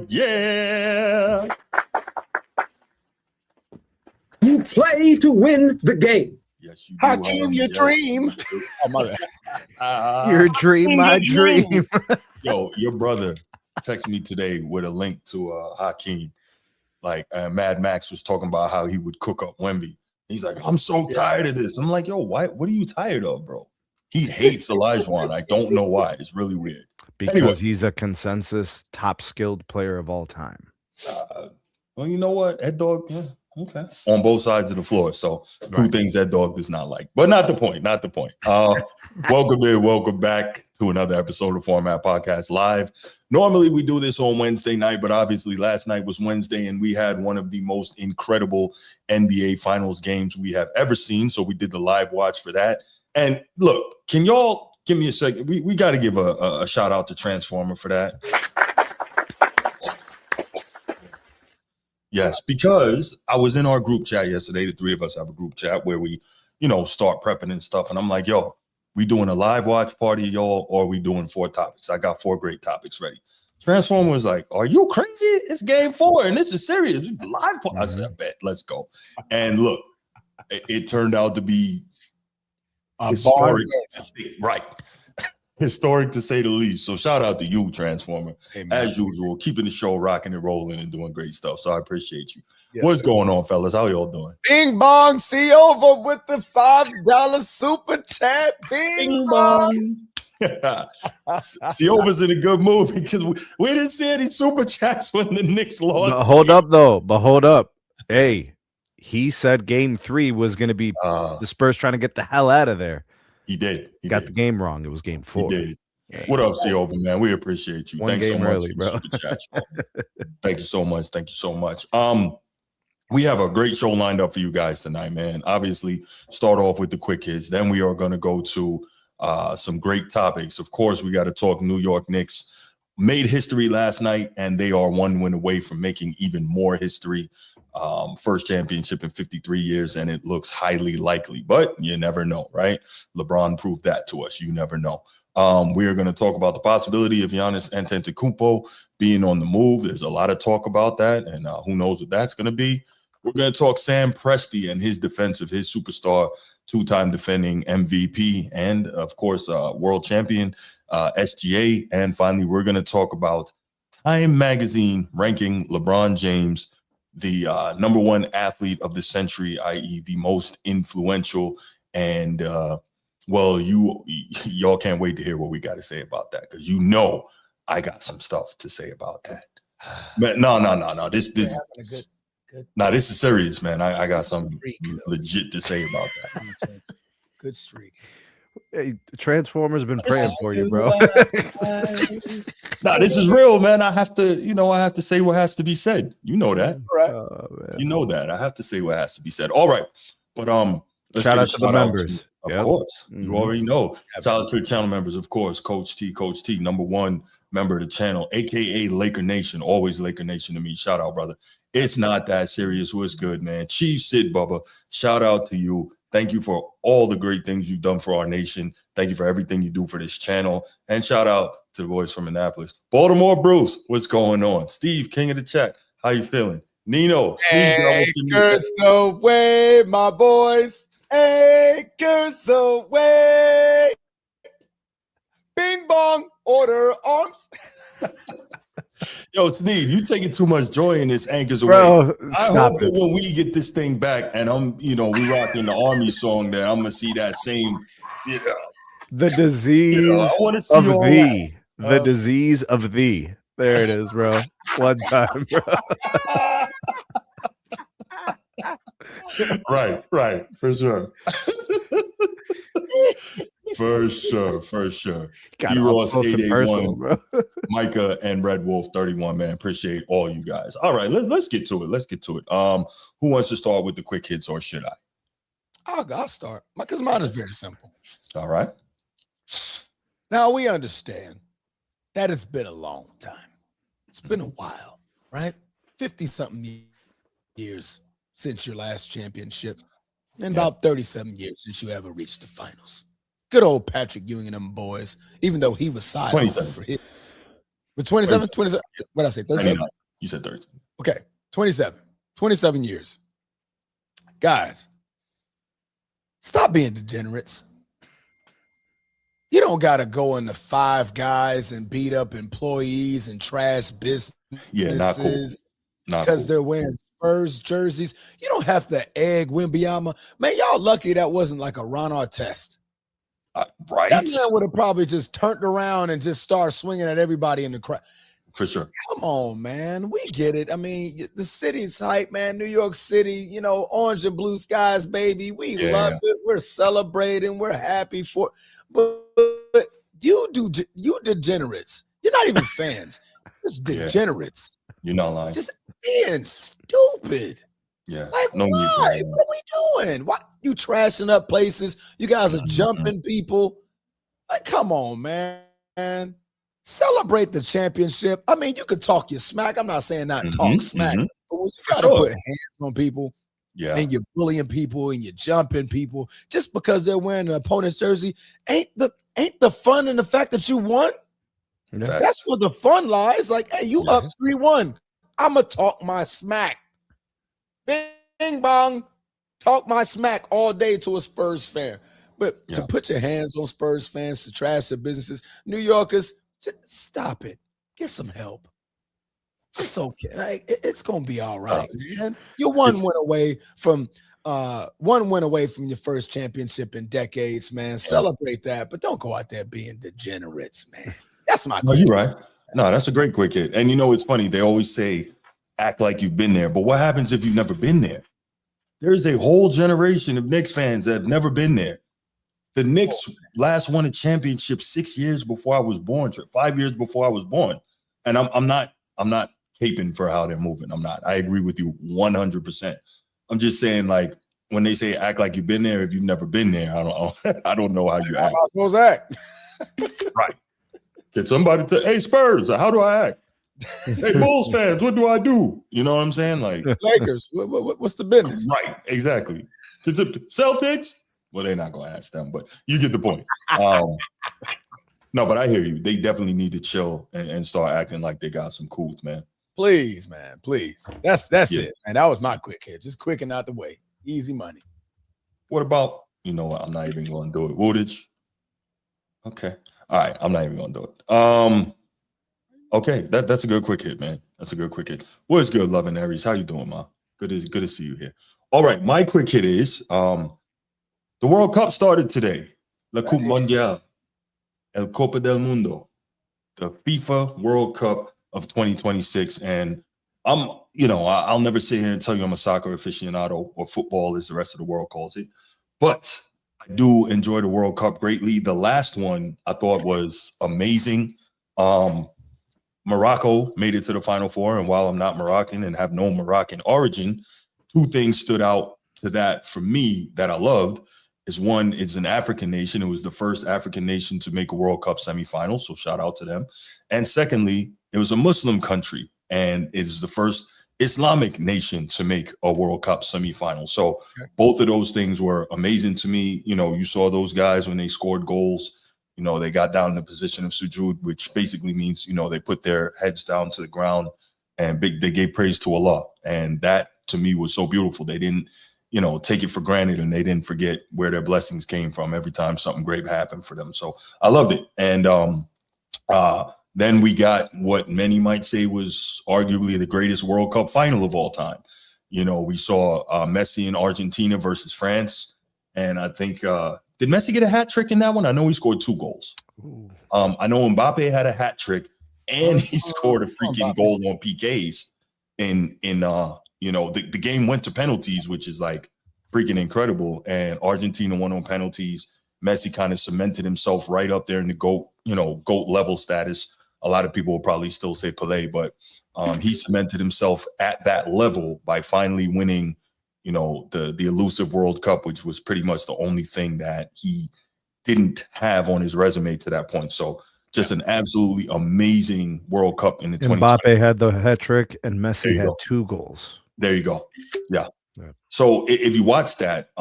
Yeah. You play to win the game. Yes, you do. Hakeem, your dream. Oh, my bad. Your dream, my dream. Yo, your brother texted me today with a link to Hakeem. Like Mad Max was talking about how he would cook up Wemby. He's like, I'm so tired of this. I'm like, yo, why? What are you tired of, bro? He hates Olajuwon. I don't know why. It's really weird. Because he's a consensus top skilled player of all time. Well, you know what? That dog, yeah, okay. On both sides of the floor. So two things that dog does not like. But not the point. Not the point. Welcome in. Welcome back to another episode of Format Podcast Live. Normally we do this on Wednesday night, but obviously last night was Wednesday and we had one of the most incredible NBA Finals games we have ever seen. So we did the live watch for that. And look, can y'all give me a second? We got to give a shout out to Transformer for that. Yes, because I was in our group chat yesterday. The three of us have a group chat where we, start prepping and stuff. And I'm like, yo, we doing a live watch party, y'all, or we doing 4 topics? I got 4 great topics ready. Transformer was like, are you crazy? It's game 4 and this is serious. Live party. I said, I bet, let's go. And look, it turned out to be historic, right? Historic to say the least. So shout out to you, Transformer. Hey, as usual, keeping the show rocking and rolling and doing great stuff. So I appreciate you. Yes, What's going on, fellas? How y'all doing? Bing bong, see over with the $5 super chat. Bing bong. Siova's in a good mood because we didn't see any super chats when the Knicks lost. Hold up. Hey, he said game 3 was going to be the Spurs trying to get the hell out of there. He did. He got the game wrong. It was game 4. He did. What up, Siova, man? We appreciate you. Thanks so much early, bro. Thank you so much. Thank you so much. We have a great show lined up for you guys tonight, man. Obviously, start off with the quick hits. Then we are going to go to some great topics. Of course, we got to talk New York Knicks. Made history last night, and they are 1 win away from making even more history. First championship in 53 years, and it looks highly likely, but you never know, right? LeBron proved that to us. You never know. We are going to talk about the possibility of Giannis Antetokounmpo being on the move. There's a lot of talk about that, and who knows what that's going to be. We're going to talk Sam Presti and his defense of his superstar, 2-time defending MVP, and of course, world champion, SGA. And finally, we're going to talk about Time Magazine ranking LeBron James the number 1 athlete of the century, i.e. the most influential. And, well, y'all can't wait to hear what we got to say about that, because I got some stuff to say about that. Man, no. This is serious, man. I got something legit to say about that. Good streak. Hey, Transformer's been praying for you, bro. This is real, man. I have to say what has to be said. You know that, right? You know that. I have to say what has to be said. All right, but shout out to the members. Of course, you already know. Shout out to the channel members, of course. Coach T, number 1 member of the channel, aka Laker Nation. Always Laker Nation to me. Shout out, brother. It's not that serious. What's good, man? Chief Sid Bubba. Shout out to you. Thank you for all the great things you've done for our nation. Thank you for everything you do for this channel. And shout out to the boys from Annapolis. Baltimore Bruce, what's going on? Steve, king of the check. How you feeling? Nino. Acres away, my boys. Acres away. Bing bong, order arms. Yo, Steve, you taking too much joy in this Anchors Away. Bro, I hope that when we get this thing back and we rocking the Army song, that I'm gonna see that same, the disease of thee. The disease of thee. There it is, bro. One time, bro. Right, for sure. For sure. D-Ross 881, bro. Micah and Red Wolf 31, man. Appreciate all you guys. All right, let's get to it. Who wants to start with the quick hits, or should I? I'll start. Because mine is very simple. All right. Now we understand that it's been a long time. It's been a while, right? 50-something years since your last championship, and about 37 years since you ever reached the finals. Good old Patrick Ewing and them boys, even though he was sidelined for his. With 27, what did I say? 37? You said 13. Okay, 27 years. Guys, stop being degenerates. You don't got to go into Five Guys and beat up employees and trash businesses. Yeah, not cool. Because they're wearing Spurs jerseys. You don't have to egg Wembanyama. Man, y'all lucky that wasn't like a Ron Artest. Right. That man would have probably just turned around and just started swinging at everybody in the crowd. For sure. Come on, man. We get it. I mean, the city's hype, man. New York City, you know, orange and blue skies, baby. We love it. We're celebrating. We're happy for it. But you degenerates. You're not even fans. Just degenerates. You're not lying. Just being stupid. Yeah. Like, why? What are we doing? Why you trashing up places? You guys are jumping people. Like, come on, man. Celebrate the championship. I mean, you could talk your smack. I'm not saying not talk smack, but when you gotta put hands on people, and you're bullying people and you're jumping people just because they're wearing an opponent's jersey, ain't the fun in the fact that you won? That's where the fun lies. Like, hey, you up 3-1. I'ma talk my smack. Bing bong, talk my smack all day to a Spurs fan. But to put your hands on Spurs fans, to trash their businesses, New Yorkers, just stop it. Get some help. It's okay. Like, it's gonna be all right, man. You're one win away from your first championship in decades, man. Celebrate that, but don't go out there being degenerates, man. That's my question. You're right. No, that's a great quick hit. And you know, it's funny. They always say, act like you've been there. But what happens if you've never been there? There's a whole generation of Knicks fans that have never been there. The Knicks last won a championship 6 years before I was born, 5 years before I was born. And I'm not caping for how they're moving. I'm not. I agree with you 100%. I'm just saying, like, when they say act like you've been there, if you've never been there, I don't know how you act. How supposed to act? Right. Get somebody to, hey, Spurs, how do I act? Hey, Bulls fans, what do I do? You know what I'm saying? Like, Lakers, what's the business? Right, exactly. Celtics, well, they're not going to ask them, but you get the point. No, but I hear you. They definitely need to chill and start acting like they got some cools, man. Please, man, please. That's it, man. That was my quick hit. Just quick and out the way. Easy money. What about, you know what? I'm not even going to do it. Woodage. Okay. All right. I'm not even going to do it. Okay. That's a good quick hit, man. That's a good quick hit. What's good, Love and Aries? How you doing, ma? Good to see you here. All right. My quick hit is the World Cup started today. La Coupe Mondiale. El Copa del Mundo. The FIFA World Cup of 2026. And I'll never sit here and tell you I'm a soccer aficionado or football as the rest of the world calls it. But I do enjoy the World Cup greatly. The last one I thought was amazing. Morocco made it to the Final Four. And while I'm not Moroccan and have no Moroccan origin, two things stood out to that for me that I loved. Is one, it's an African nation. It was the first African nation to make a World Cup semifinal. So shout out to them. And secondly, it was a Muslim country. And it's the first Islamic nation to make a World Cup semifinal. So both of those things were amazing to me. You know, you saw those guys when they scored goals, you know, they got down in the position of sujood, which basically means, you know, they put their heads down to the ground and they gave praise to Allah. And that to me was so beautiful. They didn't, you know, take it for granted and they didn't forget where their blessings came from every time something great happened for them. So I loved it. And then we got what many might say was arguably the greatest World Cup final of all time. You know, we saw Messi in Argentina versus France. And I think, did Messi get a hat trick in that one? I know he scored 2 goals. I know Mbappe had a hat trick and he scored a freaking goal on PKs in you know, the game went to penalties, which is like freaking incredible. And Argentina won on penalties. Messi kind of cemented himself right up there in the GOAT level status. A lot of people will probably still say Pelé, but he cemented himself at that level by finally winning, you know, the elusive World Cup, which was pretty much the only thing that he didn't have on his resume to that point. So just an absolutely amazing World Cup in the 2020. Mbappe had the hat trick and Messi had 2 goals. There you go. Yeah. So if you watch that,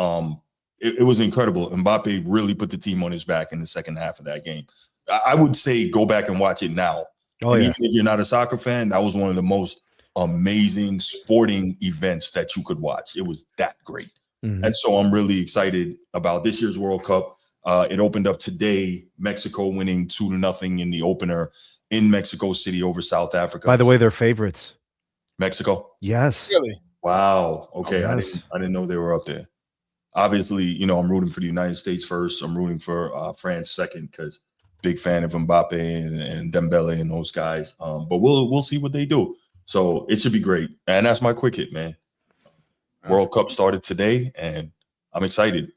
it was incredible. Mbappe really put the team on his back in the second half of that game. I would say go back and watch it now Oh, and yeah. even if you're not a soccer fan, that was one of the most amazing sporting events that you could watch. It was that great. Mhm. And so I'm really excited about this year's World Cup. It opened up today, Mexico winning 2-0 in the opener in Mexico City over South Africa. By the way, they're favorites. Mexico? Yes. Really? Wow. Okay. Yes. I didn't know they were up there. Obviously, you know, I'm rooting for the United States first. I'm rooting for France second because big fan of Mbappe and Dembele and those guys. But we'll see what they do. So it should be great. And that's my quick hit, man. World Cup started today, and I'm excited.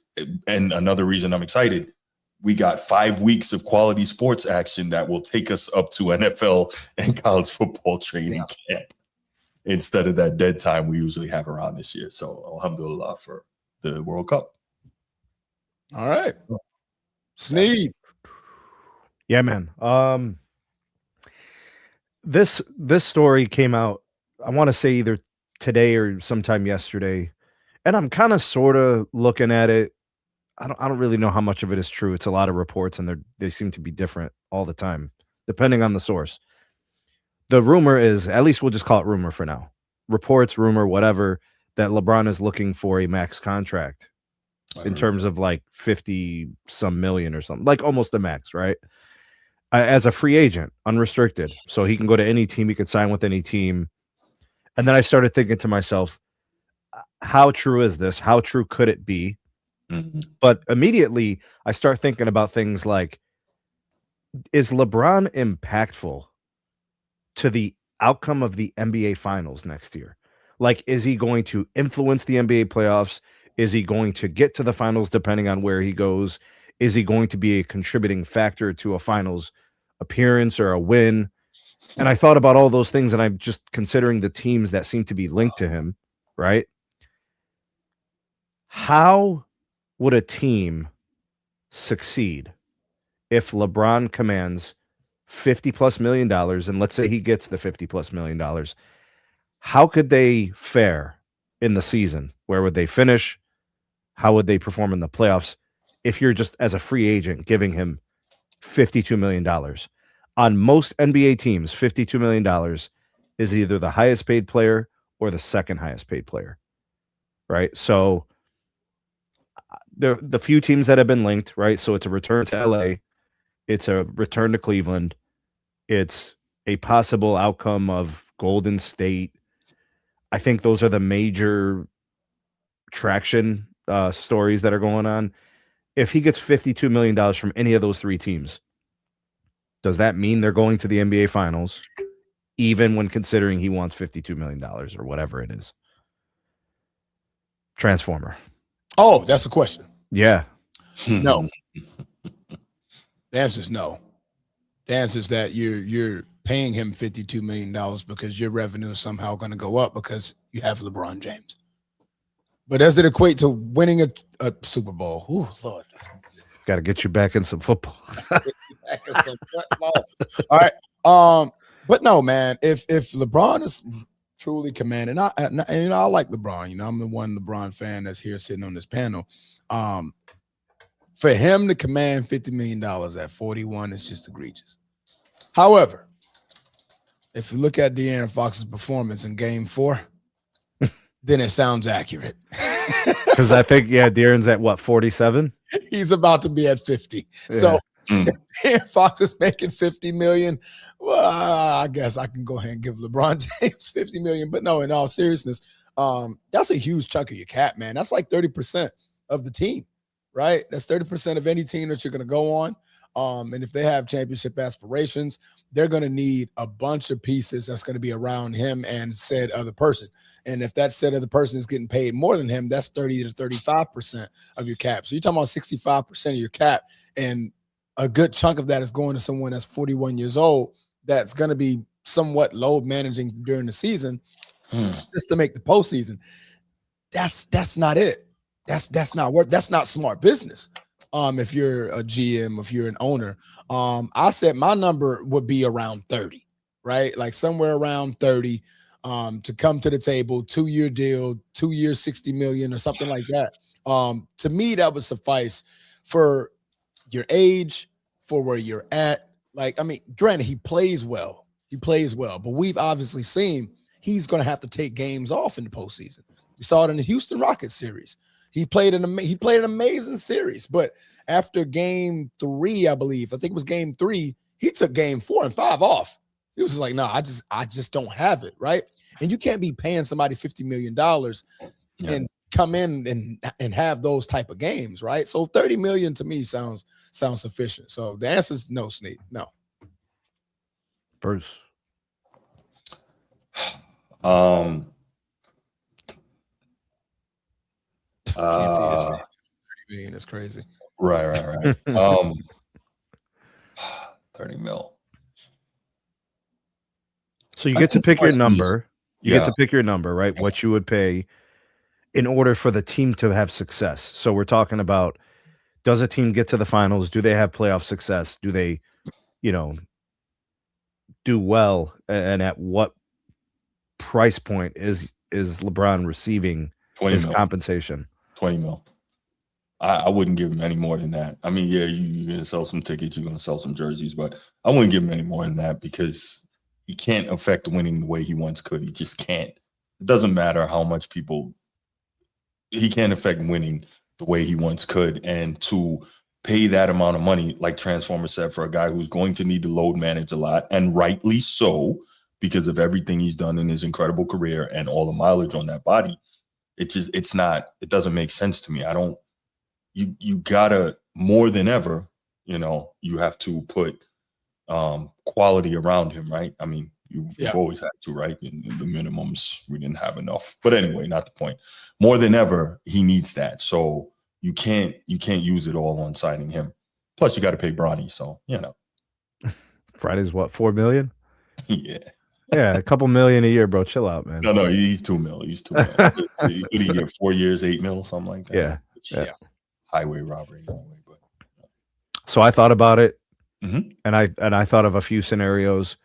And another reason I'm excited, we got 5 weeks of quality sports action that will take us up to NFL and college football training camp instead of that dead time we usually have around this year. So alhamdulillah for the World Cup. All right. Sneed. Yeah, man. This story came out, I want to say either today or sometime yesterday, and I'm kind of sort of looking at it. I don't really know how much of it is true. It's a lot of reports, and they seem to be different all the time, depending on the source. The rumor is, at least we'll just call it rumor for now. Reports, rumor, whatever, that LeBron is looking for a max contract in terms of like 50 some million or something, like almost a max, right? As a free agent, unrestricted. So he can go to any team, he could sign with any team. And then I started thinking to myself, how true is this? How true could it be? Mm-hmm. But immediately I start thinking about things like, is LeBron impactful to the outcome of the NBA finals next year? Like, is he going to influence the NBA playoffs? Is he going to get to the finals depending on where he goes? Is he going to be a contributing factor to a finals appearance or a win? And I thought about all those things, and I'm just considering the teams that seem to be linked to him, right? How would a team succeed if LeBron commands $50+ million, and let's say he gets the $50+ million? How could they fare in the season? Where would they finish? How would they perform in the playoffs if you're just as a free agent giving him $52 million? On most NBA teams, $52 million is either the highest paid player or the second highest paid player, right? So the few teams that have been linked, right? So it's a return to LA, it's a return to Cleveland, it's a possible outcome of Golden State. I think those are the major traction stories that are going on. If he gets $52 million from any of those three teams, does that mean they're going to the NBA Finals, even when considering he wants $52 million or whatever it is? Transformer. Oh, that's a question. Yeah. No. The answer is no. The answer is that you're paying him $52 million because your revenue is somehow going to go up because you have LeBron James. But does it equate to winning a Super Bowl? Ooh, Lord. Got to get you back in some football. All right. But no, man, if LeBron is truly commanding, and you know, I like LeBron. You know, I'm the one LeBron fan that's here sitting on this panel. For him to command $50 million at 41 is just egregious. However, if you look at De'Aaron Fox's performance in Game 4, then it sounds accurate. Because I think, De'Aaron's at what, 47? He's about to be at 50. Yeah. So De'Aaron Fox is making $50 million. Well, I guess I can go ahead and give LeBron James $50 million. But no, in all seriousness, that's a huge chunk of your cap, man. That's like 30% of the team, right? That's 30% of any team that you're going to go on. And if they have championship aspirations, they're going to need a bunch of pieces that's going to be around him and said other person. And if that said other person is getting paid more than him, that's 30 to 35% of your cap. So you're talking about 65% of your cap, and a good chunk of that is going to someone that's 41 years old that's going to be somewhat load managing during the season just to make the postseason. That's not it. That's not work. That's not smart business. If you're a GM, if you're an owner, I said my number would be around 30, right? Like somewhere around 30 to come to the table, 2-year deal, 2 years, 60 million or something like that. To me, that would suffice for your age, for where you're at. Like, I mean, granted, he plays well. He plays well, but we've obviously seen he's going to have to take games off in the postseason. We saw it in the Houston Rockets series. He played an amazing series, but after game 3, I think it was game 3, he took game 4 and 5 off. He was just like, no, I just don't have it, right? And you can't be paying somebody $50 million and come in and have those type of games, right? So $30 million to me sounds sufficient. So the answer is no, Snead, no. Bruce. Um. Can't feed his family. $30 million is crazy. Right. 30 mil. So you get to pick your number. You Yeah. get to pick your number, right? Yeah. What you would pay in order for the team to have success. So we're talking about, does a team get to the finals? Do they have playoff success? Do they, do well? And at what price point is LeBron receiving 20 his mil. compensation? 20 mil. I wouldn't give him any more than that. I mean, yeah, you're going to sell some tickets, you're going to sell some jerseys, but I wouldn't give him any more than that because he can't affect winning the way he once could. He just can't. It doesn't matter how much he can't affect winning the way he once could. And to pay that amount of money, like Transformer said, for a guy who's going to need to load manage a lot, and rightly so, because of everything he's done in his incredible career and all the mileage on that body, it doesn't make sense to me. You gotta, more than ever, you have to put quality around him, right? I mean, you've always had to, right? In the minimums, we didn't have enough. But anyway, not the point. More than ever, he needs that. So you can't use it all on signing him. Plus, you got to pay Bronny, so Friday's what, $4 million? Yeah. Yeah, a couple million a year, bro. Chill out, man. No, he's $2 million. He's $2 million. Did he get 4 years, $8 million, something like that? Yeah. Highway robbery anyway. But so I thought about it, Mhm. and I thought of a few scenarios.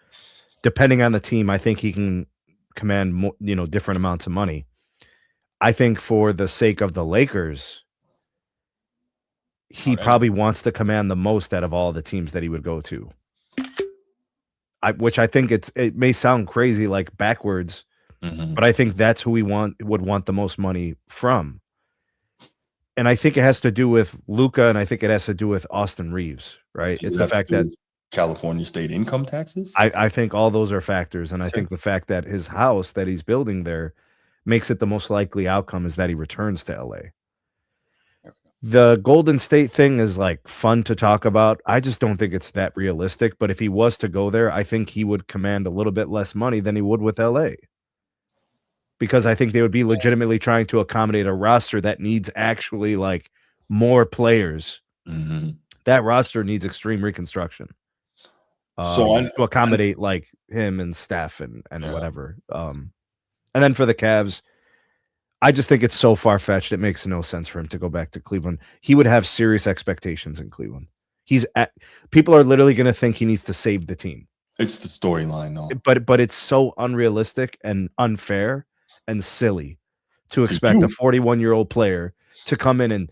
Depending on the team, I think he can command more, different amounts of money. I think for the sake of the Lakers, he probably wants to command the most out of all the teams that he would go to. Which I think it may sound crazy, like backwards, but I think that's who would want the most money from. And I think it has to do with Luka, and I think it has to do with Austin Reeves, right? It's the fact that California state income taxes. I think all those are factors, and I think the fact that his house that he's building there makes it the most likely outcome is that he returns to LA. The Golden State thing is like fun to talk about. I just don't think it's that realistic. But if he was to go there, I think he would command a little bit less money than he would with LA. Because I think they would be legitimately trying to accommodate a roster that needs actually like more players. Mm-hmm. That roster needs extreme reconstruction. To accommodate like him and Steph and whatever. And then for the Cavs, I just think it's so far-fetched. It makes no sense for him to go back to Cleveland. He would have serious expectations in Cleveland. People are literally going to think he needs to save the team. It's the storyline, though. But it's so unrealistic and unfair and silly to expect a 41-year-old player to come in and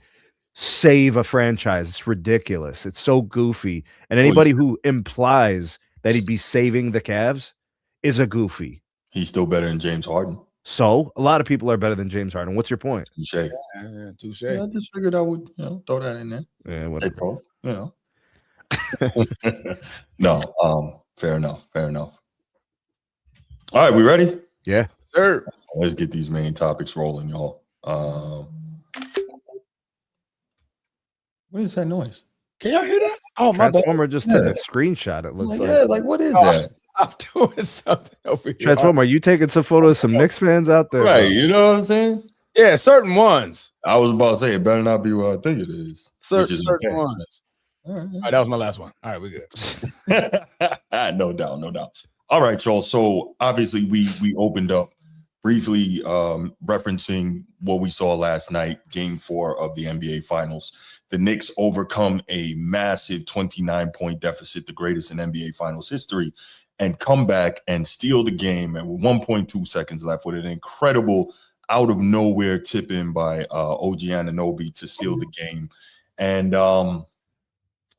save a franchise. It's ridiculous. It's so goofy. And anybody who implies that he'd be saving the Cavs is a goofy. He's still better than James Harden. So a lot of people are better than James Harden. What's your point? Touche. Touche. I just figured I would, throw that in there. Yeah, whatever. No, fair enough. All right, we ready? Yeah, sir. Let's get these main topics rolling, y'all. What is that noise? Can y'all hear that? Oh, my bad. Transformer just took a screenshot. It looks like. Yeah, like what is that? I'm doing something over here. Transformer, are you taking some photos of some Knicks fans out there? Right, you know what I'm saying? Yeah, certain ones. I was about to say it better not be what I think it is. Certain ones. All right, that was my last one. All right, we're good. No doubt. All right, y'all. So obviously we opened up briefly referencing what we saw last night, game 4 of the NBA Finals. The Knicks overcome a massive 29-point deficit, the greatest in NBA Finals history, and come back and steal the game. And with 1.2 seconds left, with an incredible out-of-nowhere tip-in by OG Anunoby to seal the game. And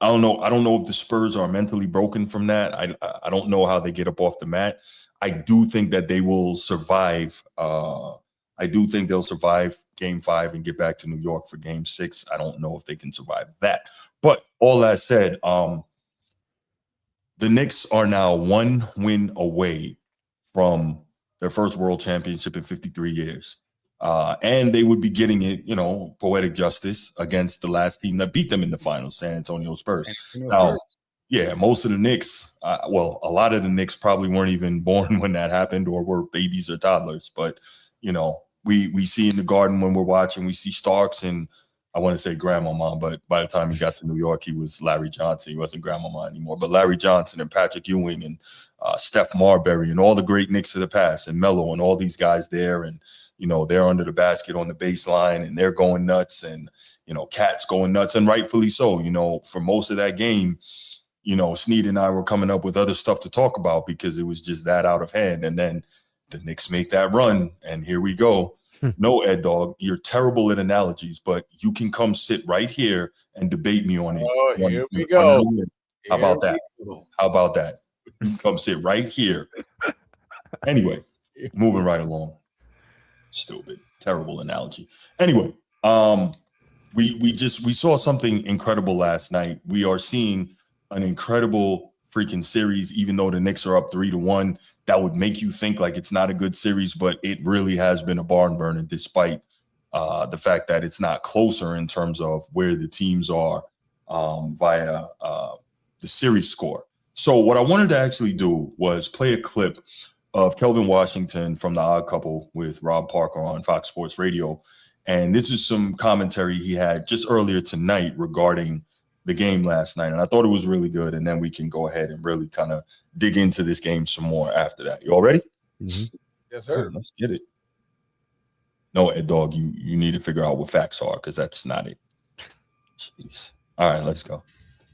I don't know. I don't know if the Spurs are mentally broken from that. I don't know how they get up off the mat. I do think that they will survive. I do think they'll survive Game 5 and get back to New York for Game 6. I don't know if they can survive that. But all that said, the Knicks are now 1 win away from their first world championship in 53 years. And they would be getting it, poetic justice against the last team that beat them in the finals, San Antonio Spurs. Yeah, most of the Knicks, a lot of the Knicks probably weren't even born when that happened or were babies or toddlers. But, we see in the Garden when we're watching, we see Starks and I want to say Grandmama, but by the time he got to New York, he was Larry Johnson. He wasn't Grandmama anymore. But Larry Johnson and Patrick Ewing and Steph Marbury and all the great Knicks of the past and Melo and all these guys there. And, they're under the basket on the baseline and they're going nuts and, Cat's going nuts and rightfully so. For most of that game, Snead and I were coming up with other stuff to talk about because it was just that out of hand. And then the Knicks make that run and here we go. No, Ed Dog, you're terrible at analogies, but you can come sit right here and debate me on it. Oh, here we go. How about that? How about that? You can come sit right here. Anyway, moving right along. Stupid, terrible analogy. Anyway, we saw something incredible last night. We are seeing an incredible freaking series, even though the Knicks are up 3-1. That would make you think like it's not a good series, but it really has been a barn burner despite the fact that it's not closer in terms of where the teams are via the series score. So what I wanted to actually do was play a clip of Kelvin Washington from The Odd Couple with Rob Parker on Fox Sports Radio. And this is some commentary he had just earlier tonight regarding the game last night. And I thought it was really good. And then we can go ahead and really kind of dig into this game some more after that. You all ready? Mm-hmm. Yes, sir. Right, let's get it. No, Ed Dog, you need to figure out what facts are because that's not it. Jeez. All right, let's go.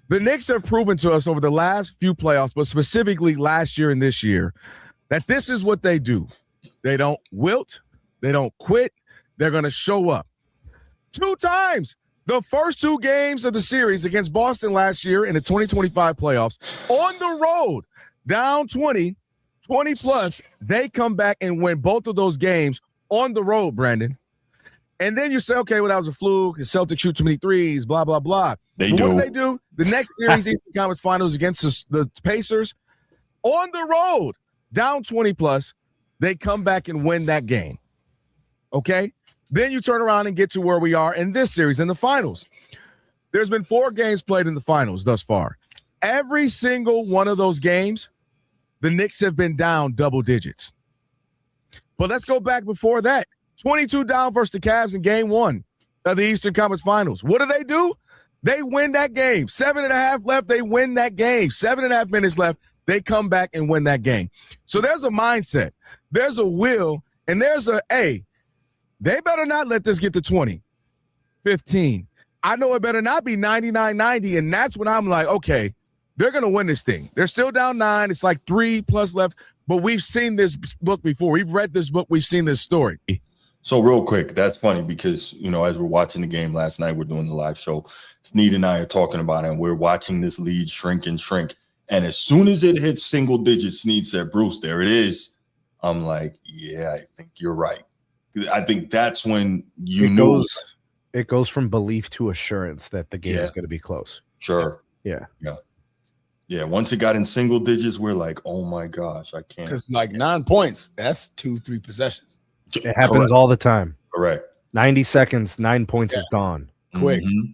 The Knicks have proven to us over the last few playoffs, but specifically last year and this year, that this is what they do. They don't wilt. They don't quit. They're going to show up. 2 times. The first 2 games of the series against Boston last year in the 2025 playoffs, on the road, down 20 plus, they come back and win both of those games on the road, Brandon. And then you say, okay, well, that was a fluke. The Celtics shoot too many threes, blah, blah, blah. What do they do? The next series, Eastern Conference Finals against the Pacers, on the road, down 20 plus, they come back and win that game. Okay? Then you turn around and get to where we are in this series, in the finals. There's been 4 games played in the finals thus far. Every single one of those games, the Knicks have been down double digits. But let's go back before that. 22 down versus the Cavs in game 1 of the Eastern Conference Finals. What do? They win that game. 7.5 left, they win that game. 7.5 minutes left, they come back and win that game. So there's a mindset, there's a will, and there's they better not let this get to 20, 15. I know it better not be 99-90, and that's when I'm like, okay, they're going to win this thing. They're still down 9. It's like 3 plus left, but we've seen this book before. We've read this book. We've seen this story. So real quick, that's funny because, as we're watching the game last night, we're doing the live show. Snead and I are talking about it, and we're watching this lead shrink and shrink. And as soon as it hits single digits, Snead said, Bruce, there it is. I'm like, yeah, I think you're right. I think that's when it goes from belief to assurance that the game is going to be close. Sure. Yeah. Once it got in single digits, we're like, oh my gosh, I can't. Because like 9 points, that's 2-3 possessions. It happens all the time. Correct. 90 seconds, 9 points is gone. Quick. Mm-hmm.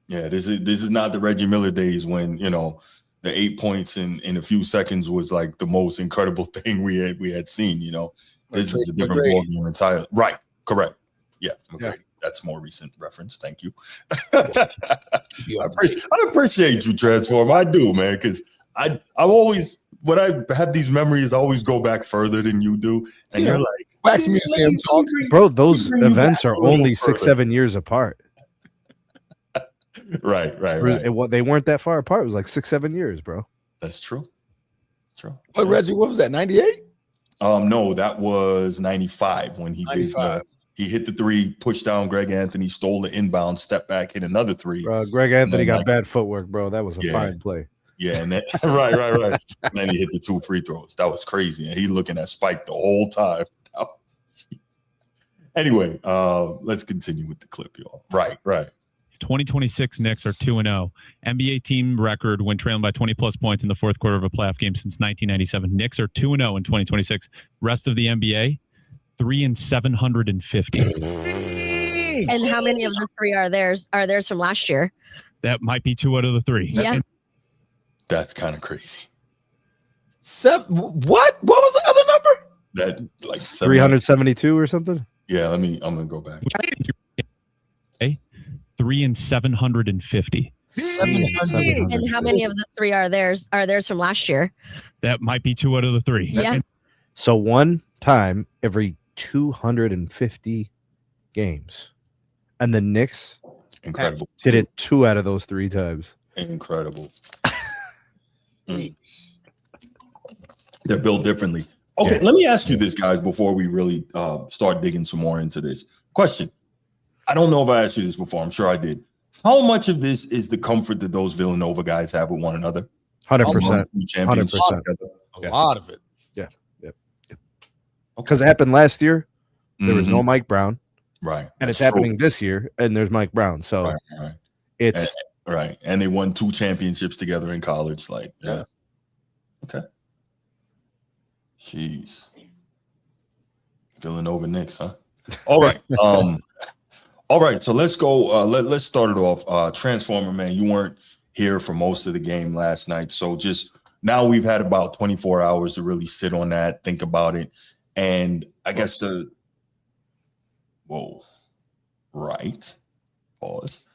Yeah, this is not the Reggie Miller days when, the 8 points in a few seconds was like the most incredible thing we had seen, This is a different ballgame entirely. Right. Correct. Yeah. Okay. That's more recent reference. Thank you. I appreciate you, Transform. I do, man, because I always, when I have these memories, I always go back further than you do. And you're like, Wax Museum talk. Bro, those events are only 6-7 years apart. Right. They weren't that far apart. It was like 6-7 years, bro. That's true. But Reggie, what was that, 98? No, that was 95 when he 95. He hit the three, pushed down Greg Anthony, stole the inbound, step back, hit another three. Greg Anthony then, got like, bad footwork, bro. That was a fine play. Yeah, and then right. And then he hit the 2 free throws. That was crazy. And he looking at Spike the whole time. Anyway, let's continue with the clip, y'all. Right. 2026 Knicks are 2-0. NBA team record when trailing by 20-plus points in the fourth quarter of a playoff game since 1997. Knicks are 2-0 in 2026. Rest of the NBA, 3-750. And how many of the three are theirs from last year? That might be 2 out of the 3. Yeah. That's kind of crazy. What was the other number? That like 372 or something. Yeah, I'm gonna go back. 3-750. And how many of the three are theirs from last year? That might be 2 out of the 3. Yeah. So one time every 250 games, and the Knicks Incredible. did it 2 out of those 3 times. Incredible. They're built differently. Okay, let me ask you this, guys, before we really start digging some more into this. Question. I don't know if I asked you this before. I'm sure I did. How much of this is the comfort that those Villanova guys have with one another? 100%. 100%. A lot of it. Yeah. Because it happened last year. There was no Mhm. Mike Brown. Right. And it's That's true. happening this year, and there's Mike Brown. So Right. it's Right. And they won 2 championships together in college. Like, yeah. Okay. Jeez. Villanova Knicks, huh? All right. All right. So let's go. Let's start it off. Transformer, man, you weren't here for most of the game last night. So just now we've had about 24 hours to really sit on that, think about it. And I guess right. Pause.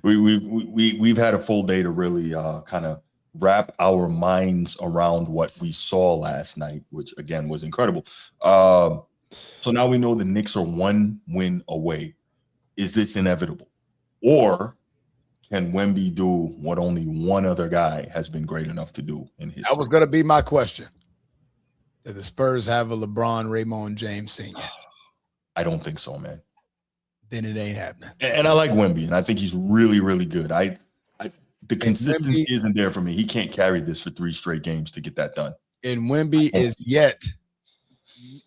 We've had a full day to really kind of wrap our minds around what we saw last night, which again was incredible. So now we know the Knicks are 1 win away. Is this inevitable? Or can Wemby do what only one other guy has been great enough to do in history? That was going to be my question. Did the Spurs have a LeBron, Raymond James Sr.? I don't think so, man. Then it ain't happening. And I like Wemby, and I think he's really, really good. The consistency isn't there for me. He can't carry this for 3 straight games to get that done. And Wemby is yet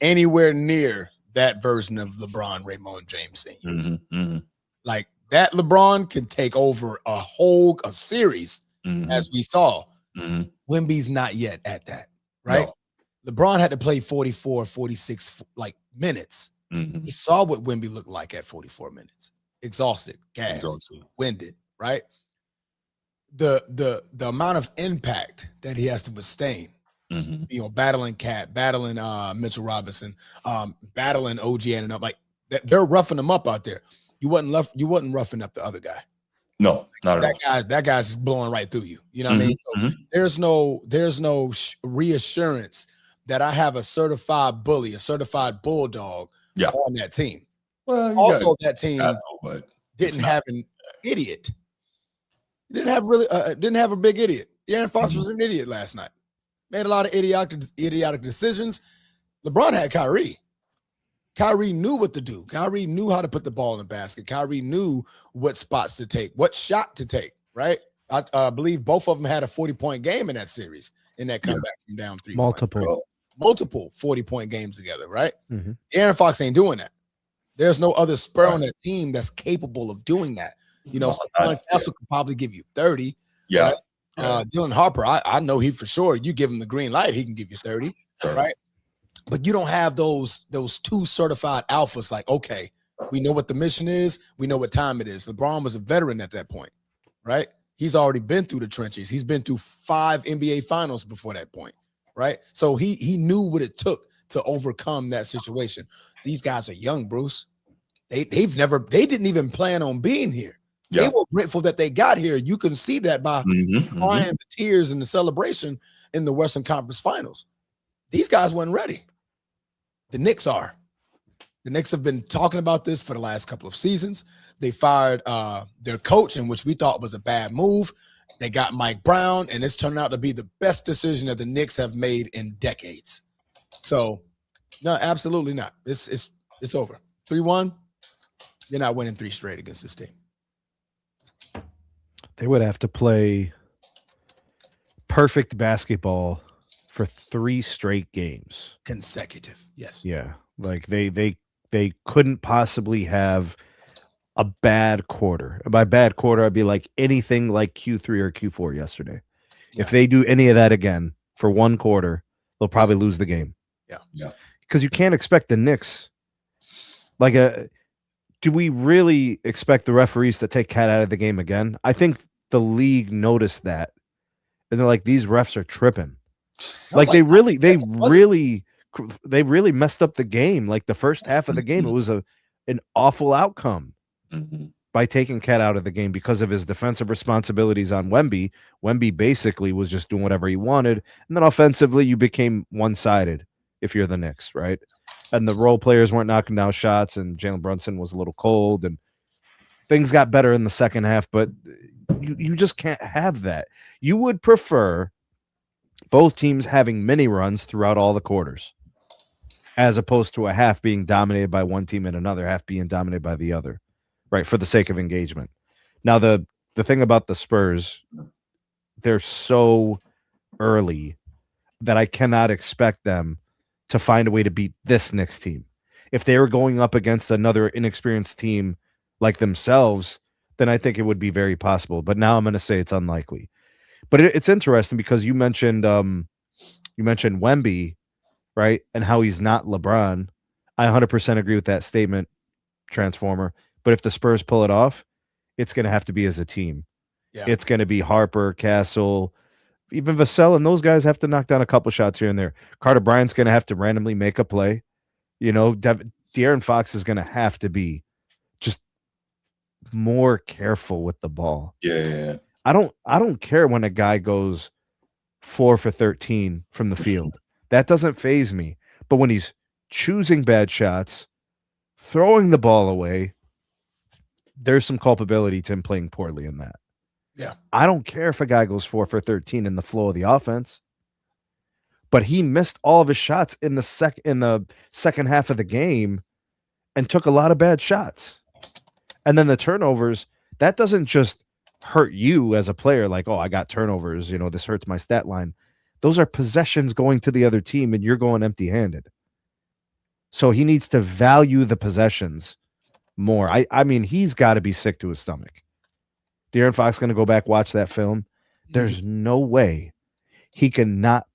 anywhere near that version of LeBron, Raymond James Sr. Like that LeBron can take over a series, as we saw. Wemby's not yet at that, right? No. LeBron had to play 44, 46 minutes. We saw what Wemby looked like at 44 minutes. Exhausted, gassed, winded, right? The amount of impact that he has to sustain, battling Cat, battling Mitchell Robinson, battling OG Anunoby, like they're roughing him up out there. You wasn't roughing up the other guy. No, not at all. That guy's just blowing right through you. You know what I mean? So there's no reassurance that I have a certified bully, a certified bulldog on that team. Well, also that team didn't have an idiot. Didn't have a big idiot. De'Aaron Fox was an idiot last night. Made a lot of idiotic decisions. LeBron had Kyrie. Kyrie knew what to do. Kyrie knew how to put the ball in the basket. Kyrie knew what spots to take, what shot to take, right? I believe both of them had a 40-point game in that series, in that comeback from down 3. Multiple 40-point games together, right? De'Aaron Fox ain't doing that. There's no other Spur on that team that's capable of doing that. Stephon Castle could probably give you 30. Yeah. Right? Dylan Harper, I know he for sure. You give him the green light, he can give you 30, right? But you don't have those 2 certified alphas. Like, okay, we know what the mission is. We know what time it is. LeBron was a veteran at that point, right? He's already been through the trenches. He's been through 5 NBA finals before that point, right? So he knew what it took to overcome that situation. These guys are young, Bruce. They didn't even plan on being here. They were grateful that they got here. You can see that by crying the tears and the celebration in the Western Conference Finals. These guys weren't ready. The Knicks are. The Knicks have been talking about this for the last couple of seasons. They fired their coach, in which we thought was a bad move. They got Mike Brown, and it's turned out to be the best decision that the Knicks have made in decades. So, no, absolutely not. It's It's over. 3-1. You're not winning 3 straight against this team. They would have to play perfect basketball for 3 straight games. Consecutive. Yes. Yeah. Like they couldn't possibly have a bad quarter. By bad quarter, I'd be like anything like Q3 or Q4 yesterday. Yeah. If they do any of that again for 1 quarter, they'll probably lose the game. Yeah. Because you can't expect the Knicks. Do we really expect the referees to take Cat out of the game again? I think the league noticed that. And they're like, these refs are tripping. Like they really messed up the game. Like the first half of the game, it was an awful outcome by taking Cat out of the game because of his defensive responsibilities on Wemby. Wemby basically was just doing whatever he wanted. And then offensively, you became one-sided if you're the Knicks, right? And the role players weren't knocking down shots, and Jalen Brunson was a little cold, and things got better in the second half, but you just can't have that. You would prefer both teams having mini runs throughout all the quarters, as opposed to a half being dominated by one team and another half being dominated by the other, right? For the sake of engagement. Now, the thing about the Spurs, they're so early that I cannot expect them to find a way to beat this Knicks team. If they were going up against another inexperienced team like themselves, then I think it would be very possible. But now I'm going to say it's unlikely. But it's interesting because you mentioned Wemby, right? And how he's not LeBron. I 100% agree with that statement, Transformer. But if the Spurs pull it off, it's going to have to be as a team. Yeah. It's going to be Harper, Castle, even Vassell, and those guys have to knock down a couple shots here and there. Carter Bryant's going to have to randomly make a play. De'Aaron Fox is going to have to be just more careful with the ball. Yeah. I don't care when a guy goes 4 for 13 from the field. That doesn't faze me. But when he's choosing bad shots, throwing the ball away, there's some culpability to him playing poorly in that. Yeah. I don't care if a guy goes 4 for 13 in the flow of the offense, but he missed all of his shots in the second half of the game and took a lot of bad shots. And then the turnovers, that doesn't just hurt you as a player, like, oh, I got turnovers, this hurts my stat line. Those are possessions going to the other team and you're going empty-handed. So he needs to value the possessions more. I mean, he's got to be sick to his stomach. De'Aaron Fox going to go back, watch that film. There's no way he can not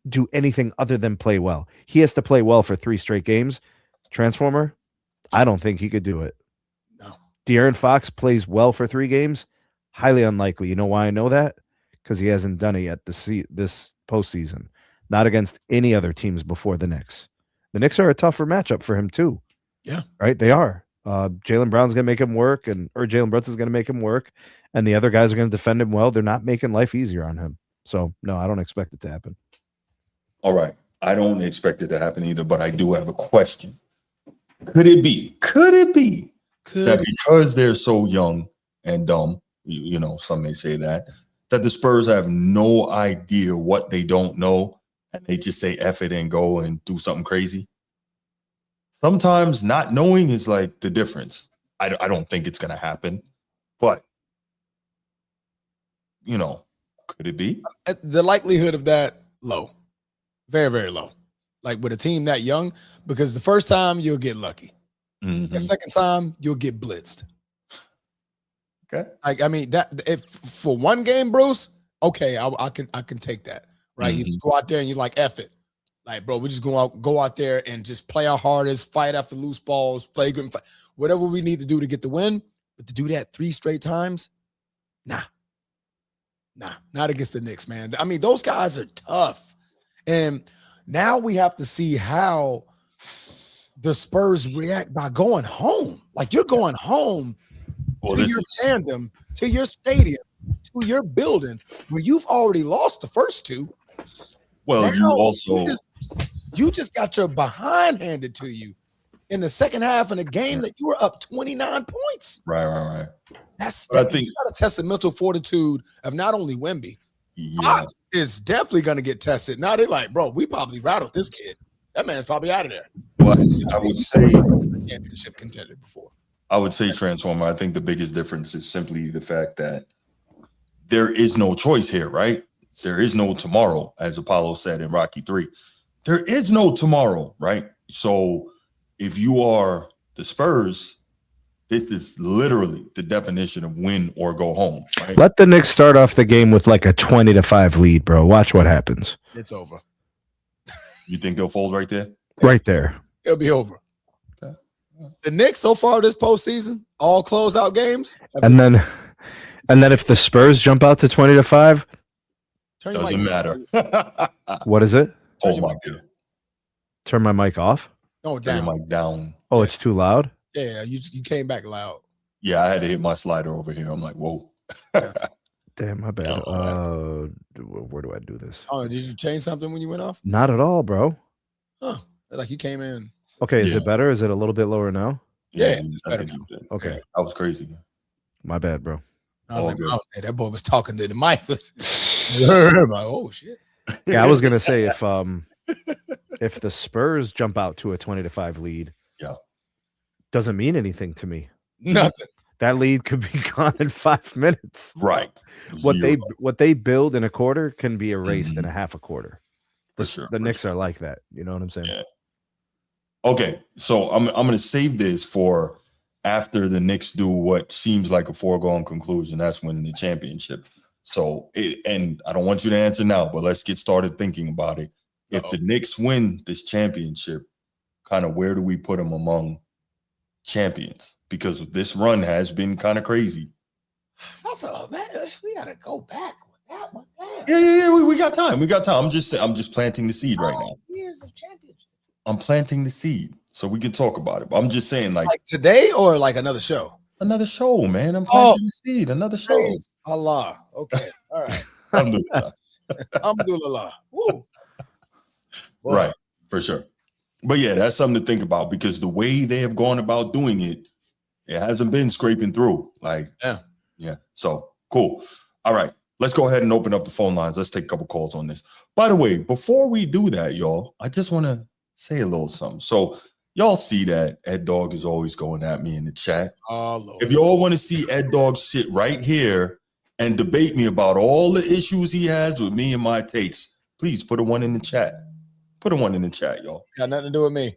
do anything other than play well. He has to play well for 3 straight games. Transformer, I don't think he could do it. No. De'Aaron Fox plays well for 3 games. Highly unlikely. You know why I know that? Because he hasn't done it yet this postseason. Not against any other teams before the Knicks. The Knicks are a tougher matchup for him too. Yeah. Right? They are. Jalen Brown's going to make him work, or Jalen Brunson's going to make him work, and the other guys are going to defend him well. They're not making life easier on him. So, no, I don't expect it to happen. All right. I don't expect it to happen either, but I do have a question. Could it be that because they're so young and dumb, some may say that the Spurs have no idea what they don't know, and they just say F it and go and do something crazy? Sometimes not knowing is like the difference. I don't think it's going to happen, but, could it be? The likelihood of that, low. Very, very low. Like with a team that young, because the first time you'll get lucky. Mm-hmm. The second time you'll get blitzed. Okay. Like, I mean, that if for one game, Bruce, okay, I can take that. Right. You just go out there and you're like, F it. Like, bro, we just go out there and just play our hardest, fight after loose balls, flagrant, whatever we need to do to get the win. But to do that 3 straight times, nah, not against the Knicks, man. I mean, those guys are tough. And now we have to see how the Spurs react by going home. Like, you're going home to your tandem, to your stadium, to your building where you've already lost the first 2. Well, now, you just got your behind handed to you in the second half in a game that you were up 29 points. Right. I think you got to test the mental fortitude of not only Wemby. Fox is definitely going to get tested. Now they're like, bro, we probably rattled this kid. That man's probably out of there. Well, I would say championship contender before. I would say Transformer. I think the biggest difference is simply the fact that there is no choice here, right? There is no tomorrow, as Apollo said in Rocky 3. There is no tomorrow, right? So if you are the Spurs, this is literally the definition of win or go home, right? Let the Knicks start off the game with like a 20-5 lead, bro. Watch what happens. It's over. You think they'll fold right there? Right there. It'll be over. Okay. The Knicks so far this postseason, all closeout games. And then if the Spurs jump out to 20-5, turn your Doesn't mic matter. off. what is it? Oh my God. Turn my mic off? No, Turn down. your mic down. Oh, it's too loud? Yeah, you came back loud. Yeah, I had to hit my slider over here. I'm like, whoa. Damn, my bad. Yeah, Where do I do this? Oh, did you change something when you went off? Not at all, bro. Huh. Like you came in. Okay, is Yeah. it better? Is it a little bit lower now? Yeah, I it's better think now. you did. Okay. Yeah, that was crazy. My bad, bro. I was All like, good. oh, hey, that boy was talking to the mic. I'm like, oh shit. Yeah, I was gonna say if the Spurs jump out to a 20-5 lead, Yeah. doesn't mean anything to me. Nothing. That lead could be gone in 5 minutes. Right. What Zero. they build in a quarter can be erased in Mhm. a half a quarter. For sure, The for Knicks sure. are like that. You know what I'm saying? Yeah. Okay, so I'm gonna save this for after the Knicks do what seems like a foregone conclusion. That's winning the championship. So, and I don't want you to answer now, but let's get started thinking about it. If the Knicks win this championship, kind of where do we put them among champions? Because this run has been kind of crazy. That's a man. We gotta go back with that one. Damn. Yeah. We got time. We got time. I'm just planting the seed right now. Years of championship. I'm planting the seed so we can talk about it. But I'm just saying, like today or like another show? another show, man. I'm planting the seed. Another show. Praise Allah. Okay. All right. Alhamdulillah. Alhamdulillah. Woo. Boy. Right, for sure. But yeah, that's something to think about because the way they have gone about doing it, it hasn't been scraping through. Like, yeah. So cool. All right, let's go ahead and open up the phone lines. Let's take a couple calls on this. By the way, before we do that, y'all, I just want to say a little something. So y'all see that Ed Dog is always going at me in the chat. Oh, Lord. If y'all want to see Ed Dog sit right here and debate me about all the issues he has with me and my takes, please put a one in the chat. Put a one in the chat, y'all. Got nothing to do with me.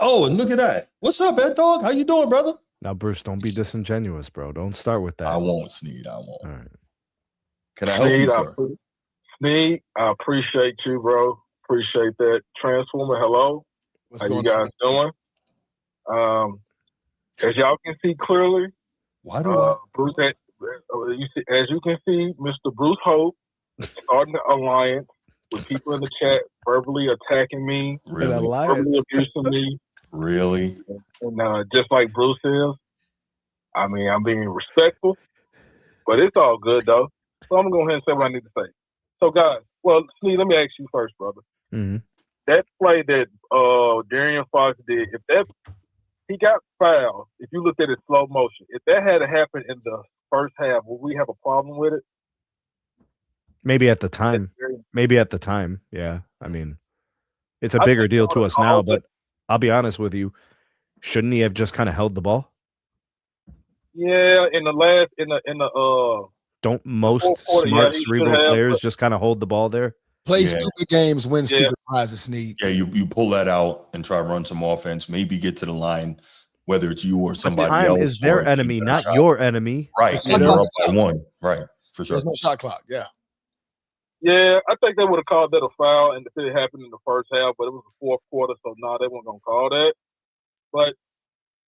Oh, and look at that. What's up, Ed Dog? How you doing, brother? Now, Bruce, don't be disingenuous, bro. Don't start with that. I won't, Sneed. I won't. All right. Can I help you, sir? Sneed, I appreciate you, bro. Appreciate that. Transformer, hello. What's How you going guys doing? As y'all can see clearly, why do Bruce, as you can see, Mr. Bruce Hope starting the alliance with people in the chat verbally attacking me, really? verbally abusing me. Really? And just like Bruce is, I mean, I'm being respectful, but it's all good, though. So I'm going to go ahead and say what I need to say. So, guys, well, Sneed, let me ask you first, brother. Mm-hmm. That play that Darian Fox did, he got fouled, if you looked at it slow motion, if that had happened in the first half, would we have a problem with it? Maybe at the time. Yeah. I mean, it's a bigger deal to us now, but I'll be honest with you. Shouldn't he have just kind of held the ball? Yeah, don't most smart cerebral players just kind of hold the ball there? Play stupid games, win stupid prizes, Sneed. Yeah, you pull that out and try to run some offense, maybe get to the line, whether it's you or somebody else. Is their enemy, not your enemy. Right. And you're up by one. Right. For sure. There's no shot clock. Yeah. Yeah, I think they would have called that a foul, and if it happened in the first half, but it was the fourth quarter, so no, they weren't gonna call that. But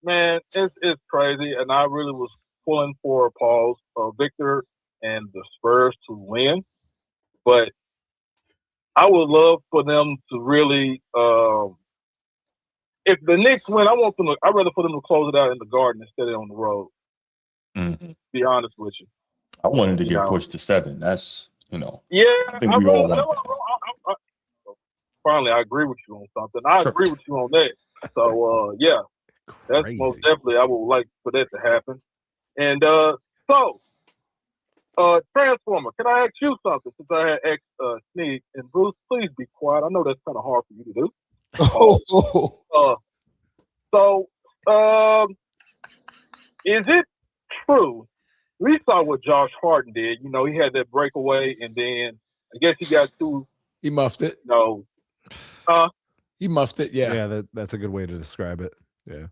man, it's crazy, and I really was pulling for Paul's Victor and the Spurs to win, but I would love for them to really. If the Knicks win, I'd rather for them to close it out in the Garden instead of on the road. Mm-hmm. To be honest with you, I wanted to get pushed to 7. That's Yeah, I think we all want that. Finally, I agree with you on something. I agree with you on that. So, yeah, that's most definitely, I would like for that to happen. And Transformer, can I ask you something since I had asked Sneed? And Bruce, please be quiet. I know that's kind of hard for you to do. So, is it true? We saw what Josh Harden did. You know, he had that breakaway, and then I guess he got too. He muffed it. No, he muffed it. Yeah, yeah. That's a good way to describe it. Yeah.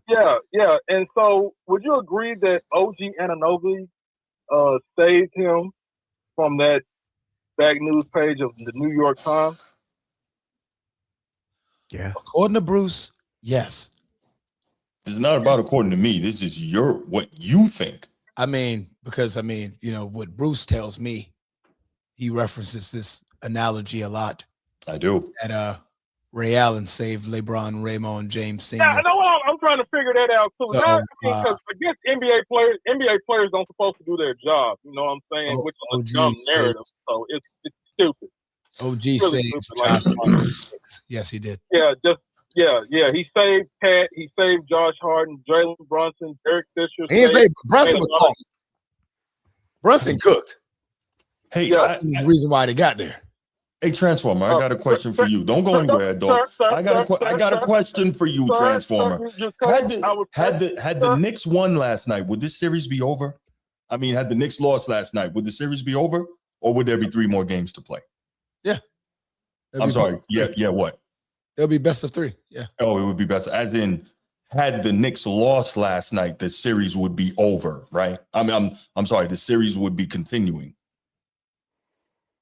Yeah. And so, would you agree that OG Anunoby saved him from that back news page of the New York Times? Yeah. According to Bruce, yes. It's not about according to me. This is what you think. I mean, because what Bruce tells me, he references this analogy a lot. I do. That Ray Allen saved LeBron, Raymond James Sr. Yeah, I know. I'm trying to figure that out too. So, Because I guess NBA players don't supposed to do their job. You know what I'm saying? Which is a dumb narrative. So it's stupid. OG really saved stupid, Josh Harden. Yes, he did. Yeah, he saved Pat. He saved Josh Harden, Jalen Brunson, Derek Fisher. He didn't say Brunson was gone. Brunson cooked. Hey, that's the reason why they got there. Hey, Transformer, I got a question for you. Don't go anywhere, dog. I got a question for you, Transformer. Had the Knicks won last night, would this series be over? I mean, had the Knicks lost last night, would the series be over, or would there be 3 more games to play? Yeah. I'm sorry. Yeah. What? It'll be best of 3. Yeah. Oh, it would be better. As in, had the Knicks lost last night, the series would be over, right? I mean, I'm sorry, the series would be continuing.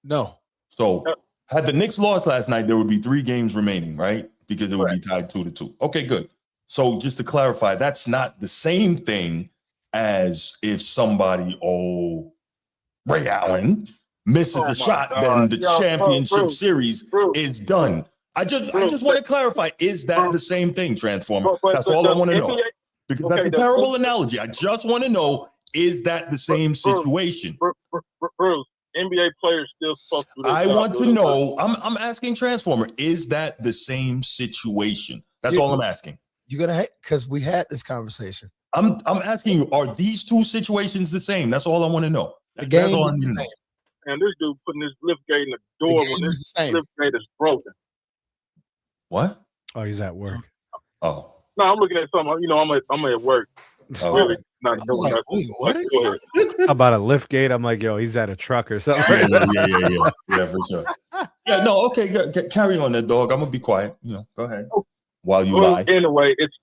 No. So had the Knicks lost last night, there would be 3 games remaining, right? Because it would be tied 2-2. Okay, good. So just to clarify, that's not the same thing as if somebody, Ray Allen misses the shot, then the championship series is done. I just want to clarify, is that the same thing, Transformer? That's all I want to know. Because that's a terrible analogy. I just want to know, is that the same situation? Bruce, NBA players still supposed to do their I job. want to know, I'm asking Transformer, is that the same situation? That's all I'm asking. You're gonna because we had this conversation. I'm asking you, are these 2 situations the same? That's all I want to know. The game all is the same. And this dude putting this lift gate in the door when this lift gate is broken. What? Oh, he's at work. Oh. No, I'm looking at something. You know, I'm at work. Oh. Really not doing what? How about a lift gate? I'm like, yo, he's at a truck or something. Yeah, for sure. Yeah, no, okay, carry on, that dog. I'm gonna be quiet. You know, go ahead. While you lie. Anyway, it's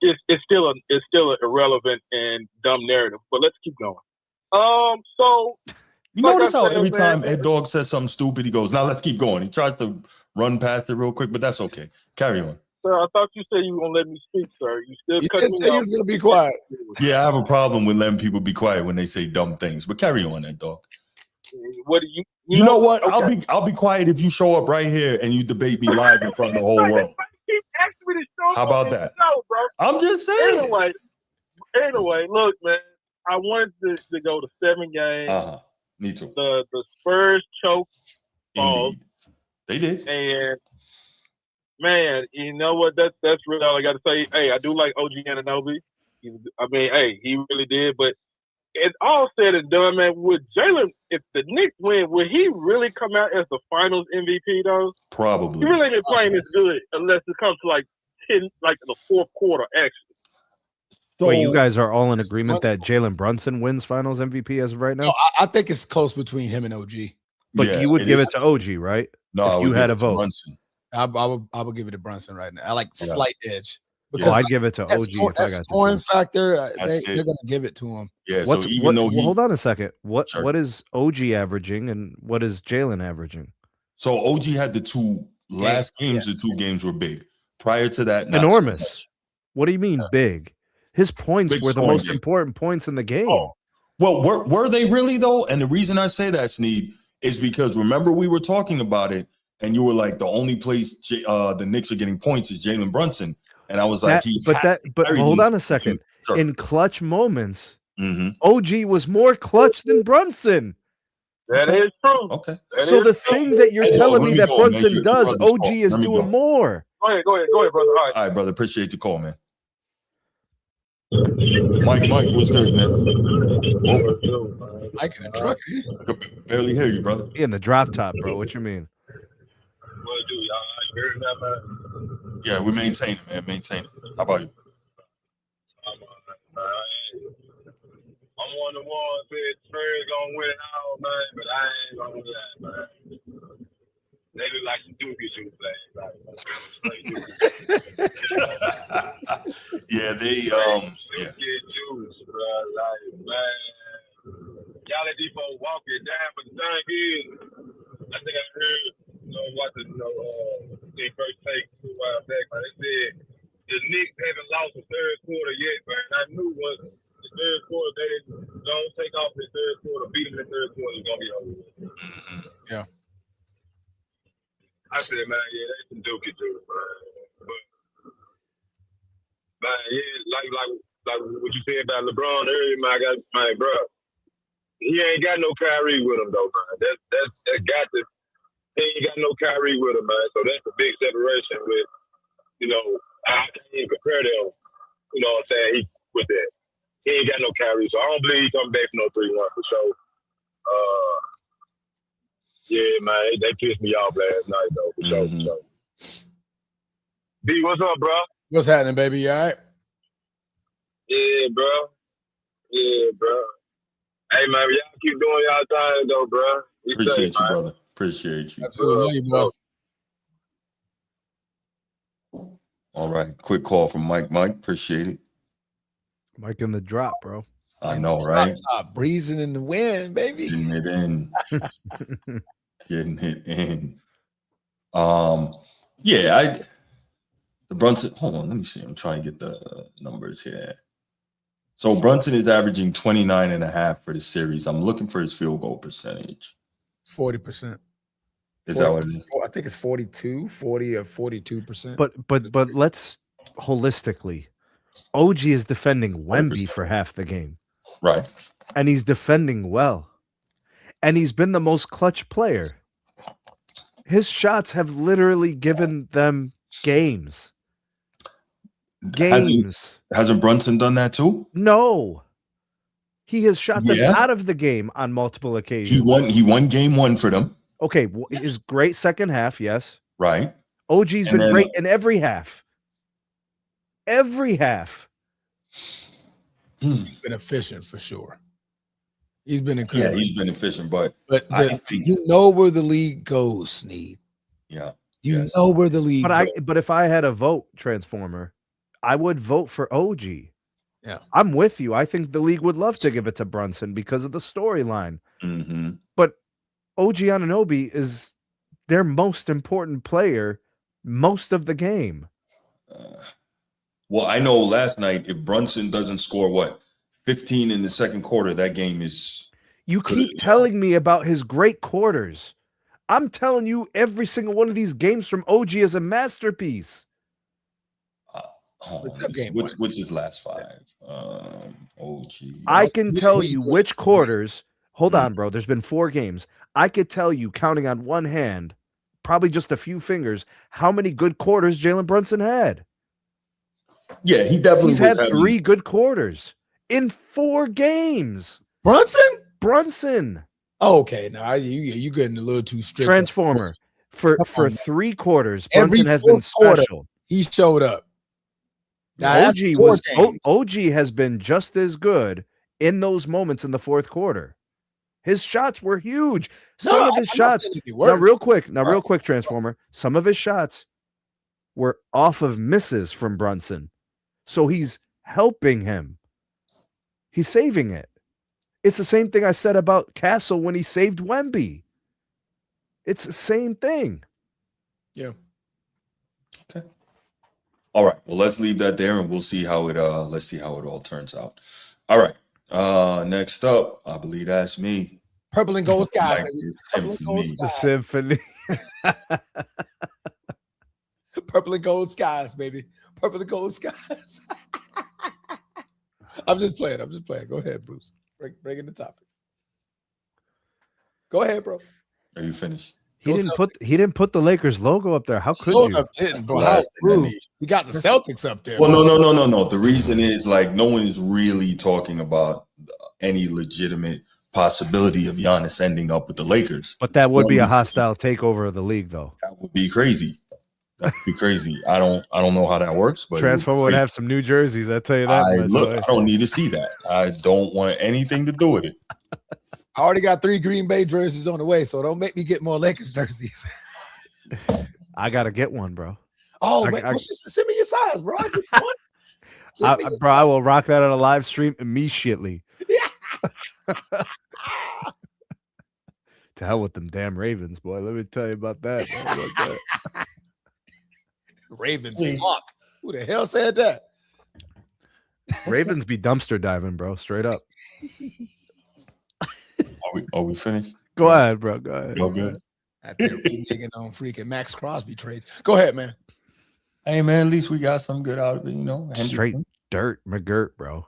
still an irrelevant and dumb narrative. But let's keep going. So you notice how every time Ed Dog says something stupid, he goes, "Now let's keep going." He tries to run past it real quick, but that's okay. Carry on. Sir, I thought you said you were gonna let me speak, sir. You still didn't say you was gonna be quiet. Yeah, I have a problem with letting people be quiet when they say dumb things. But carry on, Ed Dog. What do you? You know what? Okay. I'll be quiet if you show up right here and you debate me live in front of the whole world. Keep asking me to show How about that? Show, bro. I'm just saying. Anyway, look, man. I wanted to go to 7 games. Me too. The Spurs choked. Indeed. They did. And man, you know what? That's really all I got to say. Hey, I do like OG Anunoby. He really did. But it's all said and done, man. Would Jalen, if the Knicks win, would he really come out as the Finals MVP though? Probably. He really ain't playing this good unless it comes to like the 4th quarter, actually. So, wait, you guys are all in agreement that Jalen Brunson wins Finals MVP as of right now? No, I think it's close between him and OG. But you would give it to OG, right? No, if you had a vote. Brunson. I would give it to Brunson right now. I like slight edge. Because I'd give it to OG if I got scoring factor. They're going to give it to him. Yeah. So even though hold on a second. What is OG averaging and what is Jalen averaging? So OG had the 2 last games. The 2 games were big. Prior to that, not enormous. So much. What do you mean big? His points were the most important points in the game. Oh. Well, were they really though? And the reason I say that, Sneed, is because remember we were talking about it, and you were like, the only place the Knicks are getting points is Jalen Brunson, and I was like, but hold on a second. Sure. In clutch moments, mm-hmm. OG was more clutch than Brunson. That is true. Okay. So the thing that you're telling me that Brunson does, OG is doing more. Go ahead, brother. All right, brother. Appreciate the call, man. Mike, what's good, man? Mike in the truck. I could barely hear you, brother. In the drop top, bro. What you mean? What do y'all hear that, man? Yeah, we maintain it, man. Maintain it. How about you? I'm one of the ones that Spurs gonna win it all, man, but I ain't gonna win that, man. They look like some dookie shoe players. Yeah, they Get juice, bro. Like, man, y'all let these folks walk it down, but the thing is, I think I heard, their first take a while back, man. They said the Knicks haven't lost the third quarter yet, man. I knew was the third quarter they don't take off the third quarter, beat them in the third quarter is gonna be over. Yeah. I said, man, yeah, that's some dookie too, man. But man, yeah, like what you said about LeBron earlier, man, bro. He ain't got no Kyrie with him though, man. That got to. He ain't got no Kyrie with him, man. So that's a big separation with, I can't even compare them. You know what I'm saying? He with that. He ain't got no Kyrie, so I don't believe he coming back for no 3-1 for sure. Yeah, man, they pissed me off last night though, for sure. So. B, what's up, bro? What's happening, baby? You all right? Yeah, bro. Hey, man, y'all keep doing y'all thing though, bro. Appreciate you, brother. Appreciate you. Absolutely, bro. All right. Quick call from Mike. Appreciate it. Mike in the drop, bro. I know, right? Stop breezing in the wind, baby. Getting it in. Getting it in. Yeah, the Brunson. Hold on, let me see. I'm trying to get the numbers here. So Brunson is averaging 29.5 for the series. I'm looking for his field goal percentage. 40%. Is that what it is? I think it's 40 or 42%. But let's holistically. OG is defending Wemby 100%. for half the game. Right. And he's defending well. And he's been the most clutch player. His shots have literally given them games. Hasn't Brunson done that too? No. He has shot them out of the game on multiple occasions. He won game 1 for them. Okay, his great second half, yes. Right. OG's been great in every half. Every half. He's been efficient for sure. He's been incredible. Yeah, he's been efficient, but I think you know where the league goes, Sneed. Yeah. You know where the league goes. But if I had a vote, Transformer, I would vote for OG. Yeah. I'm with you. I think the league would love to give it to Brunson because of the storyline. Mm-hmm. But OG Anunoby is their most important player most of the game. Well, I know last night, if Brunson doesn't score, 15 in the second quarter, that game is... You keep telling me about his great quarters. I'm telling you every single one of these games from OG is a masterpiece. What's his last 5? OG. I can tell you which quarters... Hold on, bro. There's been 4 games. I could tell you, counting on one hand, probably just a few fingers, how many good quarters Jalen Brunson had. Yeah, he's had 3 good quarters in 4 games. Brunson. Oh, okay. Now you getting a little too strict. Transformer. For 3 quarters, Brunson has been special. He showed up. Now, OG has been just as good in those moments in the fourth quarter. His shots were huge. Some of his shots. Now, real quick, Transformer. Some of his shots were off of misses from Brunson. So he's helping him. He's saving it. It's the same thing I said about Castle when he saved Wemby. It's the same thing. Yeah. Okay. All right. Well, let's leave that there and we'll see how it all turns out. All right. Next up, I believe that's me. Purple and gold skies. The symphony. Purple and gold skies, baby. Purple and gold skies. I'm just playing. Go ahead, Bruce. Bring in the topic. Go ahead, bro. Are you finished? He didn't put the Lakers logo up there. How could you? He got the Celtics up there. Well, no. The reason is no one is really talking about any legitimate possibility of Giannis ending up with the Lakers. But that would be a hostile takeover of the league, though. That would be crazy. That'd be crazy. I don't know how that works, but Transformer would have some new jerseys. I tell you that. I don't need to see that. I don't want anything to do with it. I already got 3 Green Bay jerseys on the way, so don't make me get more Lakers jerseys. I gotta get one, bro. Oh, man, send me your size, bro. I get one. Bro, I will rock that on a live stream immediately. To hell with them damn Ravens, boy. Let me tell you about that. Ravens fuck. Who the hell said that? Ravens be dumpster diving, bro. Straight up. Are we finished? Go ahead, bro. Go ahead. Go good. I think we're making on freaking Max Crosby trades. Go ahead, man. Hey, man, at least we got some good out of it, you know. Straight dirt, McGirt, bro.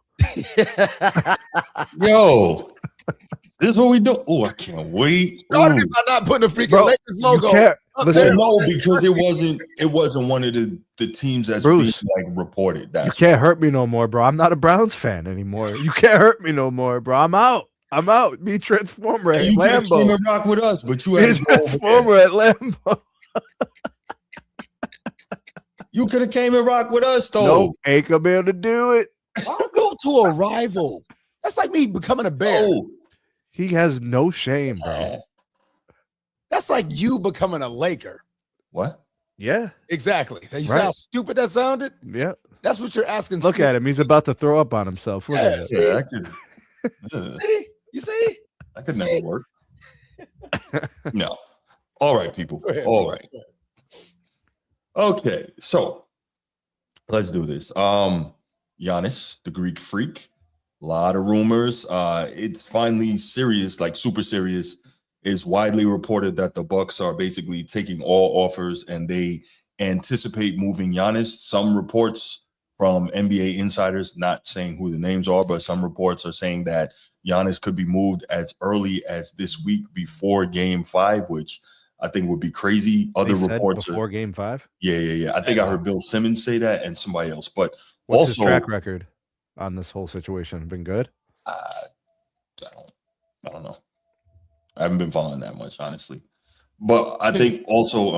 Yo, this is what we do. Oh, I can't wait. Started by not putting a freaking Lakers logo. Listen, no, because it wasn't one of the teams that's Bruce, being like reported. You can't hurt me no more, bro. I'm not a Browns fan anymore. You can't hurt me no more, bro. I'm out. Me Transformer at you Lambeau. Came and rock with us, but you had Transformer at Lambeau. You could have came and rock with us, though. Nope, ain't gonna be able to do it. I'll go to a rival. That's like me becoming a Bear. Oh. He has no shame, bro. That's like you becoming a Laker. What? Yeah. Exactly. You see Right. how stupid that sounded? Yeah. That's what you're asking. Look at him. He's about to throw up on himself. Look at Yeah, him. I could. You see? I could never work. No. All right, people. All right. Okay, so let's do this. Giannis, the Greek freak. A lot of rumors. It's finally serious, like super serious. It's widely reported that the Bucks are basically taking all offers and they anticipate moving Giannis. Some reports from NBA insiders, not saying who the names are, but some reports are saying that Giannis could be moved as early as this week before Game 5, which I think would be crazy. Other reports before Game 5. Yeah. I think I heard Bill Simmons say that and somebody else. But What's also, his track record on this whole situation? Been good? I don't know. I haven't been following that much, honestly. But I think also,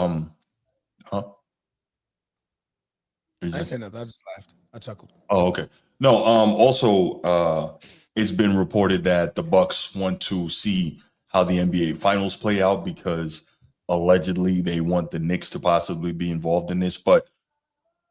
I didn't say nothing. I just laughed. I chuckled. Oh, okay. No, also, it's been reported that the Bucks want to see how the NBA Finals play out because allegedly they want the Knicks to possibly be involved in this. But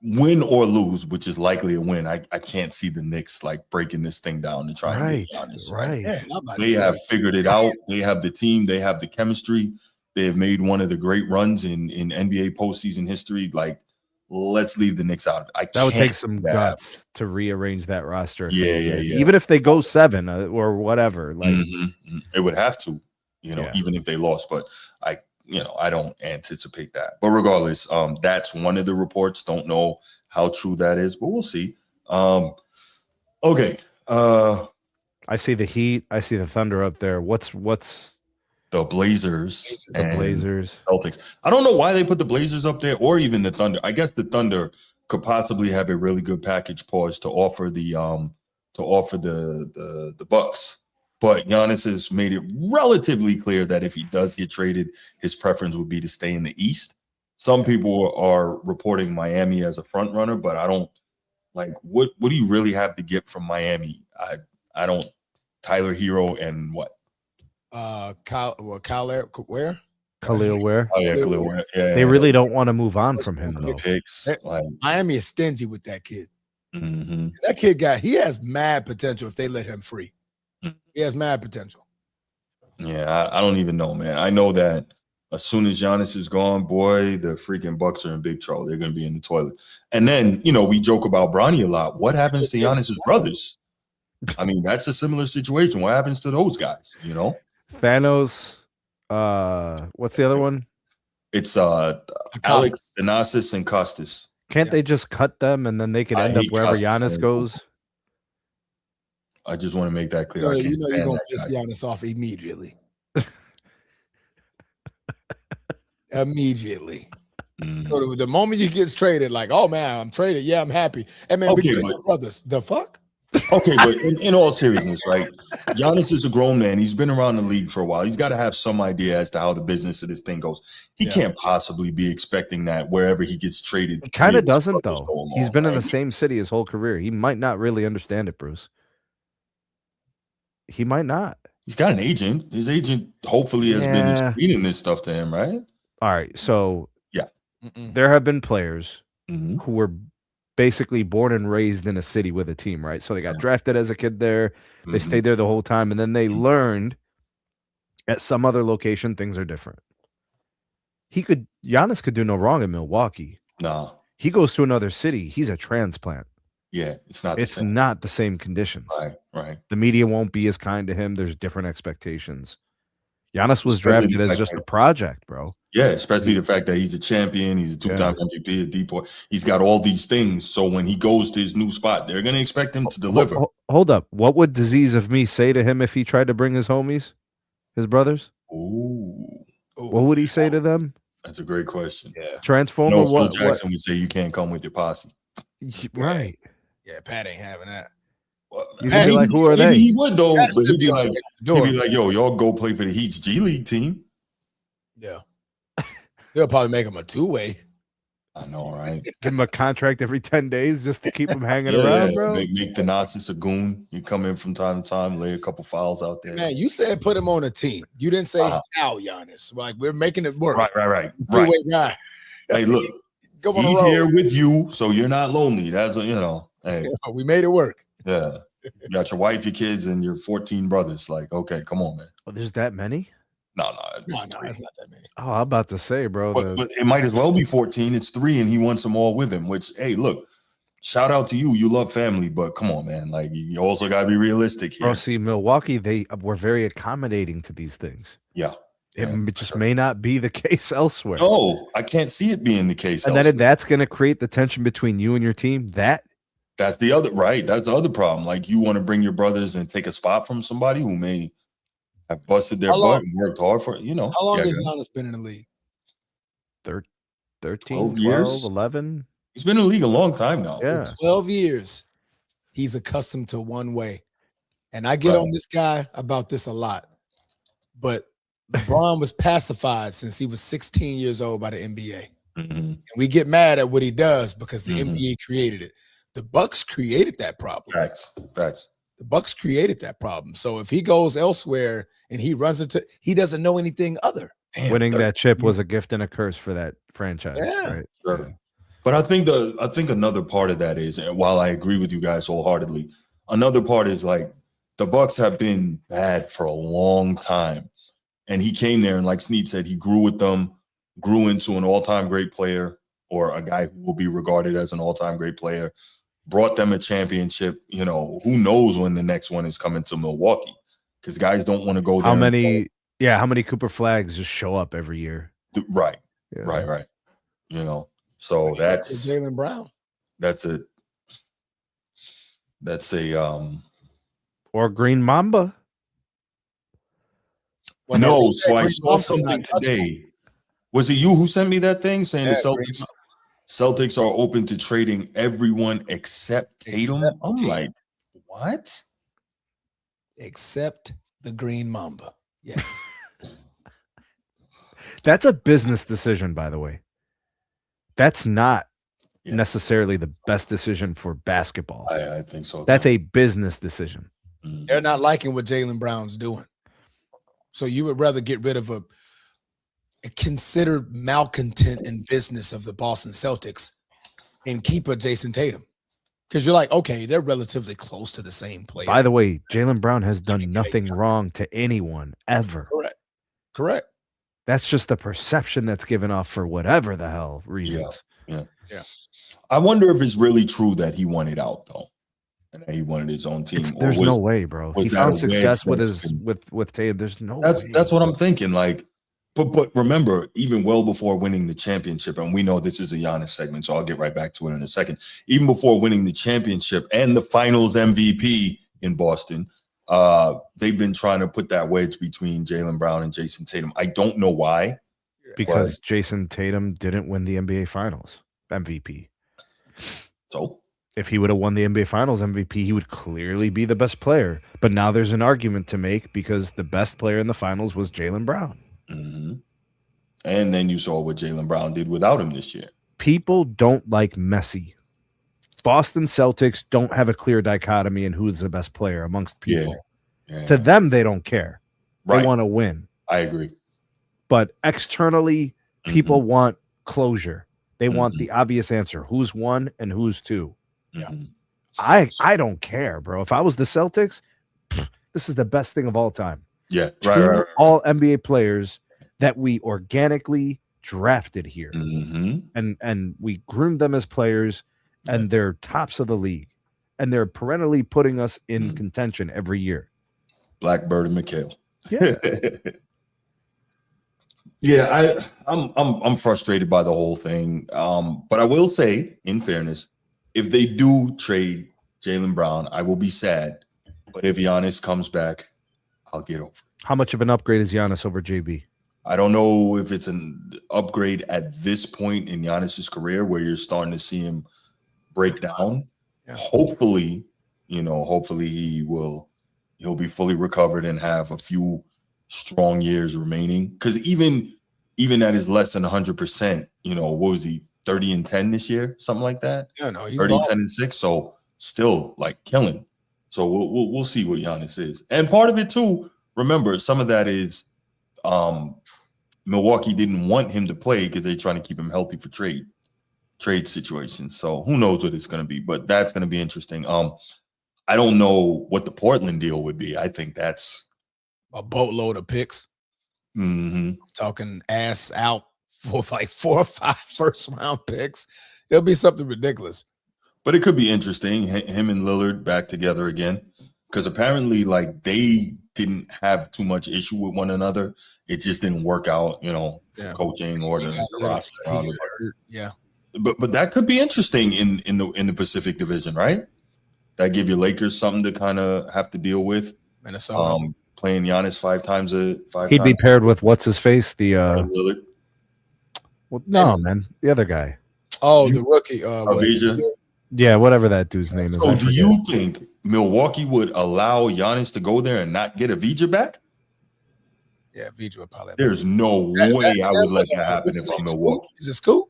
win or lose, which is likely a win, I can't see the Knicks like breaking this thing down and trying to be honest. Right. Yeah, They have figured it out. They have the team. They have the chemistry. They have made one of the great runs in NBA postseason history. Like, let's leave the Knicks out. That would take some guts to rearrange that roster. Yeah. Even if they go 7 or whatever, like it would have to, even if they lost. But I don't anticipate that. But regardless, that's one of the reports. Don't know how true that is, but we'll see. Okay. I see the Heat. I see the Thunder up there. What's the Blazers? The Blazers, Celtics. I don't know why they put the Blazers up there, or even the Thunder. I guess the Thunder could possibly have a really good package to offer the Bucks. But Giannis has made it relatively clear that if he does get traded, his preference would be to stay in the East. Some people are reporting Miami as a front runner, but I don't like what do you really have to get from Miami? I don't. Tyler Hero and what? Khalil Ware? Khalil Ware. Oh yeah, Khalil Ware. Yeah, they really don't want to move on from him though. Miami is stingy with that kid. Mm-hmm. That kid he has mad potential if they let him free. He has mad potential. Yeah, I don't even know, man. I know that as soon as Giannis is gone, boy, the freaking Bucks are in big trouble. They're going to be in the toilet. And then, we joke about Bronny a lot. What happens to Giannis's brothers? I mean, that's a similar situation. What happens to those guys, Thanos, what's the other one? It's Alex, Thanasis, and Costas. Can't they just cut them and then they could end up wherever Giannis goes? I just want to make that clear. You're going to piss Giannis off immediately. Immediately. So the moment he gets traded, like, oh man, I'm traded. Yeah, I'm happy. And man, okay, brothers, the fuck? Okay, but in all seriousness, right? Giannis is a grown man. He's been around the league for a while. He's got to have some idea as to how the business of this thing goes. He can't possibly be expecting that wherever he gets traded. He kind of doesn't, though. Along, He's been in right? the same city his whole career. He might not really understand it, Bruce. He might not. He's got an agent. His agent hopefully has been explaining this stuff to him, right? All right. So yeah, there have been players Mm-hmm. who were basically born and raised in a city with a team, right? So they got drafted as a kid there. They stayed there the whole time, and then they learned at some other location things are different. Giannis could do no wrong in Milwaukee. No. He goes to another city. He's a transplant. Yeah, it's not the same conditions. Right. The media won't be as kind to him. There's different expectations. Giannis was drafted as just a project, bro. Yeah, especially the fact that he's a champion. He's a two-time MVP, a D-boy. He's got all these things. So when he goes to his new spot, they're going to expect him to deliver. Hold up. What would Disease of Me say to him if he tried to bring his homies, his brothers? Ooh. What would he say to them? That's a great question. Yeah. Transformer. Phil Jackson would say you can't come with your posse. Right. Yeah, Pat ain't having that. He's gonna be like, who are they? He would though, Pat but should he'd be be like, yo, y'all go play for the Heat's G League team. Yeah. They'll probably make him a two-way. I know, right? Give him a contract every 10 days just to keep him hanging around, bro. Make the Nazis a goon. You come in from time to time, lay a couple fouls out there. Man, you said put him on a team. You didn't say Giannis. Like, we're making it work. Right. Two-way guy. Hey, look, he's here with you, so you're not lonely. That's hey, we made it work. Yeah, you got your wife, your kids, and your 14 brothers. Like, okay, come on, man. Oh, there's that many? No, that's not that many. Oh, I'm about to say, bro. But it might as well be 14. It's 3, and he wants them all with him. Which, hey, look, shout out to you. You love family, but come on, man. Like, you also got to be realistic here. Bro, see, Milwaukee, they were very accommodating to these things. Yeah. It just may not be the case elsewhere. No, I can't see it being the case. And then that's going to create the tension between you and your team. That's the other That's the other problem. Like, you want to bring your brothers and take a spot from somebody who may have busted their butt and worked hard for it. How long has Giannis been in the league? 13, 12 years, 11. He's been in the league a long time now. Yeah. For 12 years, he's accustomed to one way. And I get on this guy about this a lot. But LeBron was pacified since he was 16 years old by the NBA. And we get mad at what he does because the NBA created it. The Bucks created that problem. Facts. The Bucks created that problem. So if he goes elsewhere and he runs into, he doesn't know anything other. Winning that chip was a gift and a curse for that franchise. Yeah. Right? Sure. But I think another part of that is, and while I agree with you guys wholeheartedly, another part is like the Bucks have been bad for a long time. And he came there and, like Snead said, he grew with them, grew into an all-time great player, or a guy who will be regarded as an all-time great player, brought them a championship. Who knows when the next one is coming to Milwaukee, because guys don't want to go there. How many Cooper Flags just show up every year? Right. Yeah. Right. So that's Jalen Brown. That's a or Green Mamba. Well, no, so I saw something today. Was it you who sent me that thing saying the Celtics are open to trading everyone except Tatum? I'm like, what? Except the Green Mamba. Yes. That's a business decision, by the way. That's not necessarily the best decision for basketball. I think so. That's a business decision. They're not liking what Jalen Brown's doing. So you would rather get rid of a considered malcontent in business of the Boston Celtics and keep a Jason Tatum. Because you're like, okay, they're relatively close to the same player. By the way, Jalen Brown has done nothing wrong to anyone ever. Correct. That's just the perception that's given off for whatever the hell reasons. Yeah. I wonder if it's really true that he wanted out, though, and that he wanted his own team. There's no way, bro. He found success with Tatum. There's no way. That's what I'm thinking. Like, but remember, even well before winning the championship, and we know this is a Giannis segment, so I'll get right back to it in a second. Even before winning the championship and the Finals MVP in Boston, they've been trying to put that wedge between Jalen Brown and Jason Tatum. I don't know why. Because Jason Tatum didn't win the NBA Finals MVP. So If he would have won the NBA Finals MVP, he would clearly be the best player. But now there's an argument to make because the best player in the finals was Jalen Brown. Mm-hmm. And then you saw what Jalen Brown did without him this year. People don't like Messi. Boston Celtics don't have a clear dichotomy in who's the best player amongst people. Yeah. To them, they don't care. Right. They want to win. I agree. But externally, people want closure. They want the obvious answer. Who's one and who's two? Yeah. I don't care, bro. If I was the Celtics, this is the best thing of all time. Yeah. Right. All NBA players that we organically drafted here. And we groomed them as players, and they're tops of the league. And they're perennially putting us in contention every year. Blackbird and McHale. Yeah. Yeah, I'm frustrated by the whole thing. But I will say, in fairness, if they do trade Jalen Brown, I will be sad. But if Giannis comes back, I'll get over it. How much of an upgrade is Giannis over JB? I don't know if it's an upgrade at this point in Giannis's career where you're starting to see him break down. Yeah. Hopefully he'll be fully recovered and have a few strong years remaining. Because even at his less than 100%, what was he, 30-10 this year, something like that? Yeah, no, he's 30-10-6, so still like killing. So we'll see what Giannis is. And part of it too, remember, some of that is Milwaukee didn't want him to play because they're trying to keep him healthy for trade situations. So who knows what it's going to be, but that's going to be interesting. I don't know what the Portland deal would be. I think that's a boatload of picks. Talking ass out for like 4 or 5 first-round picks. It'll be something ridiculous. But it could be interesting, him and Lillard back together again, because apparently, like, they didn't have too much issue with one another. It just didn't work out, coaching or the roster. Yeah. But that could be interesting in the Pacific Division, right? That give your Lakers something to kind of have to deal with. Minnesota playing Giannis 5 times. He'd be paired with what's his face? The Lillard. Well, no, man, the other guy. Oh, the rookie. Avija. Yeah, whatever that dude's name is. So do you think Milwaukee would allow Giannis to go there and not get Avija back? Yeah, Avija would probably. There's no way I would let that happen if I'm Milwaukee. Is it Scoot?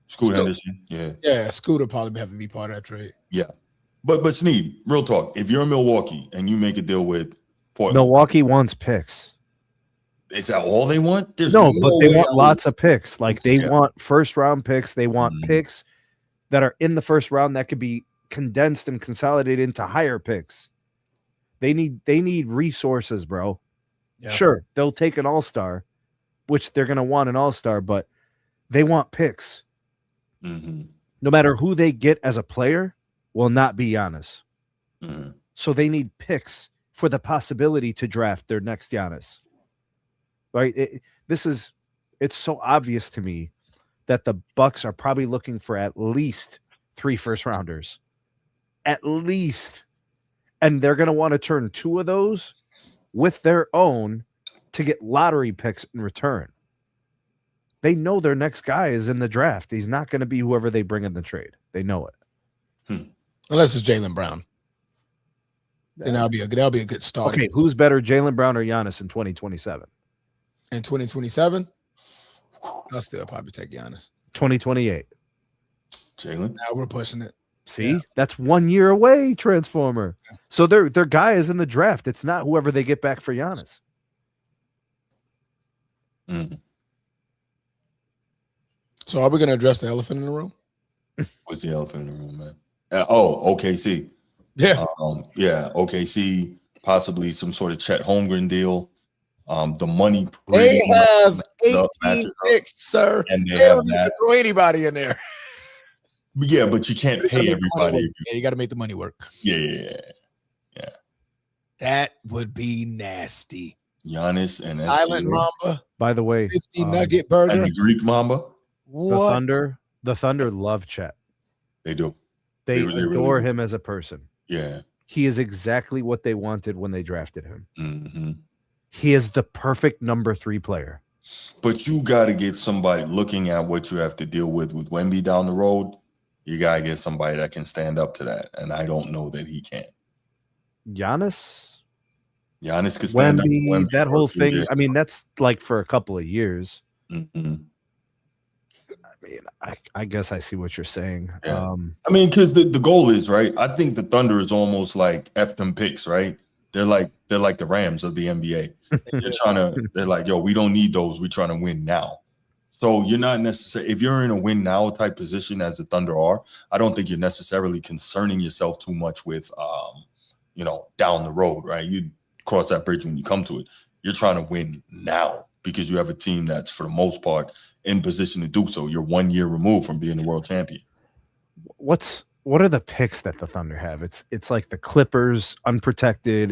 Scoot Henderson, yeah. Yeah, Scoot would probably have to be part of that trade. Yeah. But Sneed, real talk, if you're in Milwaukee and you make a deal with Portland, Milwaukee wants picks. Is that all they want? There's no, but they want I lots of picks. Like they want first-round picks. They want picks that are in the first round that could be condensed and consolidated into higher picks. They need resources, bro. Yeah. Sure, they'll take an all-star, which they're going to want an all-star, but they want picks. No matter who they get as a player will not be Giannis. So they need picks for the possibility to draft their next Giannis. Right? It's so obvious to me that the Bucks are probably looking for at least 3 first-rounders. At least. And they're going to want to turn 2 of those with their own to get lottery picks in return. They know their next guy is in the draft. He's not going to be whoever they bring in the trade. They know it. Unless it's Jalen Brown. Then that'll be a good start. Okay, who's better, Jalen Brown or Giannis in 2027? In 2027, I'll still probably take Giannis. 2028. Jalen. Now we're pushing it. See, that's 1 year away, Transformer. So their guy is in the draft. It's not whoever they get back for Giannis. So are we going to address the elephant in the room? What's the elephant in the room, man? OKC. Yeah. OKC, possibly some sort of Chet Holmgren deal. The money. They have 18 picks, sir. And they don't need to throw anybody in there. Yeah, but you can't pay everybody. Yeah, you got to make the money work. Yeah. That would be nasty. Giannis and Silent SGA. Mamba. By the way, 50 nugget burger. And the Greek Mamba. What? The Thunder love Chet. They do. They really adore do. him as a person. Yeah. He is exactly what they wanted when they drafted him. He is the perfect number 3 player. But you got to get somebody looking at what you have to deal with Wemby down the road. You gotta get somebody that can stand up to that, and I don't know that he can. Giannis, Giannis could stand up to Wemby, Wemby that for a whole few thing. years. I mean, that's like for a couple of years. Mhm. I mean, I guess I see what you're saying. Yeah. I mean, because the goal is right. I think the Thunder is almost like F them picks, right? They're like the Rams of the NBA. They're like, yo, we don't need those. We're trying to win now. So you're not necessarily, if you're in a win now type position as the Thunder are, I don't think you're necessarily concerning yourself too much with, down the road, right? You cross that bridge when you come to it. You're trying to win now because you have a team that's for the most part in position to do so. You're 1 year removed from being the world champion. What are the picks that the Thunder have? It's like the Clippers unprotected.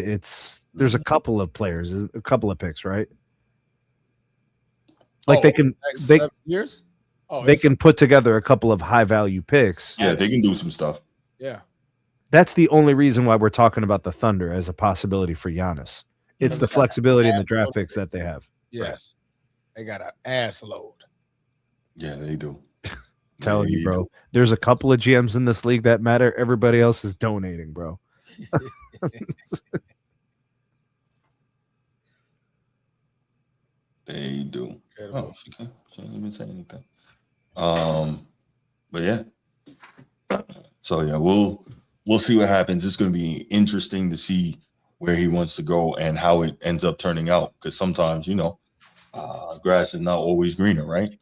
There's a couple of players, a couple of picks, right? Like they can next 7 years. They can put together a couple of high value picks. Yeah, they can do some stuff. Yeah. That's the only reason why we're talking about the Thunder as a possibility for Giannis. It's the flexibility in the draft picks that they have. Yes. They got an ass load. Yeah, they do. Telling you, bro. There's a couple of GMs in this league that matter. Everybody else is donating, bro. They do. Oh, she ain't even say anything. But yeah. So yeah, we'll see what happens. It's going to be interesting to see where he wants to go and how it ends up turning out. Because sometimes, grass is not always greener, right?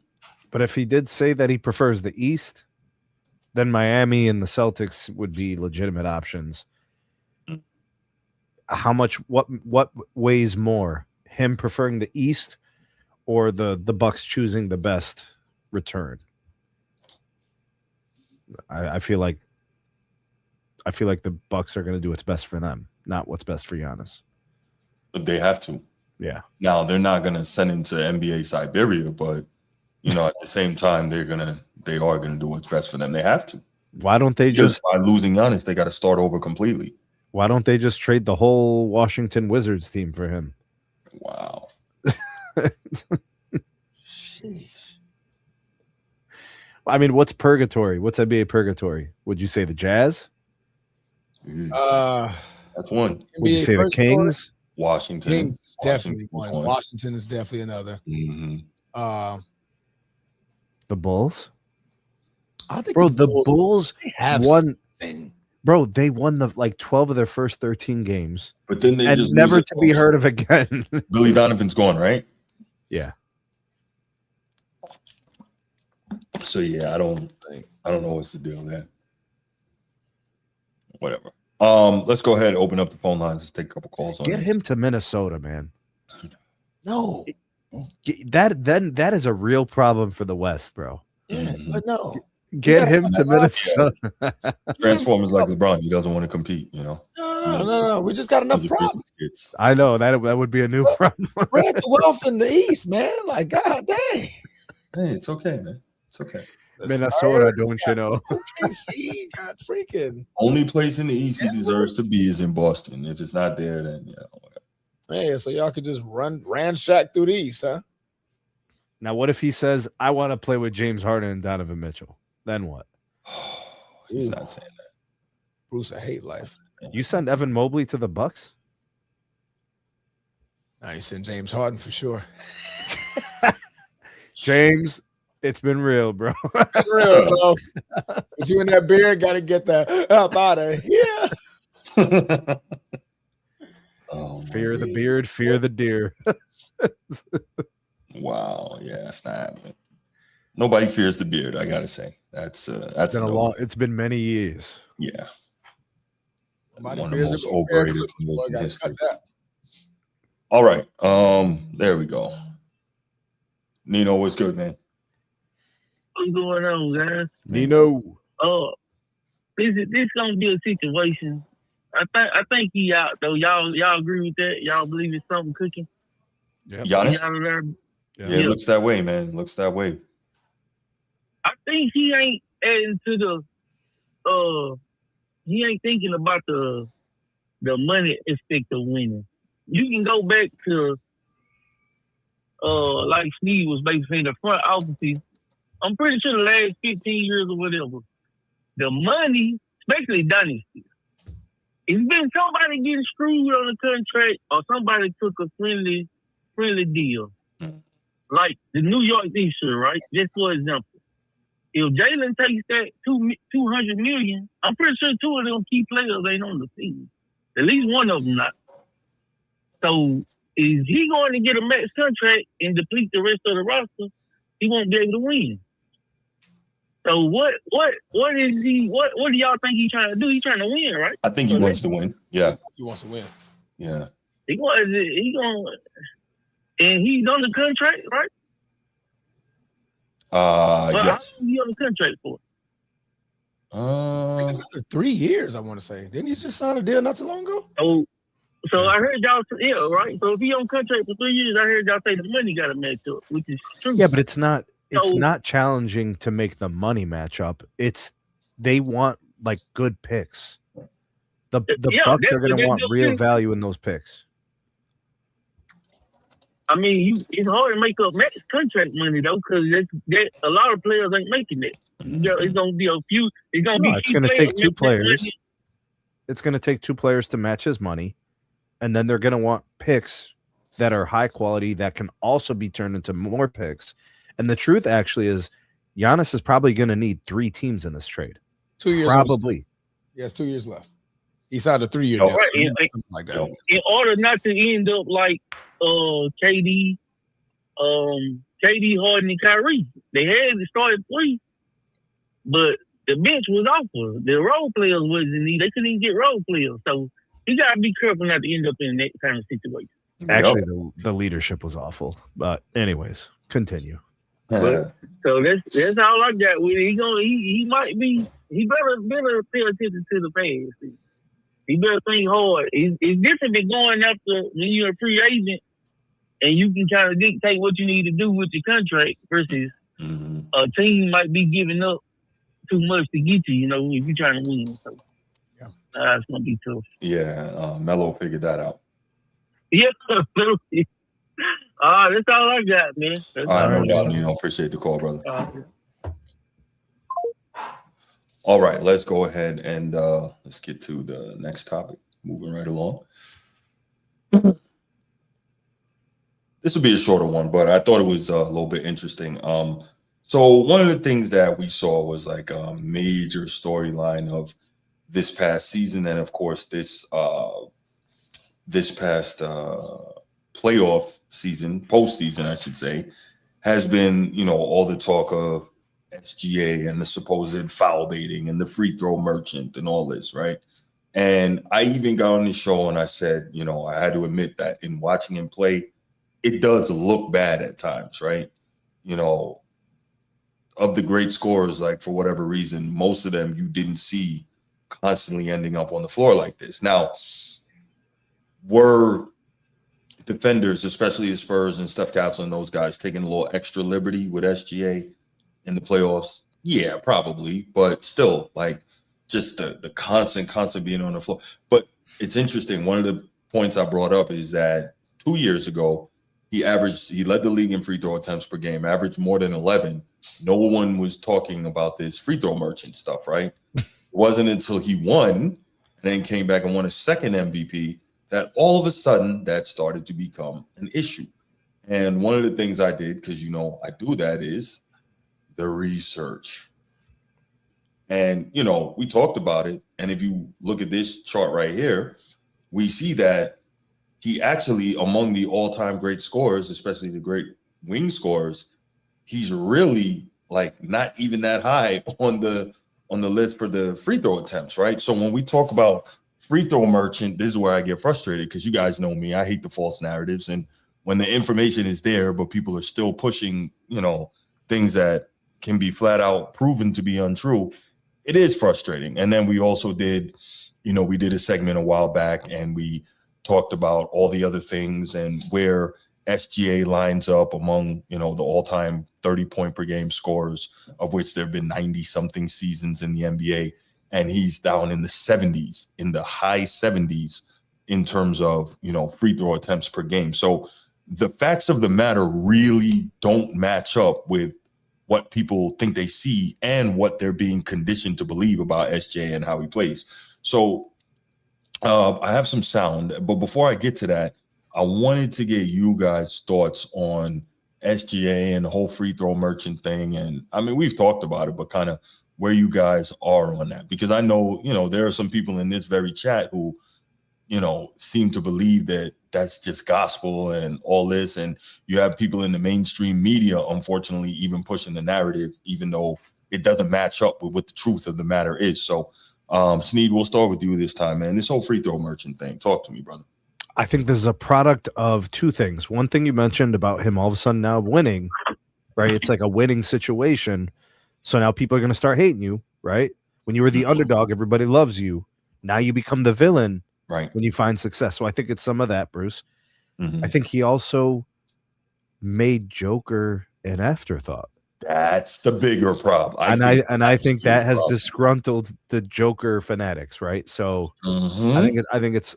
But if he did say that he prefers the East, then Miami and the Celtics would be legitimate options. What weighs more, him preferring the East or the Bucks choosing the best return? I feel like the Bucks are going to do what's best for them, not what's best for Giannis. But they have to. Yeah. Now they're not going to send him to NBA Siberia, but at the same time they are going to do what's best for them. They have to. Why don't they just by losing Giannis, they got to start over completely. Why don't they just trade the whole Washington Wizards team for him? Wow. Sheesh. I mean, what's purgatory? What's NBA purgatory? Would you say the Jazz? That's one. Would you say the Kings? Washington. Kings is definitely one. Washington is definitely another. Mm-hmm. The Bulls? I think the Bulls have won. Something. Bro, they won 12 of their first 13 games. But then they just never to be heard of again. Billy Donovan's gone, right? Yeah. So yeah, I don't know what's the deal there. Whatever. Let's go ahead and open up the phone lines. Let's take a couple calls on Get him to Minnesota, man. No. That is a real problem for the West, bro. Yeah, but no. Get him to Minnesota. Transformers like LeBron. He doesn't want to compete, No. We just got enough problems. I know that would be a new problem. We're at the wealth in the East, man. Like, god dang. Hey, it's okay, man. It's okay. Minnesota, don't you know? OKC got freaking. Only place in the East he deserves to be is in Boston. If it's not there, then whatever. Hey, so y'all could just ransack through the East, huh? Now, what if he says, I want to play with James Harden and Donovan Mitchell? Then what? He's not saying that. Bruce, I hate life. You send Evan Mobley to the Bucks? Now you send James Harden for sure. James, it's been real, bro. Real, bro. But you and that beard got to get that up out of here. Fear the beard, fear the deer. Wow, yeah, that's not happening. Nobody fears the beard, I gotta say. That's been a long. It's been many years. Yeah. Nobody One of the fears most it, overrated players in history. All right. There we go. Nino, what's good, man? What's going on, guys? Nino. This gonna be a situation. I think he out though. Y'all agree with that? Y'all believe it's something cooking? Yeah. Giannis? Yeah, it looks that way, man. It looks that way. I think he ain't adding to the he ain't thinking about the money aspect of winning. You can go back to like Steve was basically saying, the front offices. I'm pretty sure the last 15 years or whatever, the money, especially dynasty, it's been somebody getting screwed on a contract or somebody took a friendly deal. Like the New York Knicks, right? Just for example. If Jalen takes that $200 million, I'm pretty sure two of them key players ain't on the team. At least one of them not. So is he going to get a max contract and deplete the rest of the roster? He won't be able to win. So what is he? What do y'all think he's trying to do? He's trying to win, right? I think he wants to win. Yeah, He wants to win. yeah. He going, and he's on the contract, right? Yes. How long is he on the contract for? For 3 years, I want to say. Didn't he just sign a deal not so long ago? So I heard y'all, right? So if he on contract for 3 years, I heard y'all say the money got to match up, which is true. Yeah, but it's not So- not challenging to make the money match up. It's they want like good picks. The Yeah, Bucks that's are going to what want they're real doing. value in those picks. I mean, it's hard to make up max contract money though, because a lot of players ain't making it. It's gonna be a few. It's gonna No, be. it's few going to players take two making that players. money. It's going to take two players to match his money, and then they're going to want picks that are high quality that can also be turned into more picks. And the truth actually is, Giannis is probably going to need 3 teams in this trade. 2 years. Probably. He has 2 years left. He signed a 3-year Yo, deal. Right, Something like that. in order not to end up like KD, Harden, and Kyrie. They had to start at 3, but the bench was awful. The role players wasn't need. They couldn't even get role players. So you gotta be careful not to end up in that kind of situation. Actually, the leadership was awful. But anyways, continue. So that's all I got with it. He might be. He better pay attention to the past. He better think hard. It's different than going after when you're a free agent and you can kind of dictate what you need to do with your contract versus a team might be giving up too much to get you, if you're trying to win. So it's gonna be tough. Yeah, Melo figured that out. Yeah. That's all I got, man. All right, no doubt, Nino. Appreciate the call, brother. All right, let's go ahead and let's get to the next topic. Moving right along. This will be a shorter one, but I thought it was a little bit interesting. So one of the things that we saw was like a major storyline of this past season, and of course this past playoff season, postseason, I should say, has been, all the talk of SGA and the supposed foul baiting and the free throw merchant and all this, right? And I even got on the show and I said, I had to admit that in watching him play, it does look bad at times, right? Of the great scorers, like for whatever reason, most of them you didn't see constantly ending up on the floor like this. Now, were defenders, especially the Spurs and Steph Castle and those guys, taking a little extra liberty with SGA in the playoffs? Yeah, probably, but still, like just the constant being on the floor. But it's interesting. One of the points I brought up is that 2 years ago, he led the league in free throw attempts per game, averaged more than 11. No one was talking about this free throw merchant stuff, right? It wasn't until he won and then came back and won a second MVP that all of a sudden that started to become an issue. And one of the things I did, because I do that, is the research. And we talked about it. And if you look at this chart right here, we see that he actually, among the all-time great scorers, especially the great wing scorers, he's really like not even that high on the list for the free throw attempts, right? So when we talk about free throw merchant, this is where I get frustrated, because you guys know me. I hate the false narratives. And when the information is there, but people are still pushing, things that can be flat out proven to be untrue, it is frustrating. And then we also did, we did a segment a while back and we talked about all the other things and where SGA lines up among, the all-time 30-point per game scorers, of which there have been 90-something seasons in the NBA. And he's down in the 70s, in the high 70s in terms of, free throw attempts per game. So the facts of the matter really don't match up with what people think they see and what they're being conditioned to believe about SGA and how he plays. So I have some sound, but before I get to that, I wanted to get you guys' thoughts on SGA and the whole free throw merchant thing. And I mean, we've talked about it, but kind of where you guys are on that, because I know, there are some people in this very chat who, seem to believe that that's just gospel and all this. And you have people in the mainstream media, unfortunately, even pushing the narrative, even though it doesn't match up with what the truth of the matter is. So, Sneed, we'll start with you this time, man. This whole free throw merchant thing. Talk to me, brother. I think this is a product of two things. One thing you mentioned about him all of a sudden now winning, right? It's like a winning situation. So now people are going to start hating you, right? When you were the underdog, everybody loves you. Now you become the villain, right? When you find success. So I think it's some of that, Bruce. Mm-hmm. I think he also made Joker an afterthought. That's the bigger problem. I think that has disgruntled the Joker fanatics, right? So I think it's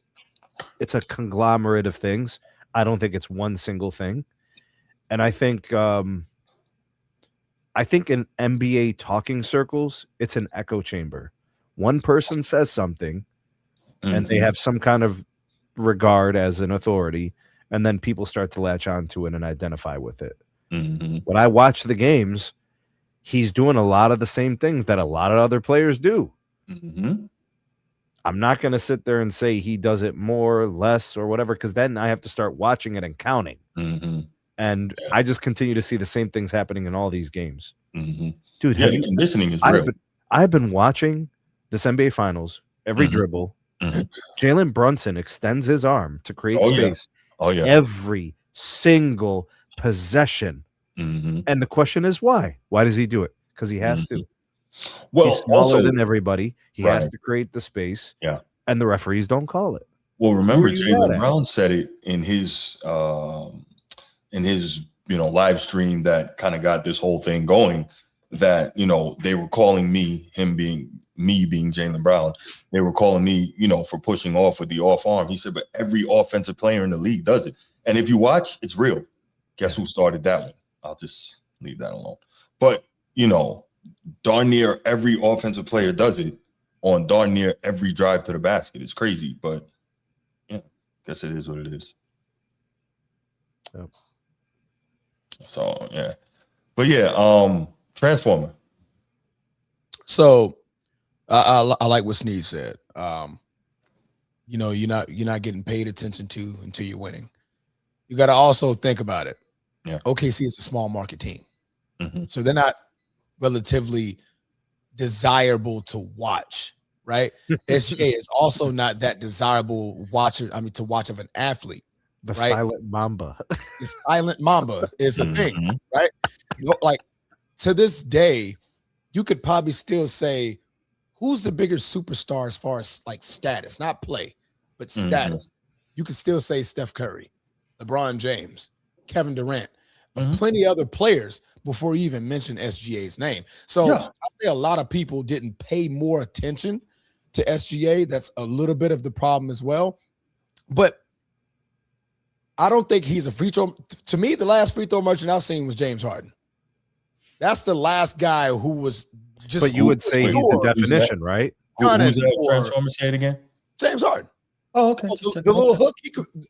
a conglomerate of things. I don't think it's one single thing. And I think in NBA talking circles, it's an echo chamber. One person says something and they have some kind of regard as an authority, and then people start to latch onto it and identify with it. When I watch the games, he's doing a lot of the same things that a lot of other players do. I'm not going to sit there and say he does it more, less, or whatever, because then I have to start watching it and counting. And I just continue to see the same things happening in all these games. Dude, the conditioning is real. I've been watching this NBA Finals, every dribble. Jalen Brunson extends his arm to create space. Every single possession. And the question is why? Why does he do it? Because he has to. Well, he's smaller than everybody. He has to create the space. Yeah. And the referees don't call it. Well, remember Jalen Brown said it in his live stream that kind of got this whole thing going, that they were calling me being Jalen Brown. They were calling me, for pushing off with the off arm. He said, but every offensive player in the league does it. And if you watch, it's real. Guess who started that one? I'll just leave that alone. But, darn near every offensive player does it on darn near every drive to the basket. It's crazy, but yeah, guess it is what it is. Yep. So, yeah. But yeah, Transformer. So I like what Sneed said. You're not getting paid attention to until you're winning. You got to also think about it. Yeah. OKC is a small market team. So they're not relatively desirable to watch, right? SGA is also not that desirable to watch of an athlete. The right? silent Mamba. The silent Mamba is a thing, right? Like to this day, you could probably still say who's the bigger superstar as far as like status, not play, but status. You could still say Steph Curry, LeBron James, Kevin Durant, but plenty of other players before you even mention SGA's name. So I say a lot of people didn't pay more attention to SGA. That's a little bit of the problem as well. But I don't think he's a free throw. To me, the last free throw merchant I've seen was James Harden. That's the last guy who was just. But you would say he's the definition, right? Who's that Transformer? Say it again. James Harden. Oh, okay. The little hook.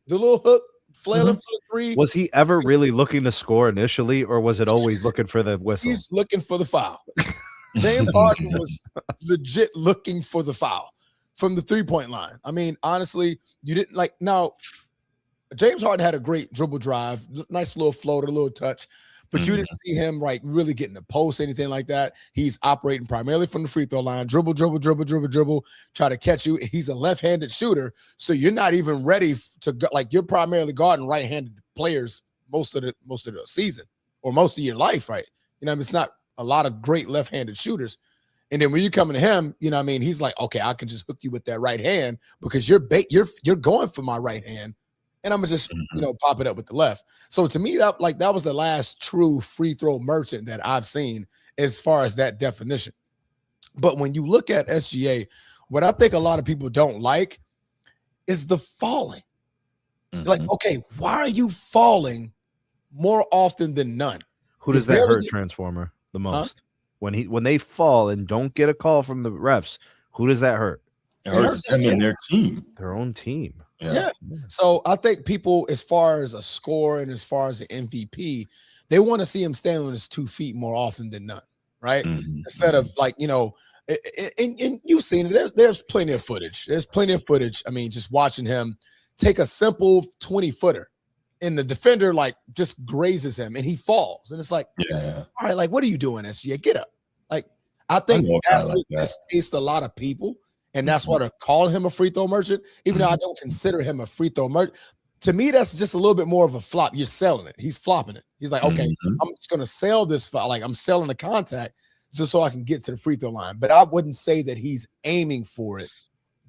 The little hook flailing for the three. Was he ever really looking to score initially, or was it always looking for the whistle? He's looking for the foul. James Harden was legit looking for the foul from the 3-point line. I mean, honestly, you didn't like. Now, James Harden had a great dribble drive, nice little floater, a little touch, but you didn't see him like really getting the post, anything like that. He's operating primarily from the free throw line, dribble, try to catch you. He's a left-handed shooter, so you're not even ready to go. Like you're primarily guarding right-handed players most of the season or most of your life, right? It's not a lot of great left-handed shooters. And then when you come to him, he's like, okay, I can just hook you with that right hand because you're going for my right hand. And I'm gonna just, pop it up with the left. So to me, that was the last true free throw merchant that I've seen as far as that definition. But when you look at SGA, what I think a lot of people don't like is the falling. Like, okay, why are you falling more often than none? Who does that hurt, Transformer? the most? When they fall and don't get a call from the refs, who does that hurt? It hurts them and their team. Their own team. Yeah. So I think people, as far as a score and as far as the MVP, they want to see him stand on his 2 feet more often than none, right? Instead of like, and you've seen it. There's plenty of footage. There's plenty of footage. I mean, just watching him take a simple 20-footer and the defender like just grazes him and he falls. And it's like, all right, like, what are you doing, SGA? Get up. Like, I think that's what displaced a lot of people. And that's why they're calling him a free throw merchant, even though I don't consider him a free throw merchant. To me, that's just a little bit more of a flop. You're selling it. He's flopping it. He's like, okay, I'm just going to sell this. Like, I'm selling the contact just so I can get to the free throw line. But I wouldn't say that he's aiming for it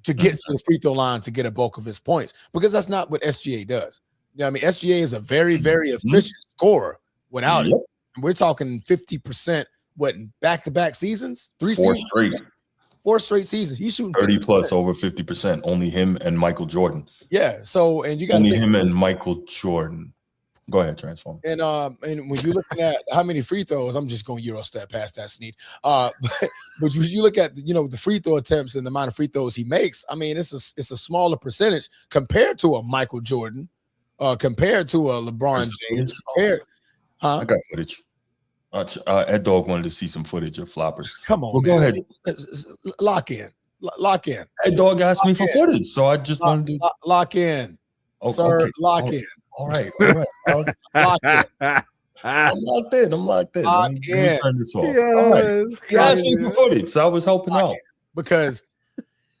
to get to the free throw line to get a bulk of his points, because that's not what SGA does. You know what I mean? SGA is a very, very efficient scorer without it. And we're talking 50%, back-to-back seasons? 4 straight seasons. He's shooting 30 plus over 50%. Only him and Michael Jordan. Yeah. So, and you got only him and Michael Jordan. Go ahead, Transform. And when you're looking at how many free throws, I'm just going Eurostat past that, Sneed. But when you look at the free throw attempts and the amount of free throws he makes, I mean, it's a smaller percentage compared to a Michael Jordan, compared to a LeBron James. I got footage. Ed Dog wanted to see some footage of floppers. Come on, well, go ahead. Lock in. Ed Dog asked me for footage, so I just wanted to lock in. Oh, sir, okay. Lock in. All right. Lock in. I'm locked in. Lock in. Let me turn this off. All right. He asked me for footage, so I was helping out. Because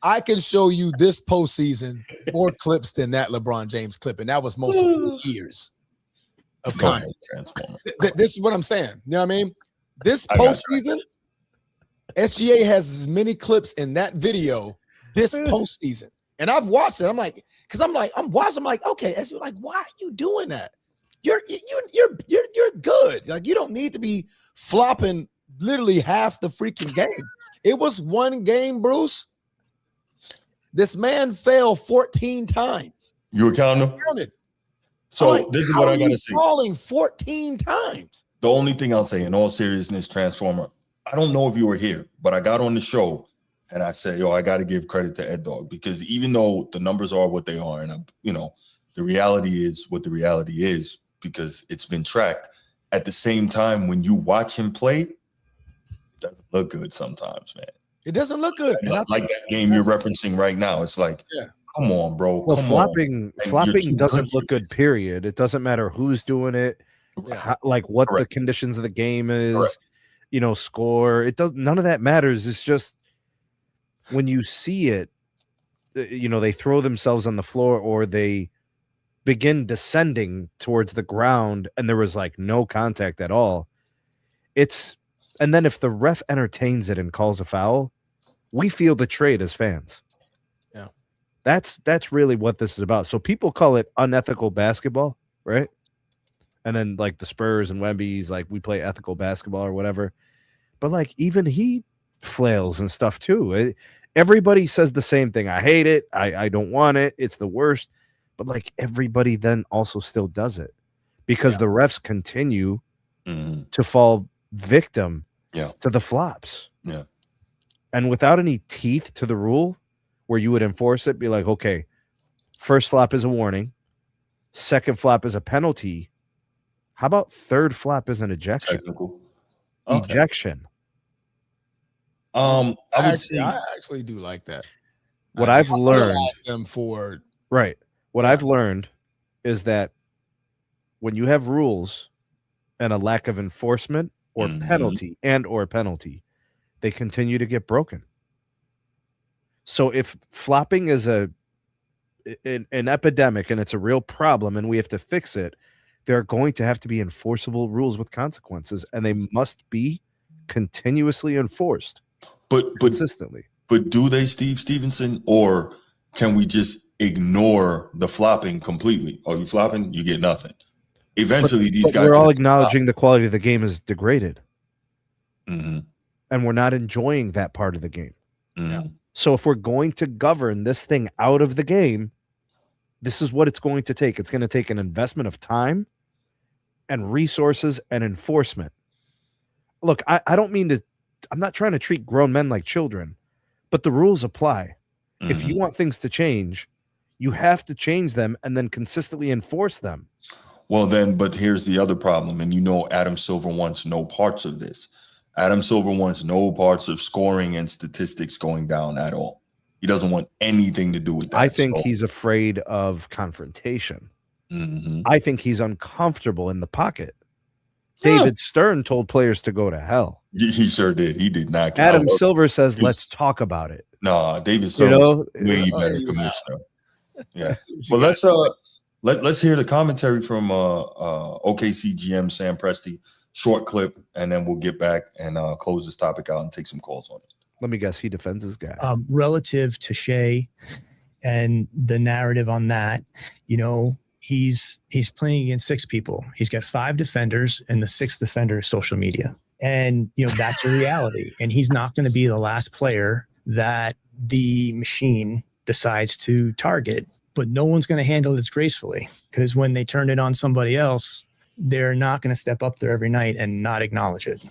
I can show you this postseason more clips than that LeBron James clip, and that was multiple years of content. This is what I'm saying. You know what I mean? This postseason, SGA has as many clips in that video this postseason. And I've watched it. I'm like, I'm watching. I'm like, okay, SGA, like, why are you doing that? You're good. Like, you don't need to be flopping literally half the freaking game. It was one game, Bruce. This man fell 14 times. You were counting? Counted. So this is what I gotta say. Falling 14 times. The only thing I'll say, in all seriousness, Transformer, I don't know if you were here, but I got on the show and I said, I got to give credit to Ed Dog, because even though the numbers are what they are, and the reality is what the reality is, because it's been tracked. At the same time, when you watch him play, it doesn't look good sometimes, man. It doesn't look good. Like that game you're referencing right now. It's like, come on, bro. Well, flopping doesn't look good, period. It doesn't matter who's doing it, what the conditions of the game is, score. It does. None of that matters. It's just when you see it, they throw themselves on the floor or they begin descending towards the ground and there was like no contact at all. And then if the ref entertains it and calls a foul, we feel betrayed as fans. Yeah. That's really what this is about. So people call it unethical basketball, right? And then like the Spurs and Wemby's like, we play ethical basketball or whatever. But like even he flails and stuff too. Everybody says the same thing. I hate it. I don't want it. It's the worst. But like everybody then also still does it because the refs continue to fall victim to the flops. Yeah. And without any teeth to the rule where you would enforce it, be like, okay, first flop is a warning. Second flop is a penalty. How about third flop is an ejection? Technical. Ejection. I actually do like that. What I've learned them for What I've learned is that when you have rules and a lack of enforcement or penalty, they continue to get broken. So if flopping is an epidemic and it's a real problem and we have to fix it, there are going to have to be enforceable rules with consequences, and they must be continuously enforced. But consistently. But do they, Steve Stevenson, or can we just ignore the flopping completely? Are you flopping? You get nothing. Eventually, these guys. We're all acknowledging the quality of the game is degraded, and we're not enjoying that part of the game. Mm-hmm. So if we're going to govern this thing out of the game, this is what it's going to take. It's going to take an investment of time and resources and enforcement. look, I don't mean to. I'm not trying to treat grown men like children, but the rules apply. Mm-hmm. If you want things to change, you have to change them and then consistently enforce them. Well, then, but here's the other problem. And Adam Silver wants no parts of this. Adam Silver wants no parts of scoring and statistics going down at all. He doesn't want anything to do with that. I think he's afraid of confrontation. Mm-hmm. I think he's uncomfortable in the pocket. David Stern told players to go to hell. He sure did. He did not. Adam Silver says, let's talk about it. No, David Stern way better commissioner. Yeah. Well, let's hear the commentary from OKC GM Sam Presti. Short clip, and then we'll get back and close this topic out and take some calls on it. Let me guess, he defends his guy. Relative to Shai and the narrative on that, he's playing against 6 people. He's got 5 defenders, and the 6th defender is social media. And, that's a reality. And he's not going to be the last player that the machine decides to target. But no one's going to handle this gracefully, because when they turn it on somebody else, they're not going to step up there every night and not acknowledge it.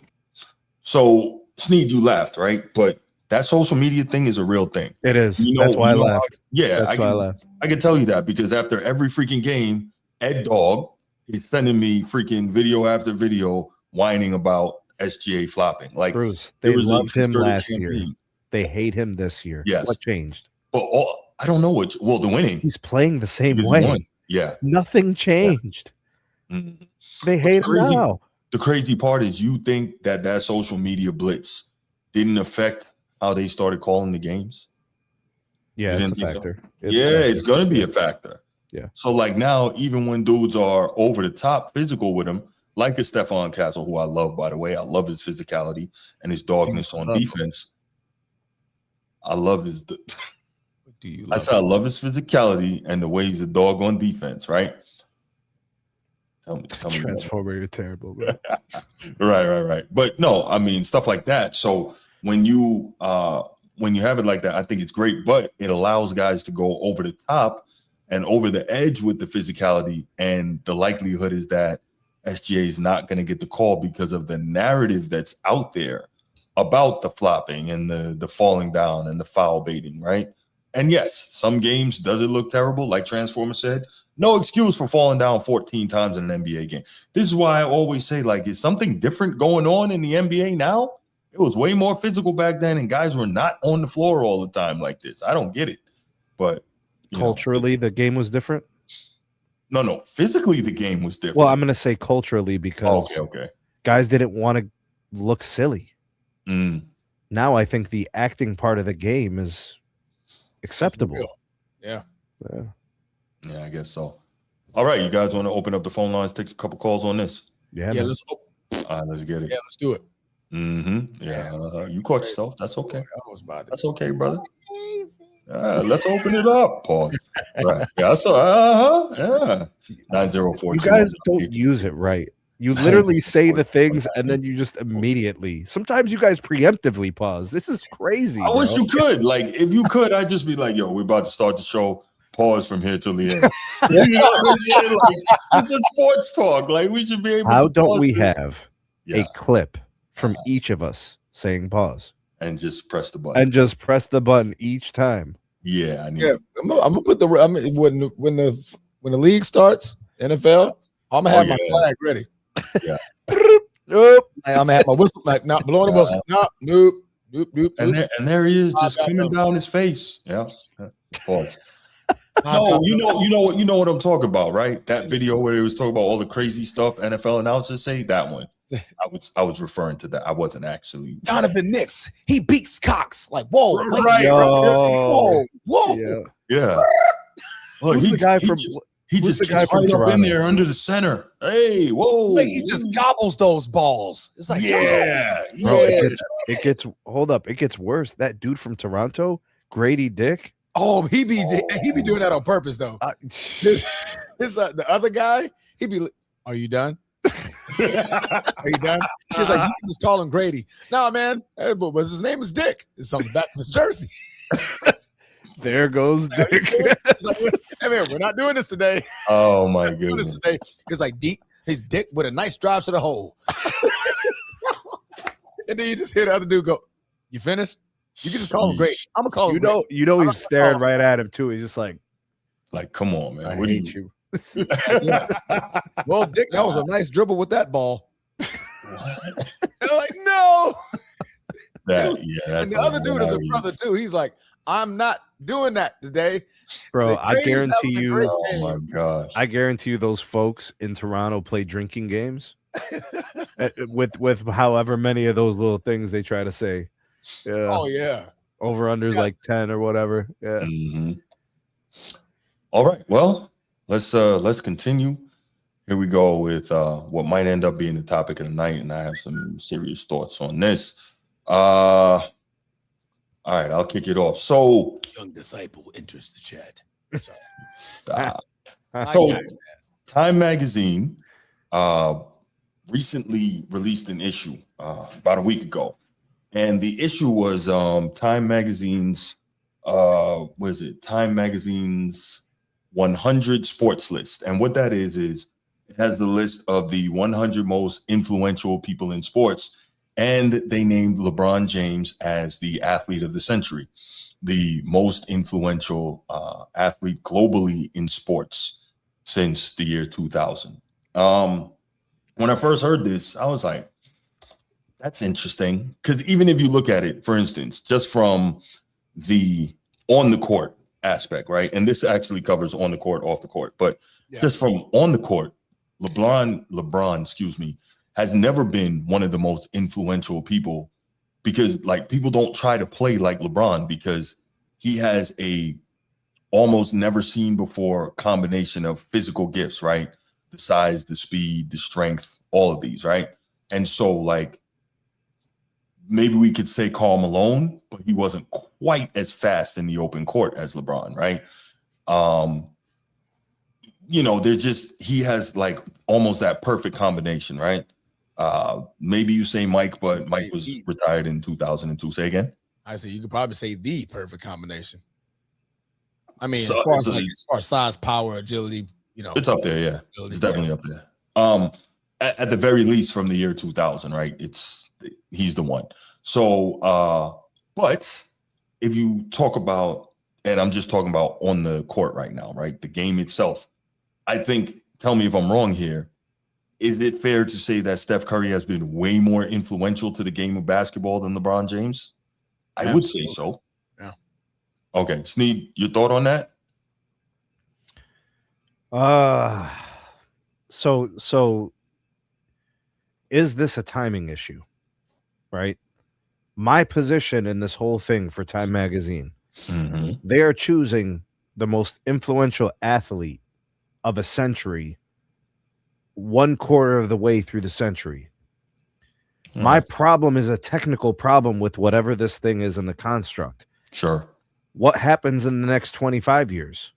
So, Sneed, you laughed, right? But that social media thing is a real thing. It is. That's why I laughed. Yeah, That's why I laughed. I can tell you that because after every freaking game, Ed Dog is sending me freaking video after video whining about SGA flopping. Like, Bruce, they loved him last year. They hate him this year. Yes. What changed? But I don't know what. Well, the winning. He's playing the same way. Yeah. Nothing changed. Yeah. Mm-hmm. They hate him now. The crazy part is you think that social media blitz didn't affect how they started calling the games? Yeah, it's a factor. So? It's going to be a factor. Yeah. So like now, even when dudes are over the top physical with him, like a Stephon Castle, who I love, by the way, I love his physicality and his dogness on defense. I love his. I said I love his physicality and the way he's a dog on defense, right? Tell me Transformer, you're terrible, bro. Right. But no, I mean stuff like that. So when you have it like that, I think it's great, but it allows guys to go over the top and over the edge with the physicality, and the likelihood is that SGA is not going to get the call because of the narrative that's out there about the flopping and the falling down and the foul baiting, right? And yes, some games does it look terrible, like Transformer said. No excuse for falling down 14 times in an NBA game. This is why I always say, like, is something different going on in the NBA now? It was way more physical back then, and guys were not on the floor all the time like this. I don't get it. But culturally, the game was different? No. Physically, the game was different. Well, I'm going to say culturally because guys didn't want to look silly. Now I think the acting part of the game is acceptable. Yeah, I guess so. All right, you guys want to open up the phone lines, take a couple calls on this? Yeah, let's get it. Yeah, let's do it. Yeah, you caught yourself. That's okay. That's okay, brother. Let's open it up. Pause. Right. Yeah. So. Yeah. 9042. You guys don't use it right. You literally say the things and then you just immediately. Sometimes you guys preemptively pause. This is crazy. I wish you could. Like, if you could, I'd just be like, "Yo, we're about to start the show. Pause from here till the end." You know what I'm saying? Like, it's a sports talk. Like, we should be able. How to don't we it. have a clip from each of us saying pause and just press the button? And just press the button each time. Yeah, I need. Yeah, I'm gonna put the. I mean, when the league starts, NFL, I'm gonna have my flag ready. Yeah. Nope. I'm gonna have my whistle, like not blowing the whistle. Nope. And there he is, just coming down his face. Yeah. Pause. No, you know what I'm talking about, right? That video where it was talking about all the crazy stuff NFL announcers say. That one. I was referring to that. I wasn't actually. Jonathan Knicks, he beats Cox. Like, whoa, right? Whoa. Yeah. Look, who's the guy from? He just gets right up in there under the center. Hey, whoa! Like he just gobbles those balls. It's like, bro, it gets. Hold up, it gets worse. That dude from Toronto, Grady Dick. Oh, he be doing that on purpose though. The other guy, he be. Are you done? Are you done? He's like, you can just call him Grady. Nah, man, but his name is Dick. It's on the back of his jersey. There goes Dick. It's like, hey man, we're not doing this today. Oh my goodness! It's like deep. His dick with a nice drive to the hole. And then you just hear the other dude go, "You finished?" You can just call him great. I'm gonna call him. He's staring right at him too. He's just like, come on, man. I What hate you. Well, Dick, that was a nice dribble with that ball. They're like, no. And the other dude is a brother too. He's like, I'm not doing that today, bro. I guarantee you. Oh my gosh! I guarantee you, those folks in Toronto play drinking games with however many of those little things they try to say. Yeah. Oh yeah. Over unders like 10 or whatever. Yeah. Mm-hmm. All right. Well, let's continue. Here we go with what might end up being the topic of the night, and I have some serious thoughts on this. All right, I'll kick it off. So, young disciple enters the chat. Stop. So, Time Magazine recently released an issue about a week ago, and the issue was Time Magazine's Time Magazine's 100 sports list, and what that is it has the list of the 100 most influential people in sports. And they named LeBron James as the athlete of the century, the most influential athlete globally in sports since the year 2000. When I first heard this, I was like, that's interesting. Because even if you look at it, for instance, just from the on the court aspect, right? And this actually covers on the court, off the court. But just from on the court, LeBron, excuse me, has never been one of the most influential people, because like people don't try to play like LeBron because he has a almost never seen before combination of physical gifts, right? The size, the speed, the strength, all of these, right? And so like maybe we could say Karl Malone, but he wasn't quite as fast in the open court as LeBron, right? He has like almost that perfect combination, right? Maybe you say Mike, but Mike was retired in 2002. Say again. I say you could probably say the perfect combination. I mean, So, as far as size, power, agility, it's up there. Yeah, it's definitely up there. At the very least, from the year 2000, right? He's the one. So, but if you talk about, and I'm just talking about on the court right now, right? The game itself, I think. Tell me if I'm wrong here. Is it fair to say that Steph Curry has been way more influential to the game of basketball than LeBron James? I would say so. Yeah. Okay. Sneed, your thought on that? So is this a timing issue? Right? My position in this whole thing for Time Magazine, they are choosing the most influential athlete of a century, 1/4 of the way through the century. My problem is a technical problem with whatever this thing is in the construct. Sure. What happens in the next 25 years?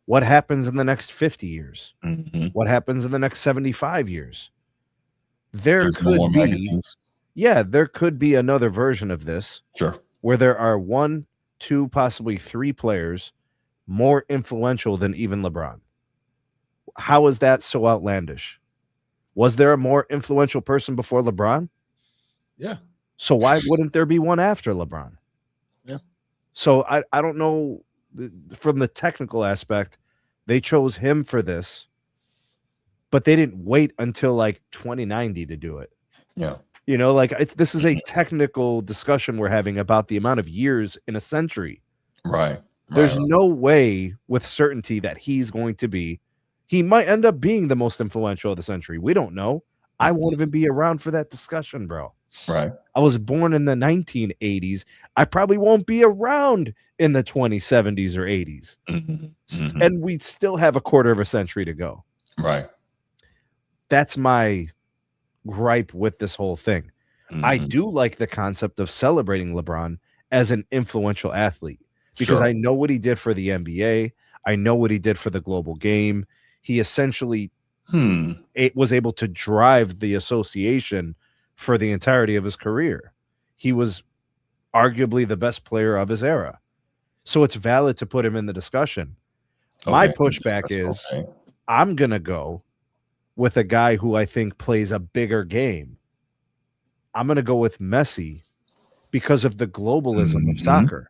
What happens in the next 50 years? What happens in the next 75 years? There could be another version of this. Sure. Where there are 1, 2, possibly 3 players more influential than even LeBron. How is that so outlandish? Was there a more influential person before LeBron? Yeah. So why wouldn't there be one after LeBron? Yeah. So I don't know, from the technical aspect, they chose him for this, but they didn't wait until like 2090 to do it. Yeah. This is a technical discussion we're having about the amount of years in a century. Right. There's no way with certainty that he might end up being the most influential of the century. We don't know. I won't even be around for that discussion, bro. Right. I was born in the 1980s. I probably won't be around in the 2070s or 80s. And we still have 1/4 of a century to go. Right. That's my gripe with this whole thing. I do like the concept of celebrating LeBron as an influential athlete because I know what he did for the NBA. I know what he did for the global game. He essentially was able to drive the association for the entirety of his career. He was arguably the best player of his era. So it's valid to put him in the discussion. My pushback is I'm going to go with a guy who I think plays a bigger game. I'm going to go with Messi because of the globalism of soccer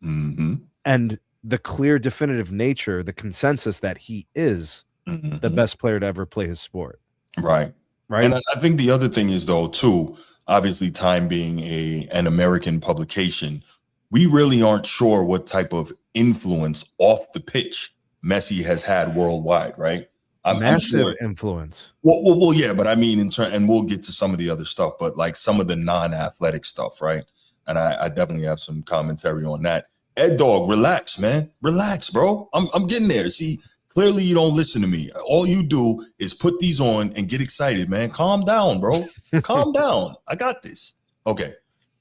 and the clear, definitive nature, the consensus that he is the best player to ever play his sport. Right. Right. And I think the other thing is, though, too, obviously Time being an American publication, we really aren't sure what type of influence off the pitch Messi has had worldwide, right? Massive I'm sure. influence. Well, yeah, but I mean, and we'll get to some of the other stuff, but like some of the non-athletic stuff, right? And I definitely have some commentary on that. Ed Dog, relax, man. Relax, bro. I'm getting there. See, clearly you don't listen to me. All you do is put these on and get excited, man. Calm down, bro. Calm down. I got this. Okay.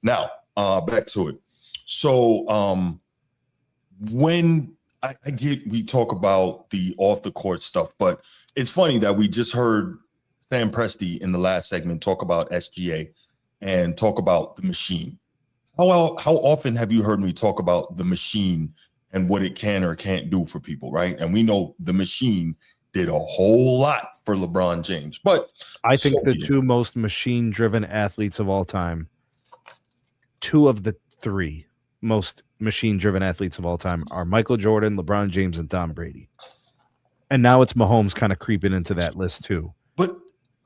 Now, back to it. So when we talk about the off the court stuff, but it's funny that we just heard Sam Presti in the last segment talk about SGA and talk about the machine. How often have you heard me talk about the machine and what it can or can't do for people, right? And we know the machine did a whole lot for LeBron James, but I think the two most machine-driven athletes of all time, two of the three most machine-driven athletes of all time are Michael Jordan, LeBron James, and Tom Brady. And now it's Mahomes kind of creeping into that list too. But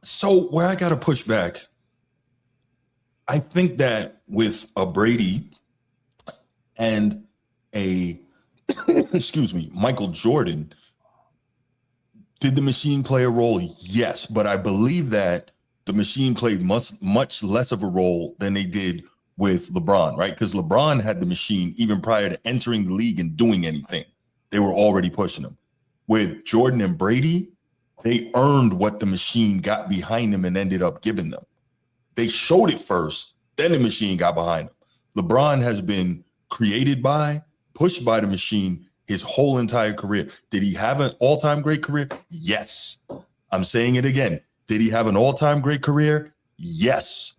so where I got to push back, I think that with a Brady and a, excuse me, Michael Jordan, did the machine play a role? Yes, but I believe that the machine played much less of a role than they did with LeBron, right? Because LeBron had the machine even prior to entering the league and doing anything. They were already pushing him. With Jordan and Brady, they earned what the machine got behind them and ended up giving them. They showed it first, then the machine got behind them. LeBron has been created by, pushed by the machine his whole entire career. Did he have an all-time great career? Yes. I'm saying it again. Did he have an all-time great career? Yes.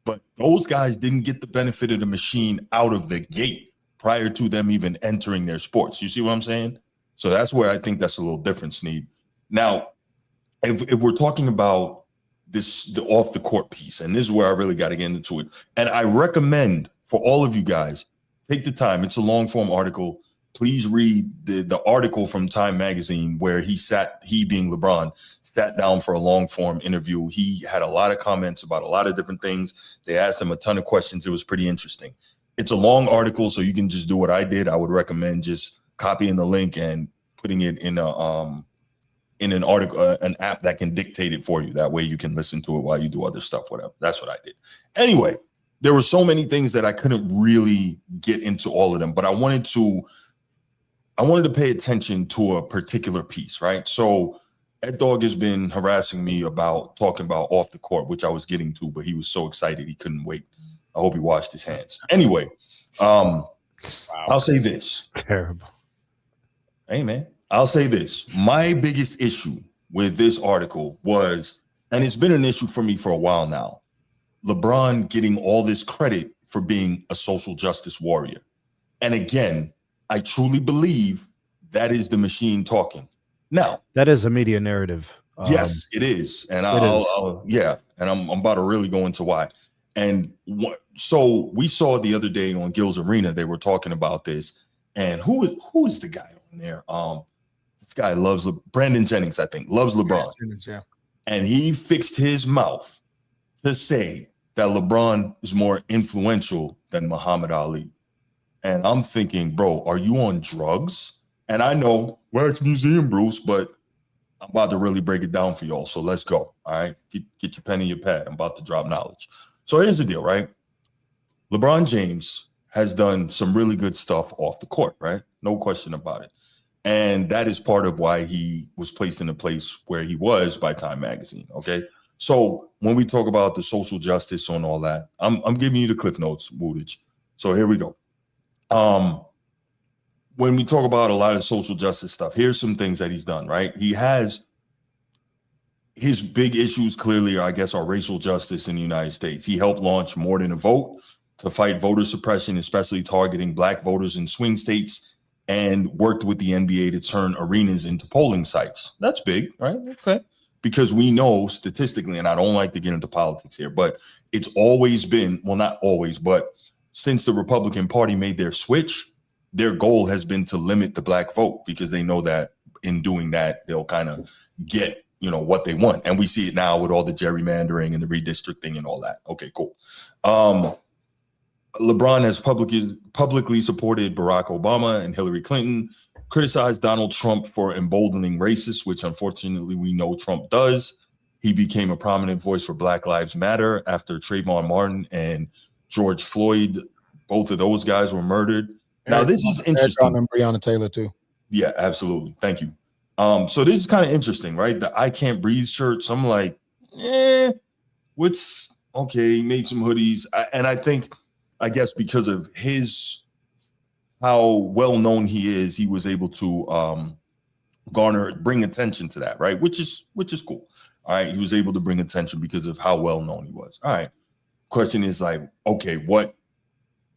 But those guys didn't get the benefit of the machine out of the gate prior to them even entering their sports. You see what I'm saying? So that's where I think that's a little different, Sneed. Now, if we're talking about the off the court piece, and this is where I really got to get into it. And I recommend for all of you guys, take the time. It's a long form article. Please read the article from Time Magazine where he being LeBron, sat down for a long form interview. He had a lot of comments about a lot of different things. They asked him a ton of questions. It was pretty interesting. It's a long article, so you can just do what I did. I would recommend just copying the link and putting it in an article, an app that can dictate it for you. That way you can listen to it while you do other stuff, whatever. That's what I did. Anyway, there were so many things that I couldn't really get into all of them, but I wanted to pay attention to a particular piece, right? So Ed Dog has been harassing me about talking about off the court, which I was getting to, but he was so excited he couldn't wait. I hope he washed his hands. Anyway, I'll say this. Terrible. Hey, man. I'll say this. My biggest issue with this article was, and it's been an issue for me for a while now, LeBron getting all this credit for being a social justice warrior. And again, I truly believe that is the machine talking. Now, that is a media narrative. Yes, it is. And I'm about to really go into why. And so we saw the other day on Gil's Arena, they were talking about this. And who is the guy on there? This guy loves Brandon Jennings, I think, loves LeBron. Yeah. And he fixed his mouth to say that LeBron is more influential than Muhammad Ali. And I'm thinking, bro, are you on drugs? And I know, well, it's Museum Bruce, but I'm about to really break it down for y'all. So let's go. All right. Get your pen and your pad. I'm about to drop knowledge. So here's the deal, right? LeBron James has done some really good stuff off the court, right? No question about it. And that is part of why he was placed in the place where he was by Time Magazine. Okay. So when we talk about the social justice and all that, I'm giving you the Cliff Notes, Woodage. So here we go. When we talk about a lot of social justice stuff, here's some things that he's done, right? He has his big issues clearly, I guess, are racial justice in the United States. He helped launch More Than a Vote to fight voter suppression, especially targeting Black voters in swing states, and worked with the NBA to turn arenas into polling sites. That's big, right? Okay. because we know statistically, and I don't like to get into politics here, but it's always been, well, not always, but since the Republican Party made their switch, their goal has been to limit the black vote because they know that in doing that, they'll kind of get, what they want. And we see it now with all the gerrymandering and the redistricting and all that. Okay, cool. LeBron has publicly supported Barack Obama and Hillary Clinton, criticized Donald Trump for emboldening racists, which unfortunately we know Trump does. He became a prominent voice for Black Lives Matter after Trayvon Martin and George Floyd, both of those guys were murdered. Now, this is interesting. And Breonna Taylor, too. Yeah, absolutely. Thank you. So this is kind of interesting, right? The I Can't Breathe shirts. I'm like, what's okay? Made some hoodies. And I guess because of how well known he is, he was able to bring attention to that, right? Which is cool. All right. He was able to bring attention because of how well known he was. All right. Question is like, okay, what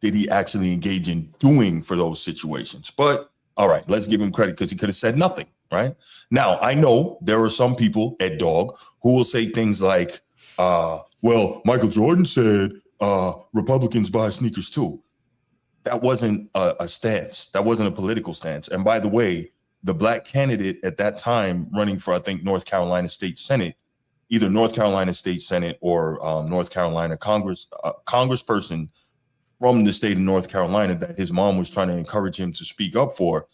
did he actually engage in doing for those situations? But all right, let's give him credit because he could have said nothing, right? Now, I know there are some people at Dog who will say things like, well, Michael Jordan said Republicans buy sneakers too. That wasn't a stance. That wasn't a political stance. And by the way, the black candidate at that time running for, I think, North Carolina State Senate, either North Carolina State Senate or North Carolina congressperson from the state of North Carolina that his mom was trying to encourage him to speak up for,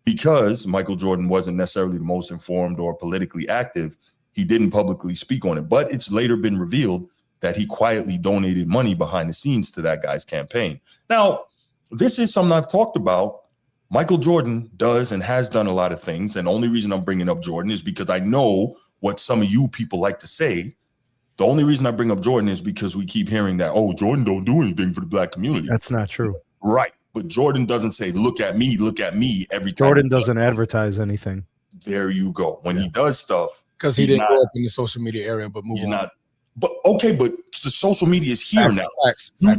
because Michael Jordan wasn't necessarily the most informed or politically active, he didn't publicly speak on it. But it's later been revealed that he quietly donated money behind the scenes to that guy's campaign. Now, this is something I've talked about. Michael Jordan does and has done a lot of things. And the only reason I'm bringing up Jordan is because I know what some of you people like to say. The only reason I bring up Jordan is because we keep hearing that, oh, Jordan don't do anything for the black community. That's not true. Right. But Jordan doesn't say, look at me every time. Jordan doesn't advertise anything. There you go. When he does stuff. Because he didn't grow up in the social media area, but move on. Not. But okay, but the social media is here now. Facts. No.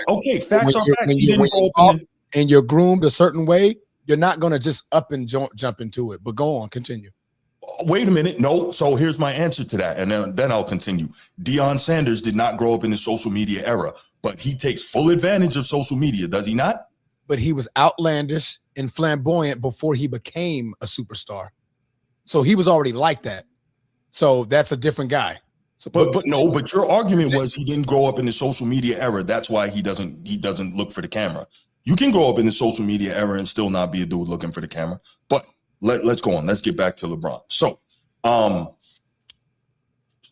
Okay, facts are facts. He didn't grow up and you're groomed a certain way, you're not going to just up and jump into it. But go on, continue. Wait a minute. No. So here's my answer to that. And then I'll continue. Deion Sanders did not grow up in the social media era, but he takes full advantage of social media. Does he not? But he was outlandish and flamboyant before he became a superstar. So he was already like that. So that's a different guy. So, but your argument was he didn't grow up in the social media era. That's why he doesn't look for the camera. You can grow up in the social media era and still not be a dude looking for the camera. But let's go on. Let's get back to LeBron. So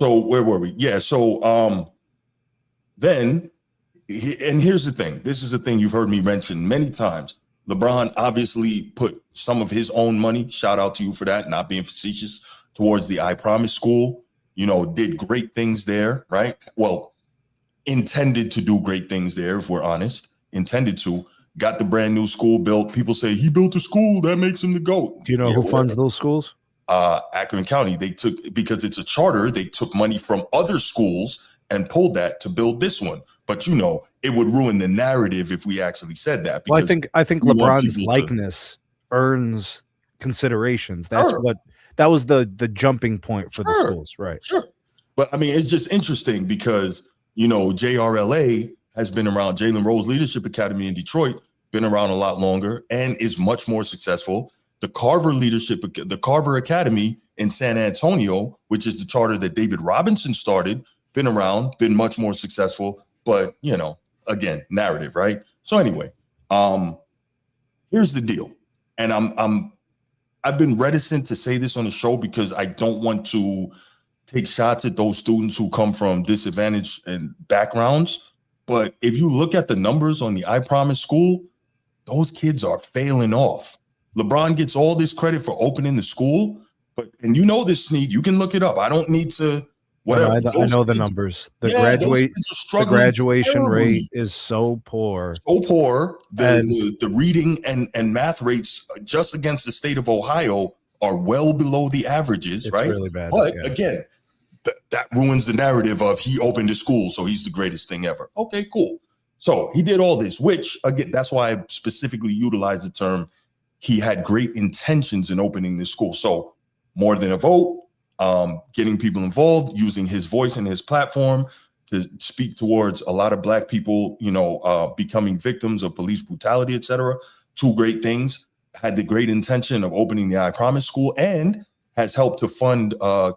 where were we? Yeah. So then, and here's the thing. This is the thing you've heard me mention many times. LeBron obviously put some of his own money, shout out to you for that, not being facetious, towards the I Promise School. Did great things there, right? Well, intended to do great things there, if we're honest. Intended to. Got the brand new school built. People say he built a school, that makes him the GOAT. Do you know who funds those schools? Akron County. Because it's a charter, they took money from other schools and pulled that to build this one. But it would ruin the narrative if we actually said that. Well, I think LeBron's likeness earns considerations. That's that was the jumping point for the schools, right? Sure. But I mean, it's just interesting because JRLA has been around, Jalen Rose Leadership Academy in Detroit, been around a lot longer and is much more successful. The Carver Academy in San Antonio, which is the charter that David Robinson started, been around, been much more successful. But again, narrative, right? So anyway, here's the deal, and I've been reticent to say this on the show because I don't want to take shots at those students who come from disadvantaged and backgrounds. But if you look at the numbers on the I Promise School, those kids are failing off. LeBron gets all this credit for opening the school, and this, Snead, you can look it up. I don't need to, whatever. I know the numbers. The graduation rate is so poor. So poor. The reading and math rates just against the state of Ohio are well below the averages, right? Really bad. But again, that ruins the narrative of he opened a school, so he's the greatest thing ever. Okay, cool. So he did all this, which again, that's why I specifically utilized the term he had great intentions in opening this school. So more than a vote, getting people involved, using his voice and his platform to speak towards a lot of Black people, becoming victims of police brutality, etc. Two great things. Had the great intention of opening the I Promise School and has helped to fund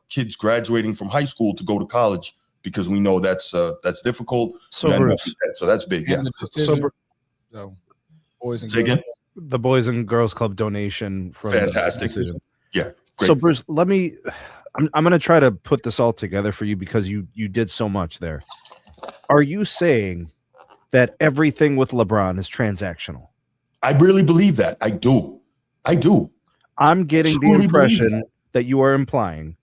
kids graduating from high school to go to college, because we know that's difficult. So, Bruce, so that's big. Yeah. So boys and Say girls. again? The Boys and Girls Club donation from Fantastic. Yeah. Great. So, Bruce, I'm going to try to put this all together for you, because you did so much there. Are you saying that everything with LeBron is transactional? I really believe that. I do. I'm getting the impression that you are implying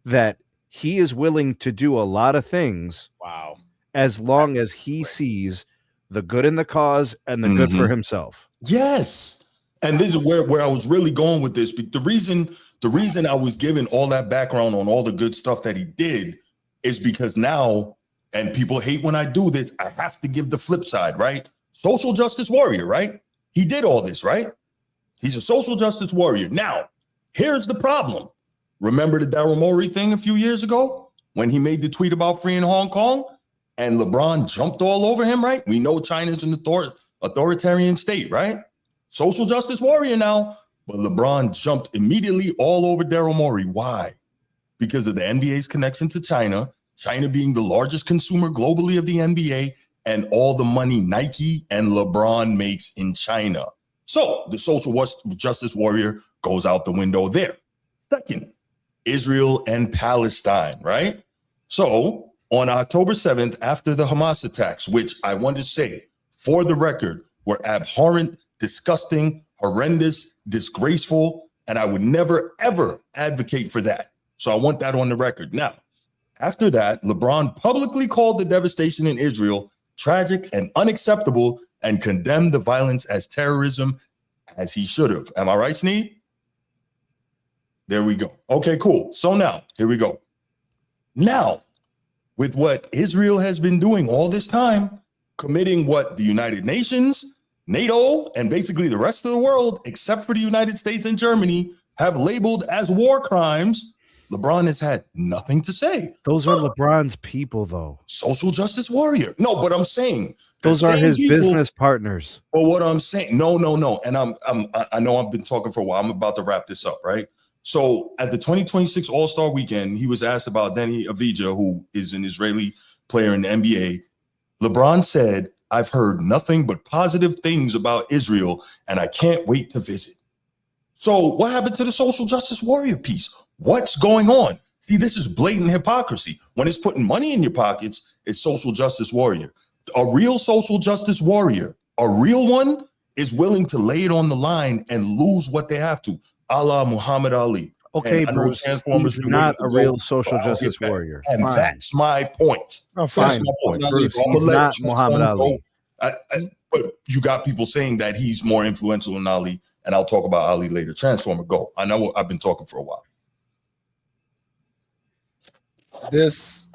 that he is willing to do a lot of things. Wow. As long as he sees the good in the cause and the good for himself. Yes. And this is where I was really going with this. The reason I was giving all that background on all the good stuff that he did is because now, and people hate when I do this, I have to give the flip side, right? Social justice warrior, right? He did all this, right? He's a social justice warrior. Now, here's the problem. Remember the Daryl Morey thing a few years ago when he made the tweet about freeing Hong Kong and LeBron jumped all over him, right? We know China's an authoritarian state, right? Social justice warrior now, but LeBron jumped immediately all over Daryl Morey. Why? Because of the NBA's connection to China, China being the largest consumer globally of the NBA, and all the money Nike and LeBron makes in China. So the social justice warrior goes out the window there. Second, Israel and Palestine, right? So on October 7th, after the Hamas attacks, which I want to say, for the record, were abhorrent, disgusting, horrendous, disgraceful, and I would never, ever advocate for that. So I want that on the record. Now, after that, LeBron publicly called the devastation in Israel tragic and unacceptable and condemned the violence as terrorism, as he should have. Am I right, Sneed? There we go. Okay, cool. So now, here we go. Now, with what Israel has been doing all this time, committing what the United Nations, NATO, and basically the rest of the world, except for the United States and Germany, have labeled as war crimes, LeBron has had nothing to say. Those are LeBron's people, though. Social justice warrior. No, but I'm saying those are his business partners. Well, what I'm saying, no. And I know I've been talking for a while. I'm about to wrap this up, right? So at the 2026 All-Star Weekend, he was asked about Deni Avdija, who is an Israeli player in the NBA. LeBron said, "I've heard nothing but positive things about Israel, and I can't wait to visit." So what happened to the social justice warrior piece? What's going on? See, this is blatant hypocrisy. When it's putting money in your pockets, it's social justice warrior. A real social justice warrior, a real one, is willing to lay it on the line and lose what they have to. A la Muhammad Ali. Okay, Bruce, he's not a real social justice warrior. And fine. That's my point. Oh, fine. That's my point. Bruce, he's not Muhammad Ali. But you got people saying that he's more influential than Ali, and I'll talk about Ali later. Transformer, go. I know I've been talking for a while. This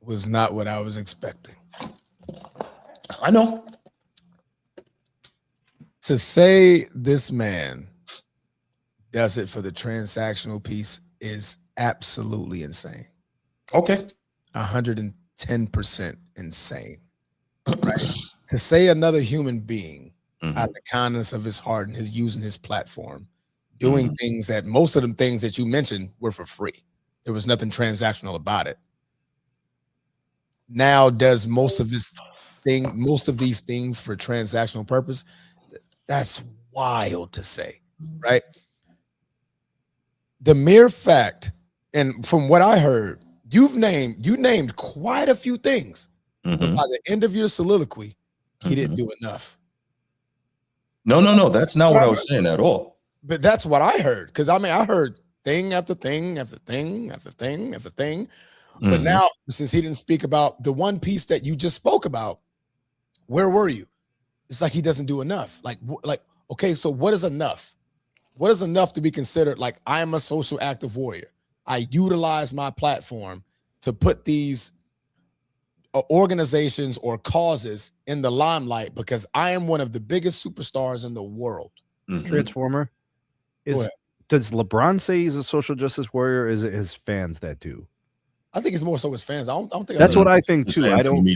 was not what I was expecting. I know. To say this man does it for the transactional piece is absolutely insane. Okay. 110% insane. Right? To say another human being out of the kindness of his heart and his using his platform, doing things that most of them things that you mentioned were for free. There was nothing transactional about it. Now does most of these things for transactional purpose. That's wild to say, right? The mere fact, and from what I heard, you named quite a few things. But by the end of your soliloquy, he didn't do enough. No. That's not what I was saying at all. But that's what I heard. Because I heard thing after thing after thing after thing after thing. But now, since he didn't speak about the one piece that you just spoke about, where were you? It's like he doesn't do enough. Like, okay, so what is enough? What is enough to be considered like I am a social active warrior? I utilize my platform to put these organizations or causes in the limelight because I am one of the biggest superstars in the world. Transformer, does LeBron say he's a social justice warrior? Or is it his fans that do? I think it's more so his fans. I don't think That's I what I think too. I don't.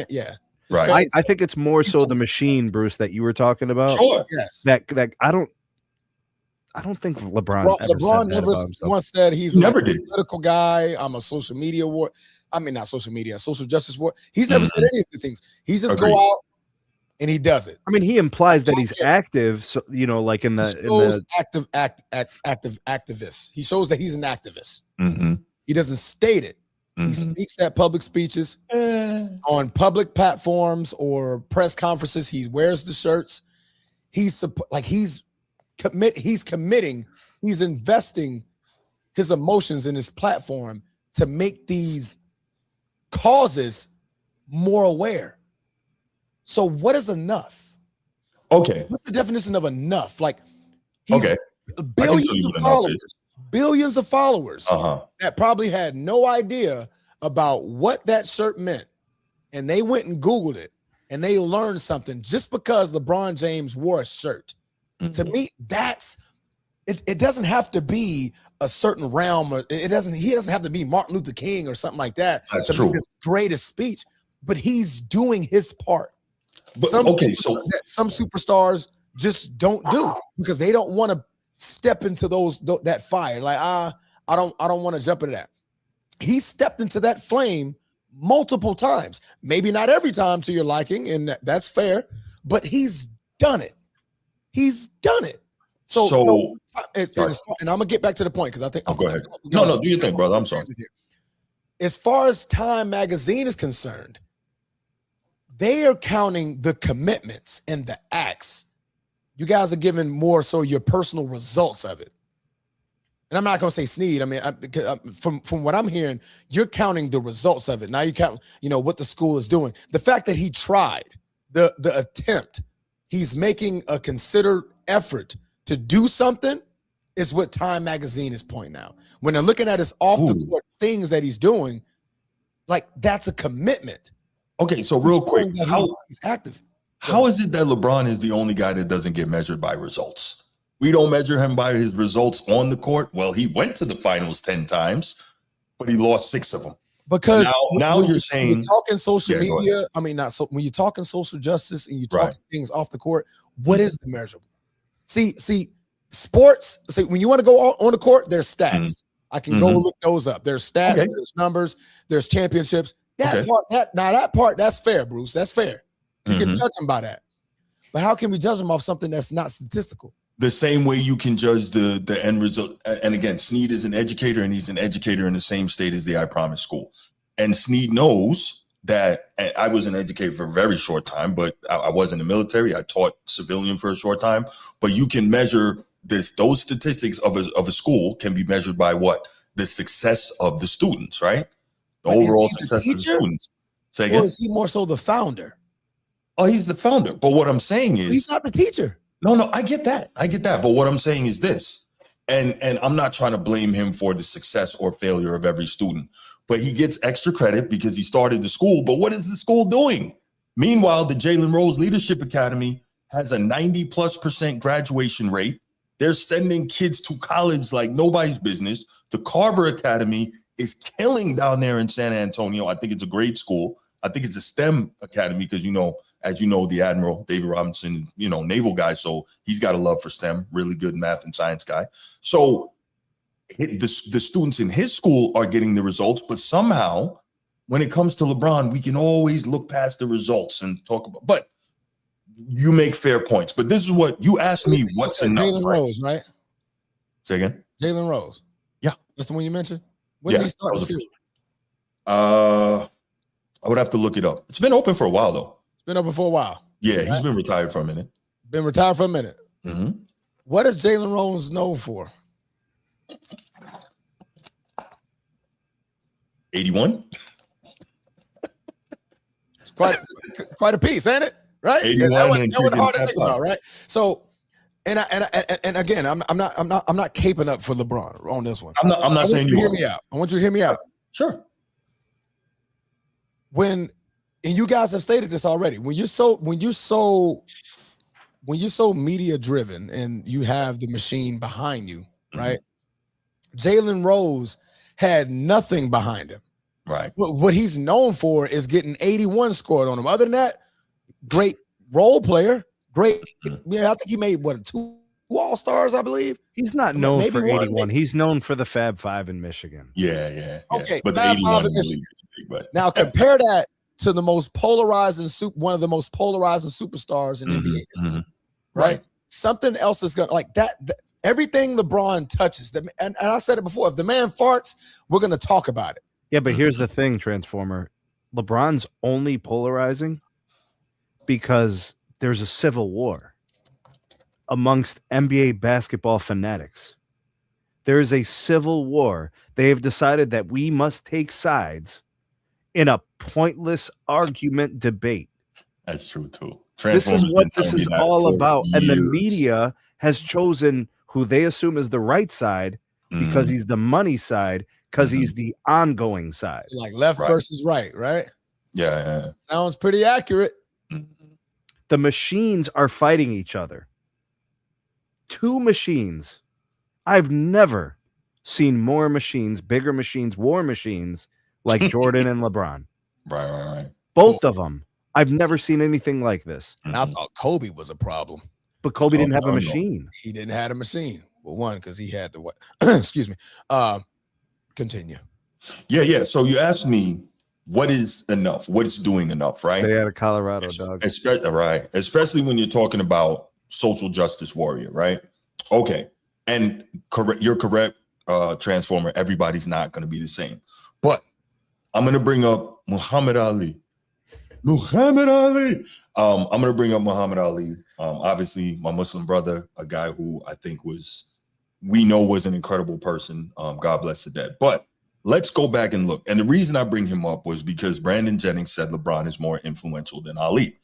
Yeah. Right. I think it's more so the machine, Bruce, that you were talking about. Sure. Yes. That I don't think LeBron ever LeBron said that never about himself. once said he's He never a did. political guy. I'm a social media war. I mean, not social media, social justice war. He's never said any of the things. He's just Agreed. go out and he does it. I mean, he implies that he's active. So like in the activist. He shows that he's an activist. Mm-hmm. He doesn't state it. He speaks at public speeches on public platforms or press conferences. He wears the shirts. He's committing. He's investing his emotions in his platform to make these causes more aware. So what is enough? Okay. What's the definition of enough? Like he's Okay. billions of followers Uh-huh. that probably had no idea about what that shirt meant. And they went and Googled it and they learned something just because LeBron James wore a shirt. To me, that's it doesn't have to be a certain realm, or he doesn't have to be Martin Luther King or something like that. That's to true. make his greatest speech, but he's doing his part. But, some superstars just don't do because they don't want to step into that fire. Like, I don't want to jump into that. He stepped into that flame multiple times, maybe not every time to your liking, and that's fair, but he's done it. He's done it. So and I'm gonna get back to the point because I think. Go ahead. No, do your thing, brother. I'm sorry. As far as Time Magazine is concerned, they are counting the commitments and the acts. You guys are giving more so your personal results of it. And I'm not gonna say Sneed. I mean, from what I'm hearing, you're counting the results of it. Now you count, what the school is doing. The fact that he tried, the attempt, he's making a considered effort to do something is what Time Magazine is pointing out. When they're looking at his off the court things that he's doing, like that's a commitment. Okay, so real quick, he's active. How is it that LeBron is the only guy that doesn't get measured by results? We don't measure him by his results on the court. Well, he went to the finals 10 times, but he lost 6 of them. Because now you're saying, when you're talking social media, I mean, not so when you're talking social justice and you talk things off the court, what is the measurable? See, sports. See, when you want to go on the court, there's stats. I can go look those up. There's stats, there's numbers, there's championships. That part, that's fair, Bruce. That's fair. You can judge them by that. But how can we judge them off something that's not statistical? The same way you can judge the end result. And again, Sneed is an educator, and he's an educator in the same state as the I Promise School. And Sneed knows that I was an educator for a very short time, but I was in the military. I taught civilian for a short time. But you can measure those statistics of a school can be measured by what? The success of the students, right? The overall success of the students. Say again. Or is he more so the founder? Oh, he's the founder. But what I'm saying is he's not the teacher. No, I get that. But what I'm saying is this, and I'm not trying to blame him for the success or failure of every student, but he gets extra credit because he started the school. But what is the school doing? Meanwhile, the Jalen Rose Leadership Academy has a 90+% graduation rate. They're sending kids to college like nobody's business. The Carver Academy is killing down there in San Antonio. I think it's a great school. I think it's a STEM academy because, as you know, the Admiral, David Robinson, naval guy. So he's got a love for STEM, really good math and science guy. So the students in his school are getting the results, but somehow when it comes to LeBron, we can always look past the results and talk about, but you make fair points. But this is what you asked me, what's enough? Jalen Rose, right? Say again? Jalen Rose. Yeah. That's the one you mentioned? When did he start the school? I would have to look it up. It's been open for a while, though. It's been open for a while. Yeah, he's been retired for a minute. Been retired for a minute. Mm-hmm. What is Jalen Rose known for? 81. It's quite a piece, ain't it? Right? 81. That was hard to think about, right? So, and again, I'm not caping up for LeBron on this one. I'm not saying you hear me out. I want you to hear me out. Sure. And you guys have stated this already, when you're so media driven and you have the machine behind you, right? Jalen Rose had nothing behind him. Right. What he's known for is getting 81 scored on him. Other than that, great role player. Great. Yeah, I think he made two All-Stars, I believe. He's not known Maybe for one, 81. maybe. He's known for the Fab Five in Michigan. Yeah. Okay, But the Fab 81 Five in the is- league is big, but Now compare that to the most polarizing one of the most polarizing superstars in NBA history, right? Something else is gonna like that. Everything LeBron touches, and I said it before. If the man farts, we're gonna talk about it. Yeah, but here's the thing, Transformer. LeBron's only polarizing because there's a civil war amongst NBA basketball fanatics. There is a civil war. They have decided that we must take sides in a pointless argument debate. That's true too. This is Transformers what been this telling me is that all for about. And the years. media has chosen who they assume is the right side because he's the money side, because he's the ongoing side. Like left versus right? Yeah. Sounds pretty accurate. The machines are fighting each other. Two machines. I've never seen more machines, bigger machines, war machines like Jordan and LeBron. Right. Both of them. I've never seen anything like this. And I thought Kobe was a problem. But Kobe didn't have a no. machine. He didn't have a machine. Well, one, because he had the what? Excuse me. Continue. Yeah. So you asked me what is enough? What is doing enough, right? Stay out of Colorado, dog. Especially when you're talking about social justice warrior, right? Okay. And you're correct, Transformer. Everybody's not going to be the same. But I'm going to bring up Muhammad Ali. I'm going to bring up Muhammad Ali. Obviously, my Muslim brother, a guy who I think we know was an incredible person. God bless the dead. But let's go back and look. And the reason I bring him up was because Brandon Jennings said LeBron is more influential than Ali.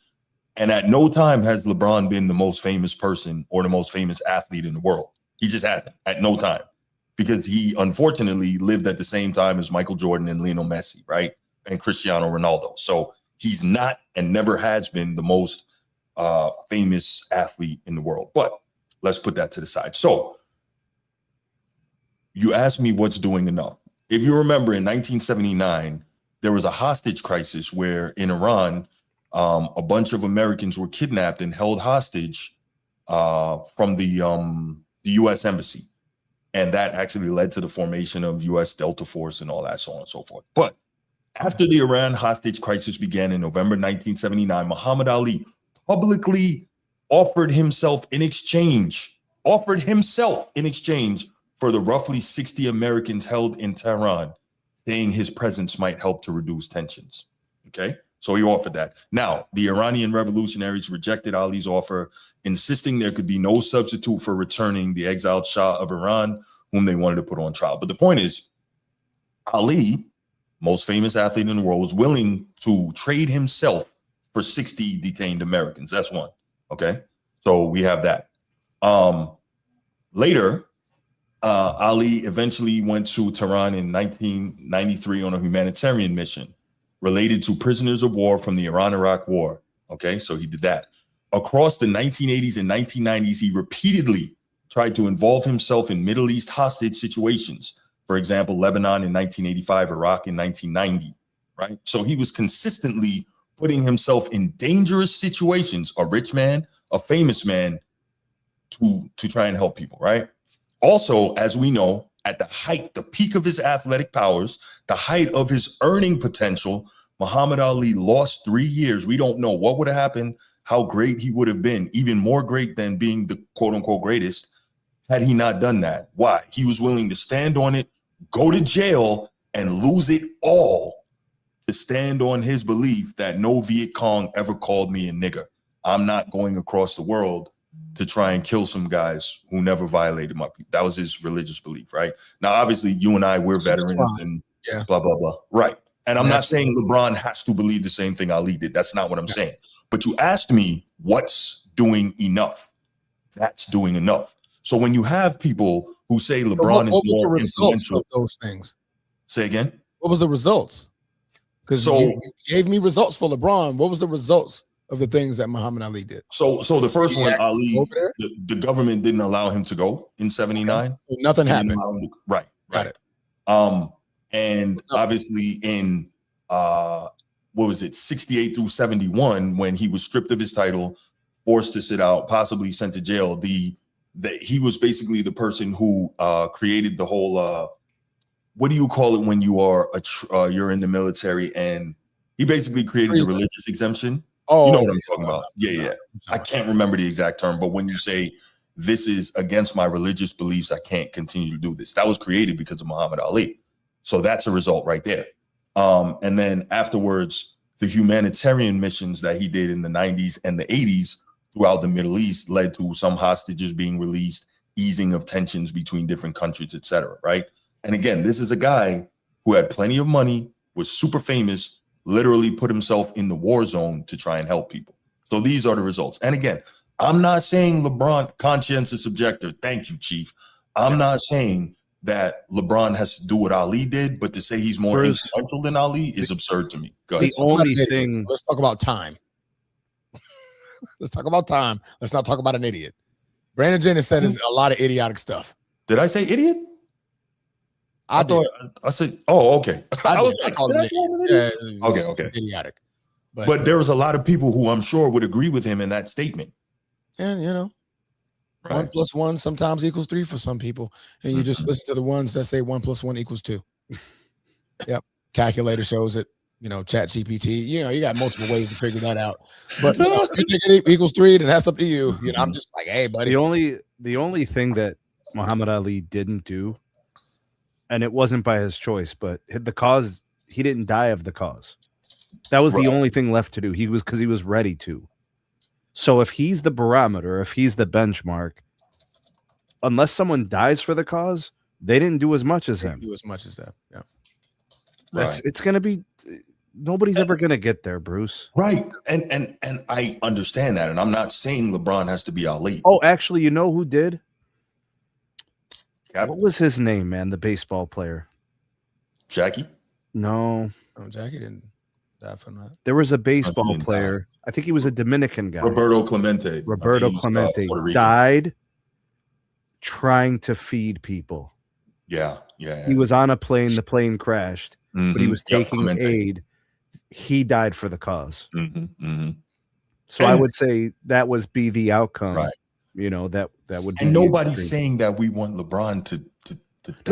And at no time has LeBron been the most famous person or the most famous athlete in the world. He just hasn't at no time, because he unfortunately lived at the same time as Michael Jordan and Lionel Messi, right? And Cristiano Ronaldo. So he's not and never has been the most famous athlete in the world. But let's put that to the side. So you asked me what's doing enough. If you remember, in 1979, there was a hostage crisis where in Iran, a bunch of Americans were kidnapped and held hostage from the U.S. Embassy. And that actually led to the formation of U.S. Delta Force and all that, so on and so forth. But after the Iran hostage crisis began in November 1979, Muhammad Ali publicly offered himself in exchange for the roughly 60 Americans held in Tehran, saying his presence might help to reduce tensions. Okay, so he offered that. Now, the Iranian revolutionaries rejected Ali's offer, insisting there could be no substitute for returning the exiled Shah of Iran, whom they wanted to put on trial. But the point is, Ali, most famous athlete in the world, was willing to trade himself for 60 detained Americans. That's one. Okay, so we have that. Later, Ali eventually went to Tehran in 1993 on a humanitarian mission related to prisoners of war from the Iran-Iraq War. Okay, so he did that. Across the 1980s and 1990s, he repeatedly tried to involve himself in Middle East hostage situations. For example, Lebanon in 1985, Iraq in 1990, right? So he was consistently putting himself in dangerous situations, a rich man, a famous man, to try and help people, right? Also, as we know, at the height, the peak of his athletic powers, the height of his earning potential, Muhammad Ali lost 3 years. We don't know what would have happened, how great he would have been, even more great than being the quote unquote greatest, had he not done that. Why? He was willing to stand on it, go to jail, and lose it all to stand on his belief that no Viet Cong ever called me a nigger. I'm not going across the world to try and kill some guys who never violated my people. That was his religious belief, right? Now, obviously, you and I, we're veterans and blah, blah, blah. Right. And I'm not saying LeBron has to believe the same thing Ali did. That's not what I'm saying. But you asked me what's doing enough. That's doing enough. So when you have people who say LeBron is more influential, of those things. Say again? What was the results? Because you gave me results for LeBron. What was the results of the things that Muhammad Ali did. So the first one, Ali, over there? the government didn't allow him to go in 79. Okay. So nothing happened. Right. Got it. And obviously in what was it, 68 through 71, when he was stripped of his title, forced to sit out, possibly sent to jail, he was basically the person who created the whole what do you call it when you are you're in the military, and he basically created the religious exemption. Oh, you know what I'm talking about. Yeah. I can't remember the exact term, but when you say this is against my religious beliefs, I can't continue to do this. That was created because of Muhammad Ali. So that's a result right there. And then afterwards, the humanitarian missions that he did in the 90s and the 80s throughout the Middle East led to some hostages being released, easing of tensions between different countries, et cetera, right? And again, this is a guy who had plenty of money, was super famous, literally put himself in the war zone to try and help people. So these are the results. And again, I'm not saying LeBron, conscientious objector, thank you, Chief. I'm not saying that LeBron has to do what Ali did, but to say he's more influential than Ali is absurd to me. Go ahead. The only thing. Let's talk about time. Let's talk about time. Let's not talk about an idiot. Brandon Jennings said there's a lot of idiotic stuff. Did I say idiot? I thought I said, oh, okay. I was like, did I call him an idiot? Okay. Idiotic. But there was a lot of people who I'm sure would agree with him in that statement. And, 1 + 1 sometimes equals 3 for some people. And you just listen to the ones that say 1 + 1 = 2. Yep. Calculator shows it. Chat GPT. You got multiple ways to figure that out. But if you think it equals 3, then that's up to you. I'm just like, hey, buddy. The only thing that Muhammad Ali didn't do, and it wasn't by his choice, but the cause, he didn't die of the cause. That was the only thing left to do. He was ready to. So if he's the barometer, if he's the benchmark, unless someone dies for the cause, they didn't do as much as him. Do as much as that. Yeah. It's going to be, nobody's ever going to get there, Bruce. Right. And I understand that. And I'm not saying LeBron has to be Ali. Oh, actually, you know who did? What was his name, man? The baseball player. Jackie? No. Oh, Jackie didn't die from that. There was a baseball player. I think he was a Dominican guy. Roberto Clemente. Roberto Clemente died trying to feed people. Yeah. He was on a plane. The plane crashed, but he was taking aid. He died for the cause. So I would say that was be the outcome. Right. That would be. And nobody's saying that we want LeBron to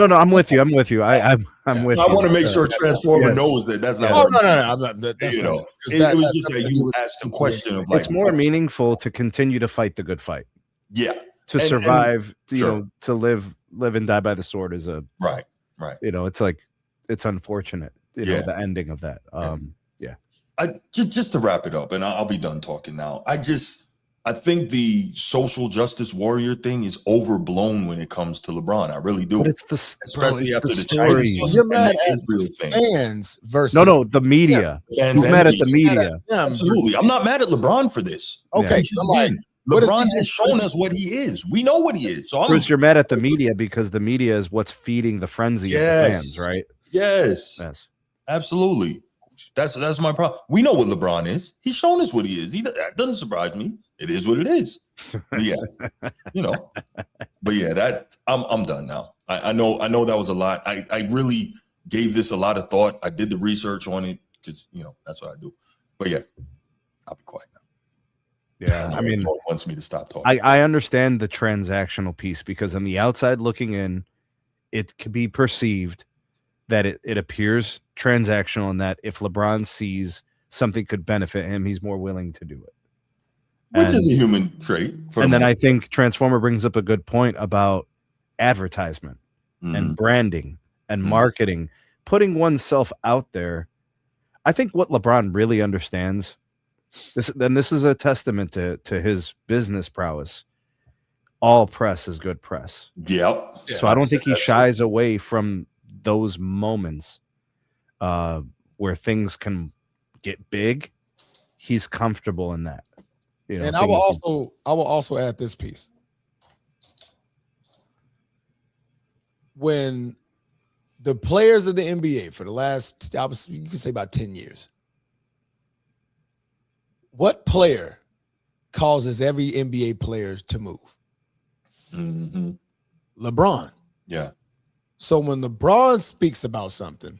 No, I'm with you. I'm with you. I'm with you. I want to make sure Transformer knows that that's not. Oh, no. I'm not, that's it was just that you asked the question of like. It's more meaningful to continue to fight the good fight. Yeah. To survive, to live and die by the sword is a right. It's like it's unfortunate. The ending of that. Just to wrap it up, and I'll be done talking now. I think the social justice warrior thing is overblown when it comes to LeBron. I really do. But it's especially after the Chinese You're mad at Israel thing. Fans versus no, the media. Who's mad at the media? Absolutely. I'm not mad at LeBron for this. Okay. LeBron has shown us what he is. We know what he is. So Bruce, you're mad at the media because the media is what's feeding the frenzy of the fans, right? Yes. Absolutely. That's my problem. We know what LeBron is. He's shown us what he is. That doesn't surprise me. It is what it is. But yeah, But yeah, that I'm done now. I know that was a lot. I really gave this a lot of thought. I did the research on it because that's what I do. But yeah, I'll be quiet now. Yeah, I mean, wants me to stop talking. I understand the transactional piece because on the outside looking in, it could be perceived that it appears transactional and that if LeBron sees something could benefit him, he's more willing to do it. Which is a human trait. And then I think Transformer brings up a good point about advertisement and branding and marketing, putting oneself out there. I think what LeBron really understands, this is a testament to his business prowess. All press is good press. Yep. So I don't think he shies away from those moments where things can get big. He's comfortable in that. And I will also add this piece. When the players of the NBA for the last, you could say about 10 years, What player causes every NBA player to move? Mm-hmm. LeBron. Yeah. So when LeBron speaks about something,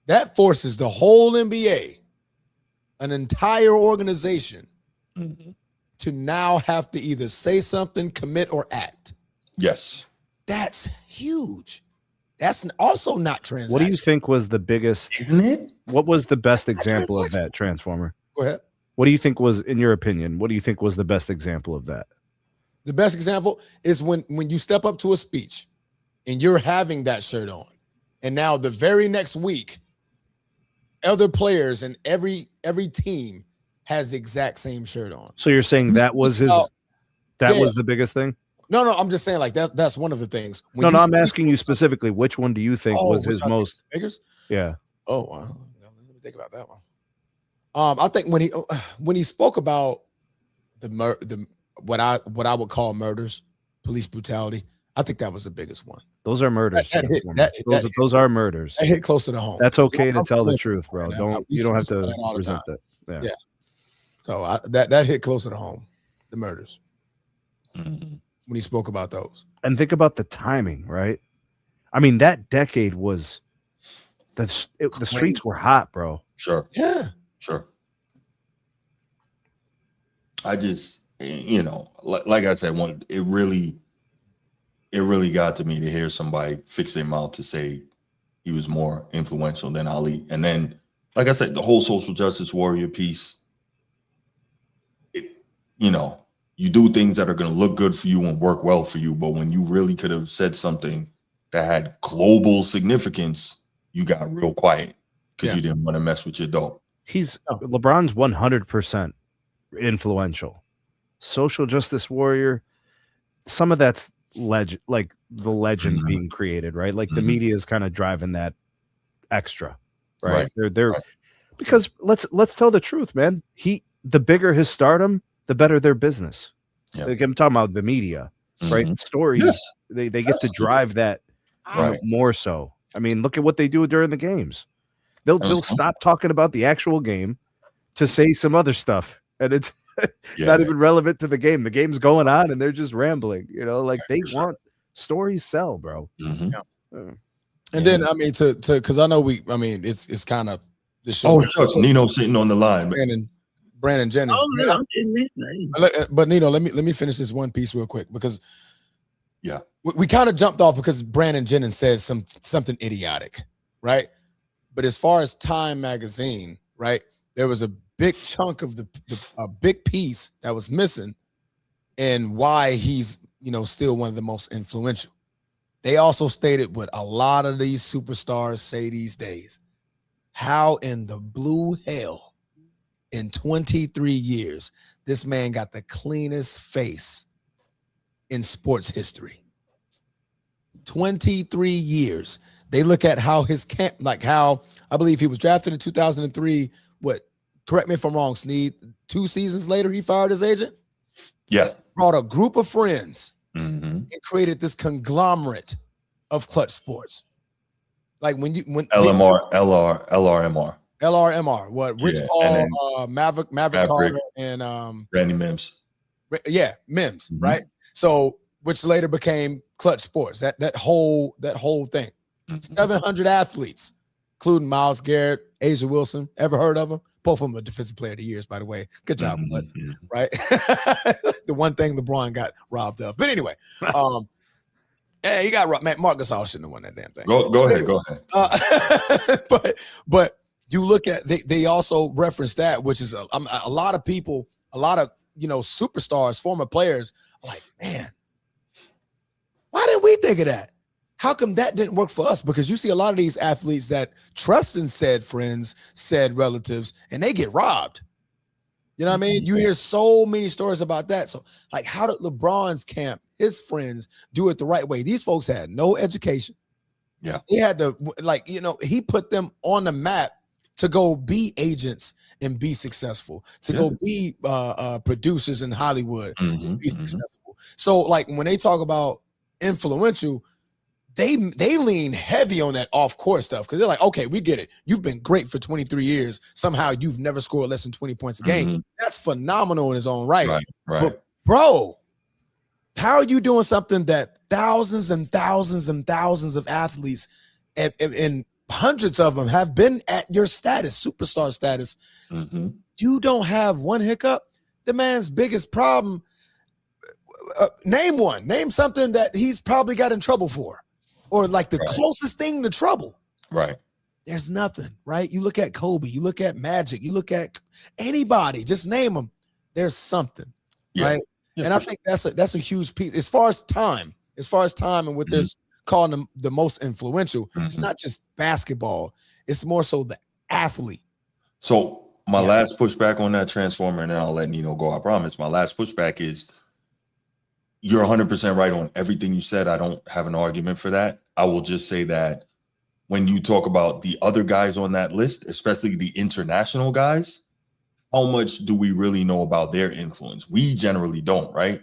that forces the whole NBA, an entire organization, to now have to either say something, commit, or act. Yes. That's huge. That's also not transactional. What do you think was the biggest? Isn't it? What was the best example of that, Transformer? Go ahead. What do you think was, in your opinion, what do you think was the best example of that? The best example is when you step up to a speech and you're having that shirt on, and now the very next week, other players and every team has the exact same shirt on. So you're saying that was his, was the biggest thing? No, I'm just saying like that's one of the things. No, I'm asking you specifically, which one do you think was his most? Yeah. Oh, wow. Let me think about that one. I think when he spoke about what I would call murders, police brutality, I think that was the biggest one. Those are murders. Those are murders. That hit closer to home. That's okay to tell the truth, bro. You don't have to resent that. Yeah. So that hit closer to home, the murders. When he spoke about those. And think about the timing, right? I mean, that decade was the streets were hot, bro. Sure. Yeah. Sure. I just, like I said, it really got to me to hear somebody fix their mouth to say he was more influential than Ali. And then, like I said, the whole social justice warrior piece, you do things that are going to look good for you and work well for you. But when you really could have said something that had global significance, you got real quiet because you didn't want to mess with your dog. LeBron's 100% influential. Social justice warrior. Some of that's like the legend being created, right? Like the media is kind of driving that extra, right? They're because let's tell the truth, man. The bigger his stardom, the better their business. Like I'm talking about the media, right? Stories, they get to drive that more so. I mean, look at what they do during the games. They'll stop talking about the actual game to say some other stuff, and it's not even relevant to the game. The game's going on, and they're just rambling. Like they want stories sell, bro. And then I mean to because I know it's kind of the show. Oh, Chuck, Nino sitting on the line. Brandon Jennings. But Nino, let me finish this one piece real quick because we kind of jumped off because Brandon Jennings said something idiotic, right? But as far as Time magazine, right, there was a big chunk of a big piece that was missing, and why he's still one of the most influential. They also stated what a lot of these superstars say these days: how in the blue hell, in 23 years, this man got the cleanest face in sports history. 23 years. They look at how his camp, like how I believe he was drafted in 2003. What? Correct me if I'm wrong, Sneed. 2 seasons later, he fired his agent. Yeah. Brought a group of friends and created this conglomerate of Clutch Sports. Like when LRMR. What? Rich Paul, Maverick Carter, and Randy Mims. Yeah, Mims, right? So, which later became Clutch Sports. That whole thing. 700 athletes, including Myles Garrett, Asia Wilson. Ever heard of them? Both of them are Defensive Player of the Years, by the way. Good job, Clutch. Right? The one thing LeBron got robbed of. But anyway, yeah, he got robbed. Man, Marc Gasol shouldn't have won that damn thing. Go ahead. But you look at they also reference that, which is a lot of people, a lot of superstars, former players, are like, man, why didn't we think of that? How come that didn't work for us? Because you see a lot of these athletes that trust in said friends, said relatives, and they get robbed. You know what I mean? You hear so many stories about that. So, like, how did LeBron's camp, his friends, do it the right way? These folks had no education. Yeah. He had to, he put them on the map to go be agents and be successful, to go be producers in Hollywood and be successful. So, like, when they talk about influential, they lean heavy on that off court stuff because they're like, okay, we get it. You've been great for 23 years. Somehow you've never scored less than 20 points a game. That's phenomenal in its own right. Right. But bro, how are you doing something that thousands and thousands and thousands of athletes and hundreds of them have been at your status, superstar status? You don't have one hiccup. The man's biggest problem. Name one. Name something that he's probably got in trouble for, or like the closest thing to trouble. Right. There's nothing. Right. You look at Kobe. You look at Magic. You look at anybody. Just name them. There's something. Right. And I think that's a huge piece as far as time and what they're calling them the most influential. It's not just basketball. It's more so the athlete. So my last pushback on that, Transformer, and then I'll let Nino go. I promise. My last pushback is you're 100% right on everything you said. I don't have an argument for that. I will just say that when you talk about the other guys on that list, especially the international guys, how much do we really know about their influence? We generally don't, right?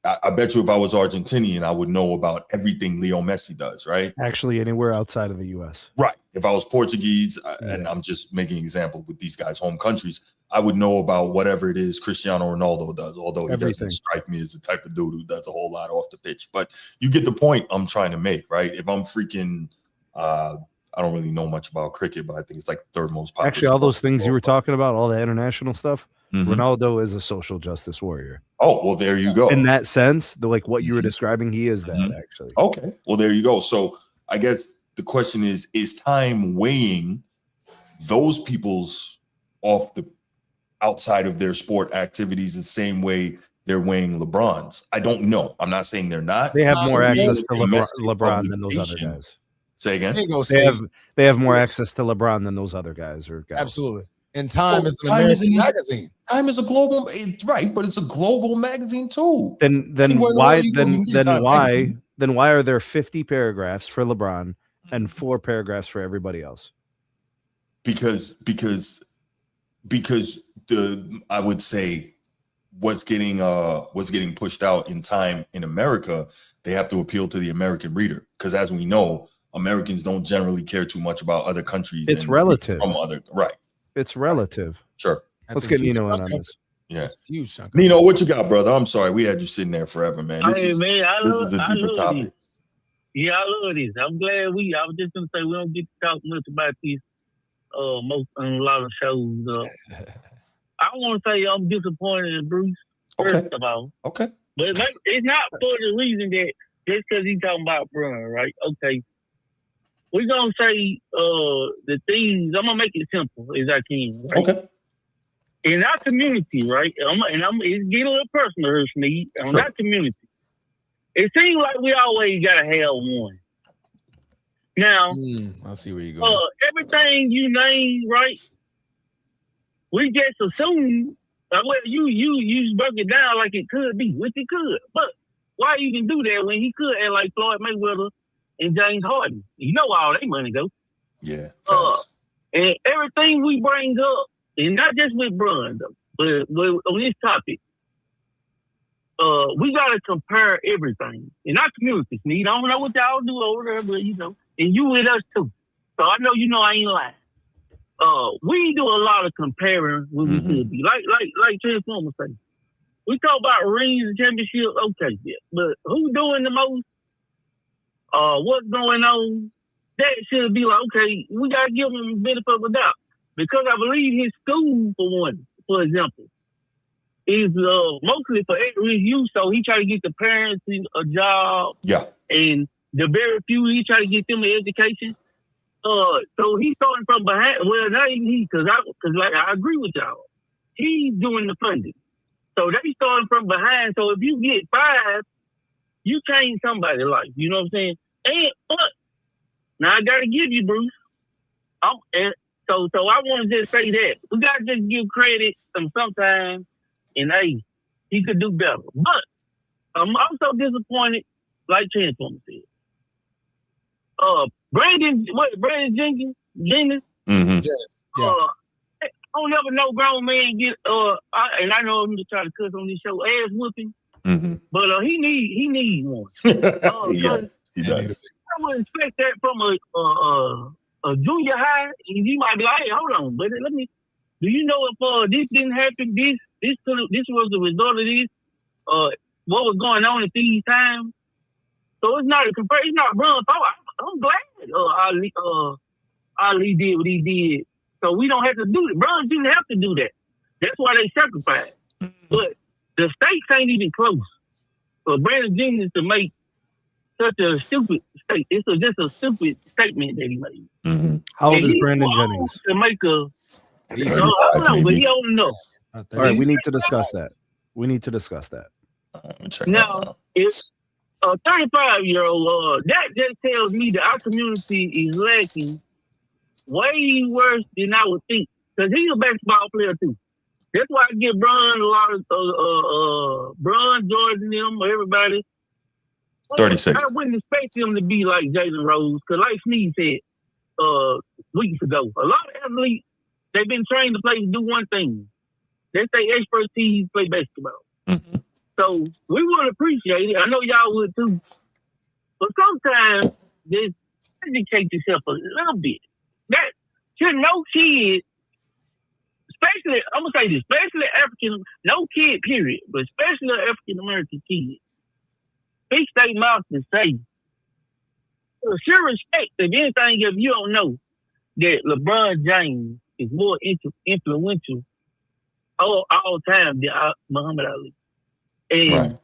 I bet you if I was Argentinian, I would know about everything Leo Messi does, right? Actually, anywhere outside of the U.S. Right. If I was Portuguese, and I'm just making an example with these guys' home countries, I would know about whatever it is Cristiano Ronaldo does, although he doesn't strike me as the type of dude who does a whole lot off the pitch. But you get the point I'm trying to make, right? If I'm freaking, I don't really know much about cricket, but I think it's like the third most popular. Actually, all those things you were talking about, all the international stuff, Ronaldo is a social justice warrior. Oh, well, there you go. In that sense, like what you were describing, he is that actually. Okay, well, there you go. So I guess the question is time weighing those people's off the outside of their sport activities the same way they're weighing LeBron's? I don't know. I'm not saying they're not. They have more access to LeBron than those other guys. Say again. They have more access to LeBron than those other guys or gals. Absolutely. And Time is an American magazine. Time is a global, right? But it's a global magazine too. Then why are there 50 paragraphs for LeBron and 4 paragraphs for everybody else? Because I would say what's getting pushed out in Time in America, they have to appeal to the American reader, because as we know, Americans don't generally care too much about other countries. It's relative. Right. It's relative. Sure. Let's get Nino in on this. Yeah. Huge chunk. Nino, what you got, brother? I'm sorry. We had you sitting there forever, man. Hey, man, I love this. Yeah, I love this. I'm glad I was just going to say we don't get to talk much about this on a lot of shows. I want to say I'm disappointed in Bruce, first of all. Okay. But it's not for the reason that just because he's talking about Brun, right? Okay. We're going to say the things, I'm going to make it simple as I can. Right? Okay. In our community, right? It's getting a little personal here, Sneed. In our community, it seems like we always got to have one. Now, I see where you go. Everything you name, right? We just assume, well, you broke it down like it could be, which it could. But why you can do that when he could act like Floyd Mayweather and James Harden? You know where all that money goes. Yeah. And everything we bring up, and not just with Brun, but on this topic, we got to compare everything. In our community, Sneed, I don't know what y'all do over there, but and you with us too. So I know I ain't lying. We do a lot of comparing when we could be. Like Transformer say. We talk about rings and championships, okay, yeah. But who doing the most? What's going on? That should be like, okay, we gotta give him the benefit of the doubt. Because I believe his school, for example, is mostly for at-risk youth, so he try to get the parents a job. Yeah. And the very few, he try to get them an education. So he's starting from behind. Well, not even he, because I agree with y'all. He's doing the funding. So they starting from behind. So if you get 5, you change somebody's life. You know what I'm saying? But now I gotta give you, Bruce. So I want to just say that we gotta just give credit sometimes. And hey, he could do better. But I'm also disappointed, like Transformer said. Brandon Jenkins? Mm-hmm. I don't ever know grown man get and I know I'm just trying to cuss on this show, ass whooping. Mm-hmm. But he need one. Yeah, he does. would expect that from a junior high. And you might be like, hey, hold on, but let me. Do you know if this didn't happen? This was the result of this. What was going on at these times? So it's not it's not Brun's fault. I'm glad Ali did what he did. So we don't have to do it. Brun didn't have to do that. That's why they sacrificed. But the stakes ain't even close. For Brandon Jennings to make such a stupid stake, it's just a stupid statement that he made. Mm-hmm. How old is Brandon Jennings? To make a, I don't know, but he old enough. All right, we need to discuss that. Now, it's a 35-year-old. That just tells me that our community is lacking way worse than I would think. Because he's a basketball player too. That's why I give Brun a lot of Brun, Jordan, them, everybody. 36. I wouldn't expect him to be like Jalen Rose, because like Sneed said weeks ago, a lot of athletes, they've been trained to do one thing. That's their expertise, play basketball. Mm-hmm. So we would appreciate it. I know y'all would too. But sometimes just educate yourself a little bit. That should no kid, especially, I'm going to say this, especially African, no kid, period, but especially African-American kids, speak their mouth and say, sure respect, if anything, if you don't know that LeBron James is more influential all time than Muhammad Ali. And right.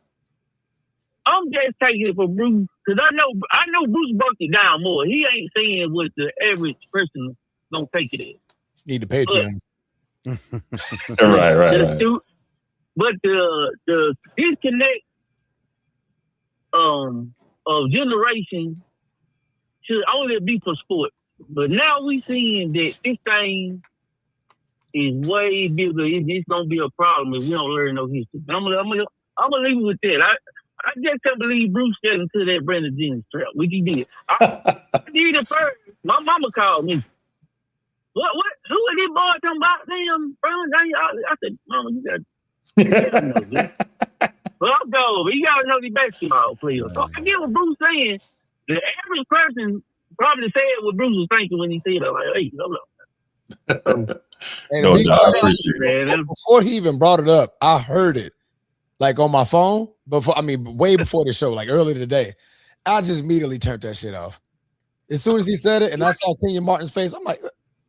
I'm just taking it for Bruce, because I know Bruce broke it down more. He ain't saying what the average person don't take it as. Need to Patreon. Right. But the disconnect of generation should only be for sports. But now we seeing that this thing is way bigger. It's gonna be a problem if we don't learn no history. I'm gonna leave it with that. I just can't believe Bruce fell into that Brandon Jennings trap, which he did. I did it first. My mama called me. What? Who is this boy talking about? Damn, Brandon Jennings. I said, Mama, you gotta know this. Well, I'll go, but you gotta know the basketball players. So I get what Bruce saying. The average person probably said what Bruce was thinking when he said it. Like, hey, hold up. I appreciate it. Before he even brought it up, I heard it like on my phone way before the show, like earlier today. I just immediately turned that shit off. As soon as he said it and I saw Kenyon Martin's face, I'm like,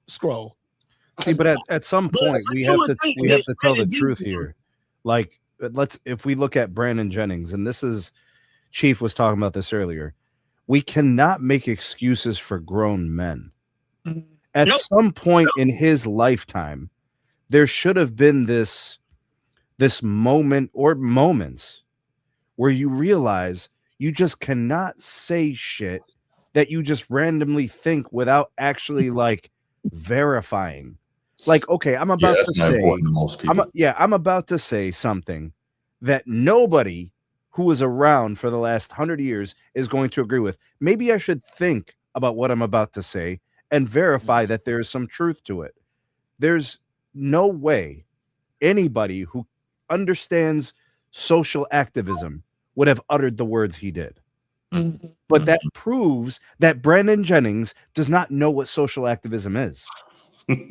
scroll. See, but at some point we have to tell the truth here. Like, if we look at Brandon Jennings, and this is, Chief was talking about this earlier, we cannot make excuses for grown men. At some point in his lifetime, there should have been this moment or moments where you realize you just cannot say shit that you just randomly think without actually like verifying. Like, okay, I'm about to say something that nobody who was around for the last 100 years is going to agree with. Maybe I should think about what I'm about to say and verify that there's some truth to it. There's no way anybody who understands social activism would have uttered the words he did. But that proves that Brandon Jennings does not know what social activism is.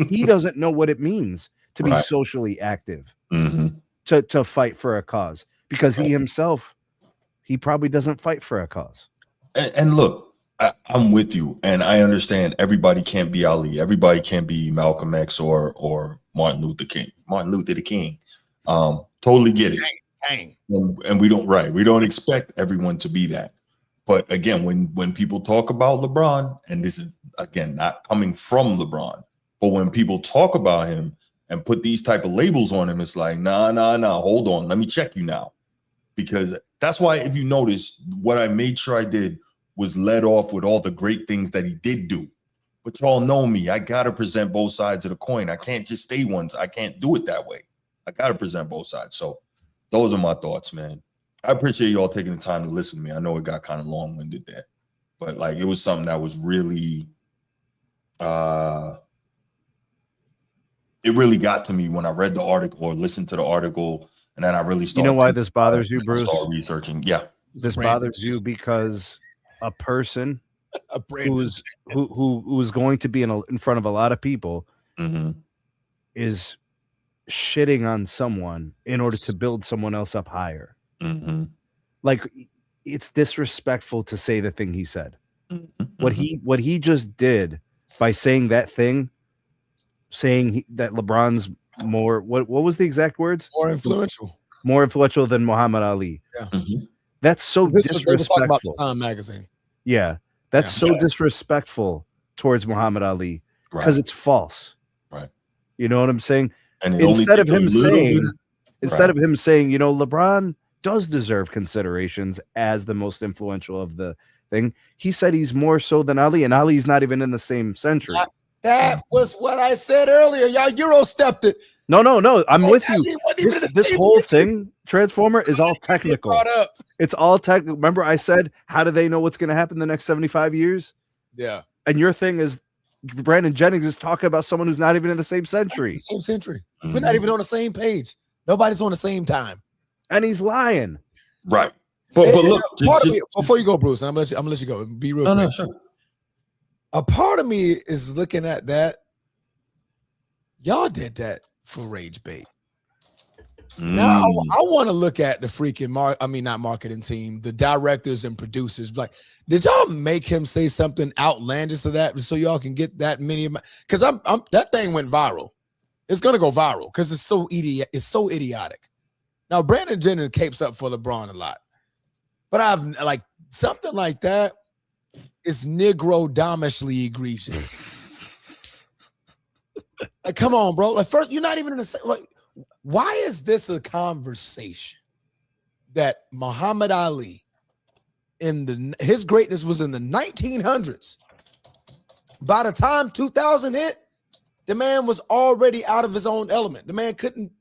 He doesn't know what it means to be socially active, to fight for a cause, because he himself, he probably doesn't fight for a cause. And look, I'm with you, and I understand everybody can't be Ali. Everybody can't be Malcolm X or Martin Luther King. Totally get it. Dang. And we don't expect everyone to be that. But again, when people talk about LeBron, and this is again not coming from LeBron, but when people talk about him and put these type of labels on him, it's like, nah, hold on, let me check you now. Because that's why, if you notice, what I made sure I did was led off with all the great things that he did do. But y'all know me. I got to present both sides of the coin. I can't just stay one. I can't do it that way. I got to present both sides. So those are my thoughts, man. I appreciate y'all taking the time to listen to me. I know it got kind of long-winded there. But, like, it was something that was really it really got to me when I read the article or listened to the article, and then I really started. You know why this bothers you, Bruce? Start researching. Yeah. This bothers you because a person who was going to be in front of a lot of people is shitting on someone in order to build someone else up higher. Like, it's disrespectful to say the thing he said. What he just did by saying that thing, that LeBron's more, what was the exact words? More influential than Muhammad Ali. Yeah. That's so disrespectful. They were talking about the Time magazine. Yeah, that's so disrespectful towards Muhammad Ali because it's false. Right. You know what I'm saying? And instead of him saying, LeBron does deserve considerations as the most influential of the thing, he said he's more so than Ali, and Ali's not even in the same century. That was what I said earlier. Y'all Euro-stepped it. No. I'm with you. This whole thing, Transformer, is all technical. It's all technical. Remember, I said, how do they know what's going to happen the next 75 years? Yeah. And your thing is, Brandon Jennings is talking about someone who's not even in the same century. We're not even on the same page. Nobody's on the same time. And he's lying. Right. But look, before you go, Bruce, I'm gonna let you go. Be real quick. No, sure. A part of me is looking at that. Y'all did that for rage bait. Now I want to look at the freaking not marketing team, the directors and producers. Like, did y'all make him say something outlandish to that so y'all can get that many? Because that thing went viral. It's gonna go viral because it's so idiotic. Now Brandon Jennings capes up for LeBron a lot, but I've like something like that is Negro domishly egregious. Like, come on, bro. Like, first, you're not even in the same. Like, why is this a conversation that Muhammad Ali his greatness was in the 1900s? By the time 2000 hit, the man was already out of his own element. The man couldn't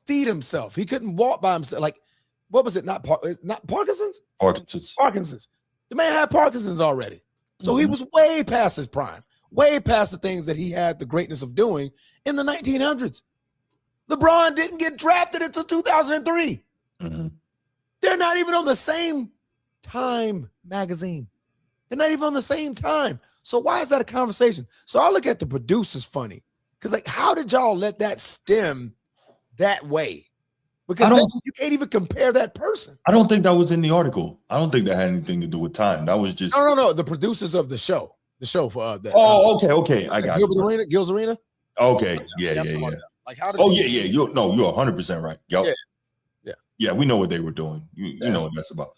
feed himself. He couldn't walk by himself. Like, what was it? Not Parkinson's? Parkinson's. The man had Parkinson's already. So he was way past his prime, way past the things that he had the greatness of doing in the 1900s. LeBron didn't get drafted until 2003. They're not even on the same Time magazine. They're not even on the same time. So why is that a conversation? So I look at the producers funny because, like, how did y'all let that stem that way? Because you can't even compare that person. I don't think that was in the article. I don't think that had anything to do with Time. That was just no. The producers of the show for that. Okay. I got Gil's Arena. Okay, yeah. Like, how did You're 100% right. Yep. Yeah. We know what they were doing. You know what that's about.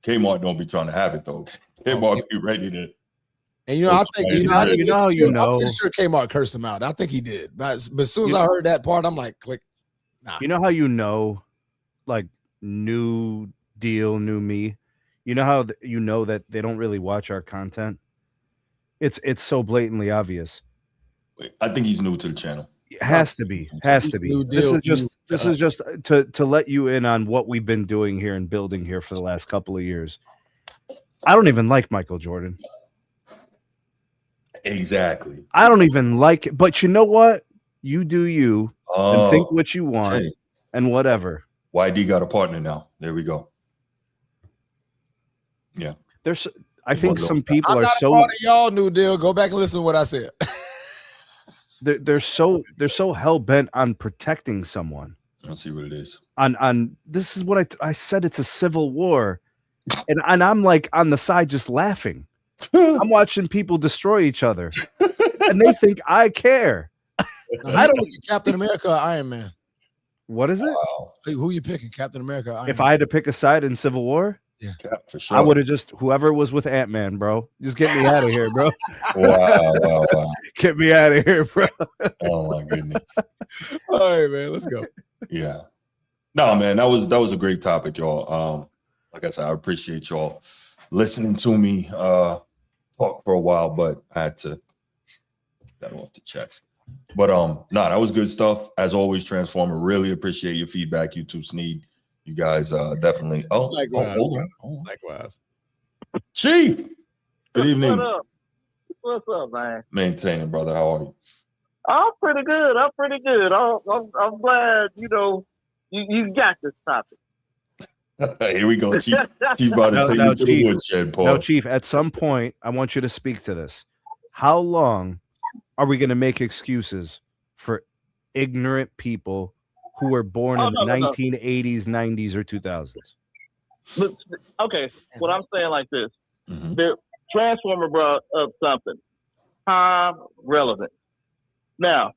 Kmart don't be trying to have it though. Kmart be ready to. And I think I'm pretty sure Kmart cursed him out. I think he did. But as soon as I heard that part, I'm like, click. Nah. You know how like, new deal, new me. You know how that they don't really watch our content. It's so blatantly obvious. I think he's new to the channel. It has to be. This is just to let you in on what we've been doing here and building here for the last couple of years. I don't even like Michael Jordan. Exactly. I don't even like it. But you know what? You do you and think what you want and whatever. YD got a partner now. There we go. Yeah. I think some people are so part of y'all new deal. Go back and listen to what I said. They're so hell bent on protecting someone. Let's see what it is. On this is what I said. It's a civil war, and I'm like on the side just laughing. I'm watching people destroy each other, and they think I care. I don't think Captain America or Iron Man. What is it? Wow. Who you picking, Captain America or Iron Man? If I had to pick a side in Civil War, yeah, for sure. I would have just whoever was with Ant-Man, bro. Just get me out of here, bro. Wow. Get me out of here, bro. Oh my goodness. All right, man. Let's go. Yeah. No, man, that was a great topic, y'all. Like I said, I appreciate y'all listening to me talk for a while, but I had to get that off the chest. But that was good stuff. As always, Transformer, really appreciate your feedback. You too, Sneed. You guys definitely. Likewise. Chief. Good evening. What's up, man? Maintaining, brother. How are you? I'm pretty good. I'm glad, you got this topic. Here we go. Chief about to take me to the woodshed, Paul. No, Chief, at some point, I want you to speak to this. How long are we going to make excuses for ignorant people who were born in the 1980s, 90s, or 2000s? But, okay, what I'm saying like this. The Transformer brought up something. Time relevant. Now,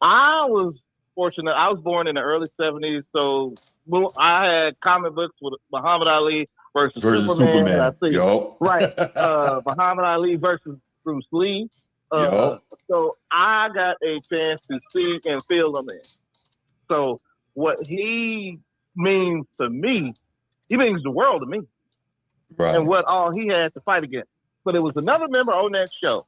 I was fortunate. I was born in the early 70s, so I had comic books with Muhammad Ali versus Superman. I see, right. Muhammad Ali versus Bruce Lee. So I got a chance to see and feel them in. So what he means to me, he means the world to me. Right. And what all he had to fight against. But it was another member on that show.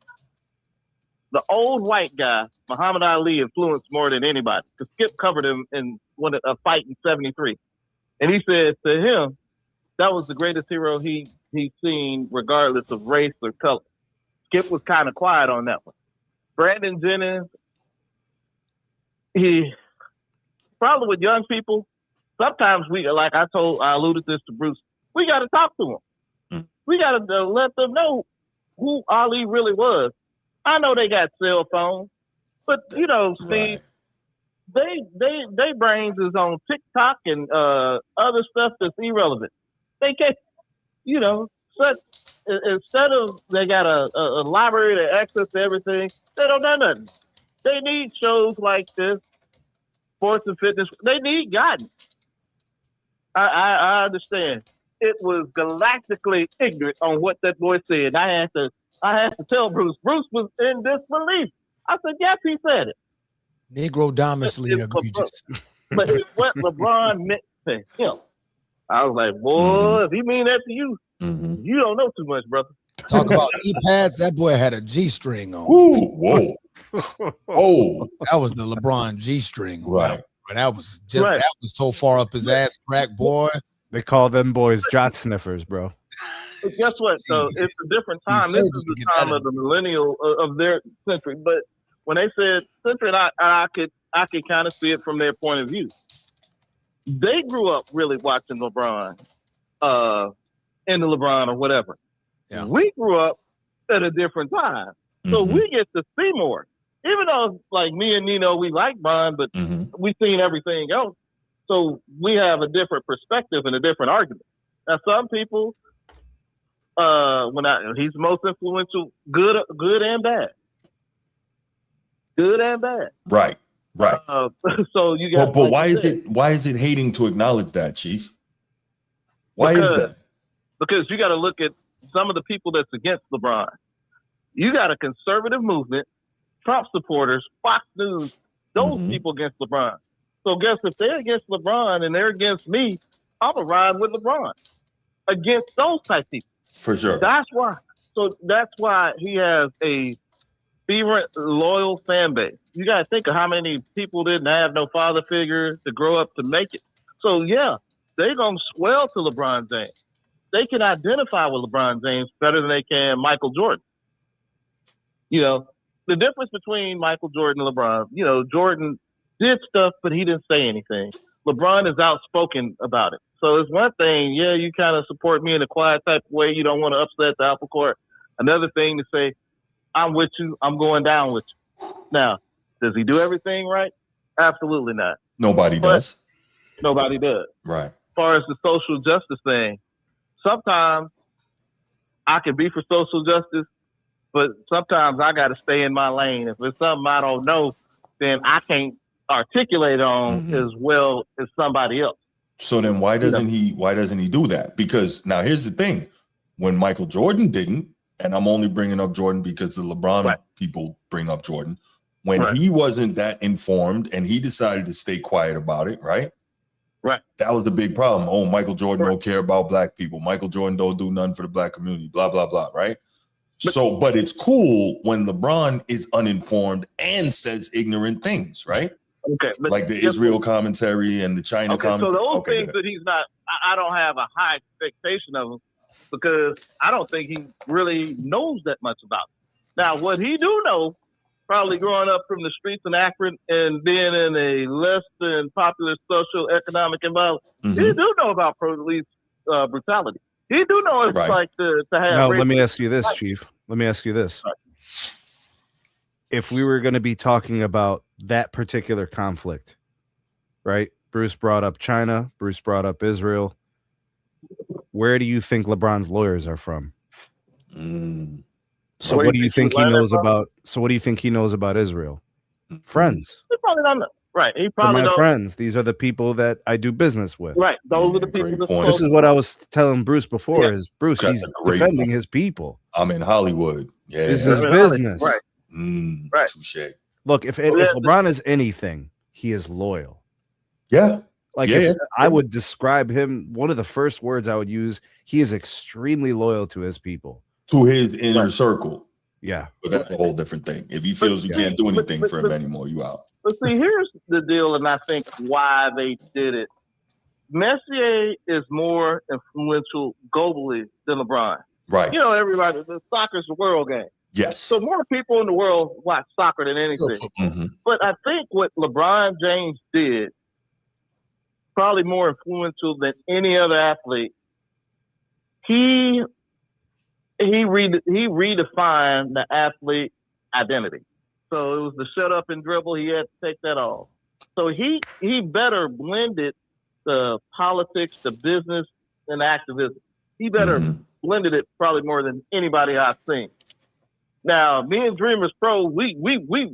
The old white guy, Muhammad Ali, influenced more than anybody. Because Skip covered him in a fight in 73. And he said to him, that was the greatest hero he'd seen, regardless of race or color. Skip was kind of quiet on that one. Brandon Jennings, he probably with young people, sometimes we, like I alluded this to Bruce, we got to talk to them. We got to let them know who Ali really was. I know they got cell phones, but you know, Steve, they brains is on TikTok and other stuff that's irrelevant. They can't, you know, instead of they got a library to access to everything, they don't know nothing. They need shows like this, sports and fitness. They need guidance. I understand. It was galactically ignorant on what that boy said. I had to tell Bruce. Bruce was in disbelief. I said, yes, he said it. Negro domicile egregious. But it's what LeBron meant to him. I was like, boy, if he mean that to you, you don't know too much, brother. Talk about knee-pads. That boy had a G-string on. Ooh, whoa. Oh. That was the LeBron G-string. Right. That was just, that was so far up his ass crack, boy. They call them boys jock sniffers, bro. But guess what? So it's a different time. This is the time of the millennial of their century. But when they said century, I could kind of see it from their point of view. They grew up really watching LeBron, into LeBron or whatever. Yeah. We grew up at a different time, so we get to see more. Even though, like me and Nino, we like Bron, but we've seen everything else. So we have a different perspective and a different argument. Now, some people, he's the most influential, good and bad. Good and bad. Right. So you got. But why is it hating to acknowledge that, Chief? Why is that? Because you got to look at some of the people that's against LeBron. You got a conservative movement, Trump supporters, Fox News, those people against LeBron. So guess if they're against LeBron and they're against me, I'm going to ride with LeBron against those type people. For sure. That's why he has a fervent, loyal fan base. You got to think of how many people didn't have no father figure to grow up to make it. So yeah, they're going to swell to LeBron James. They can identify with LeBron James better than they can Michael Jordan. You know, the difference between Michael Jordan and LeBron, you know, Jordan did stuff, but he didn't say anything. LeBron is outspoken about it. So it's one thing, yeah, you kind of support me in a quiet type of way. You don't want to upset the apple cart. Another thing to say, I'm with you. I'm going down with you. Now, does he do everything right? Absolutely not. Nobody does. Nobody does. Right. As far as the social justice thing, sometimes I can be for social justice, but sometimes I got to stay in my lane. If it's something I don't know, then I can't articulate on as well as somebody else. So then why doesn't he do that? Because now here's the thing. When Michael Jordan didn't, and I'm only bringing up Jordan because the LeBron people bring up Jordan, when he wasn't that informed and he decided to stay quiet about it, right? Right. That was the big problem. Oh, Michael Jordan don't care about black people. Michael Jordan don't do nothing for the black community, blah, blah, blah, right? But it's cool when LeBron is uninformed and says ignorant things, right? Okay. But like the Israel commentary and the China commentary. So those things that he's not, I don't have a high expectation of him because I don't think he really knows that much about it. Now, what he do know probably growing up from the streets in Akron and being in a less than popular social economic environment, he do know about police brutality. He do know what it's like to have. Now, let me ask you this, Chief. Let me ask you this. If we were going to be talking about that particular conflict, right? Bruce brought up China. Bruce brought up Israel. Where do you think LeBron's lawyers are from? So what do you think he knows about? So what do you think he knows about Israel? Friends. He probably don't know. Right. He probably my don't. friends. These are the people that I do business with. Right. Those are the people. This is what I was telling Bruce before. Is Bruce? He's defending his people. I'm in Hollywood. Yeah, this is business. Right. Right. Touche. Look, if LeBron is anything, he is loyal. Yeah. Like if I would describe him, one of the first words I would use, he is extremely loyal to his people. To his inner circle. Yeah. But that's a whole different thing. If he feels you can't do anything for him anymore, you out. But see, here's the deal, and I think why they did it. Messier is more influential globally than LeBron. Right. You know, everybody, soccer's the world game. Yes. So more people in the world watch soccer than anything. But I think what LeBron James did, probably more influential than any other athlete, he redefined the athlete identity. So it was the shut up and dribble. He had to take that off. So he better blended the politics, the business, and activism. He better blended it probably more than anybody I've seen. Now, me and Dreamers Pro, we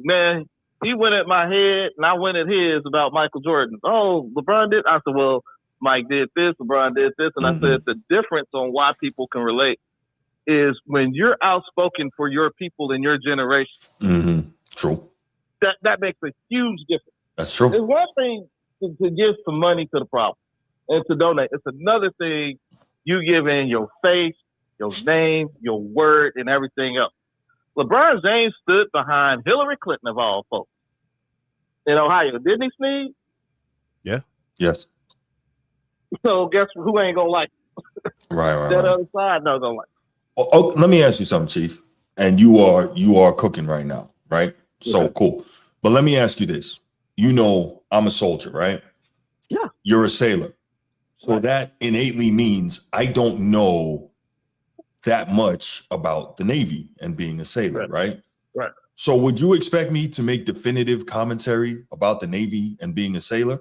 man, he went at my head and I went at his about Michael Jordan. Oh, LeBron did. I said, well, Mike did this, LeBron did this, and I said the difference on why people can relate is when you're outspoken for your people in your generation. True. That makes a huge difference. That's true. It's one thing to give some money to the problem and to donate. It's another thing you give in your face, your name, your word, and everything else. LeBron James stood behind Hillary Clinton of all folks in Ohio, didn't he, Sneed? Yeah. Yes. So guess who ain't gonna like it? Right. That other side not gonna like it. Oh, let me ask you something, Chief. And you are cooking right now, right? So cool. But let me ask you this. You know, I'm a soldier, right? Yeah. You're a sailor. So that innately means I don't know that much about the Navy and being a sailor, right? Right. So would you expect me to make definitive commentary about the Navy and being a sailor?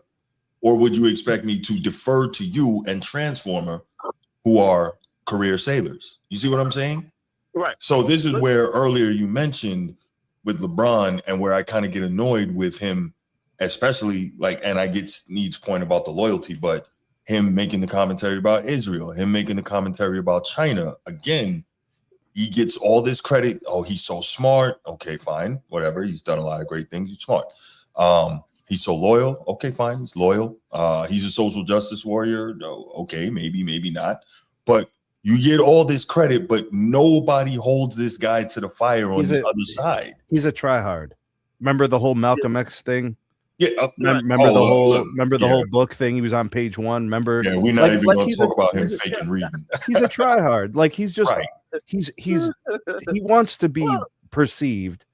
Or would you expect me to defer to you and Transformer, who are career sailors? You see what I'm saying? Right. So this is where earlier you mentioned with LeBron and where I kind of get annoyed with him, especially and I get Sneed's point about the loyalty, but him making the commentary about Israel, him making the commentary about China. Again, he gets all this credit. Oh, he's so smart. Okay, fine. Whatever. He's done a lot of great things. He's smart. He's so loyal. Okay, fine. He's loyal. He's a social justice warrior. No, okay, maybe not. But you get all this credit, but nobody holds this guy to the fire on the other side. He's a tryhard. Remember the whole Malcolm X thing? Yeah. Remember the whole book thing? He was on page 1. Remember? Yeah, we're not even going to talk about him faking reading. He's a tryhard. Like he's just he wants to be perceived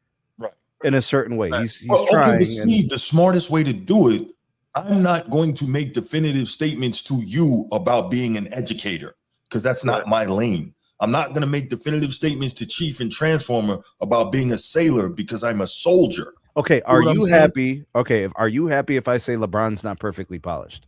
in a certain way. He's trying. But Steve, the smartest way to do it, I'm not going to make definitive statements to you about being an educator because that's not my lane. I'm not going to make definitive statements to Chief and Transformer about being a sailor because I'm a soldier. Okay, are you happy? Okay, are you happy if I say LeBron's not perfectly polished?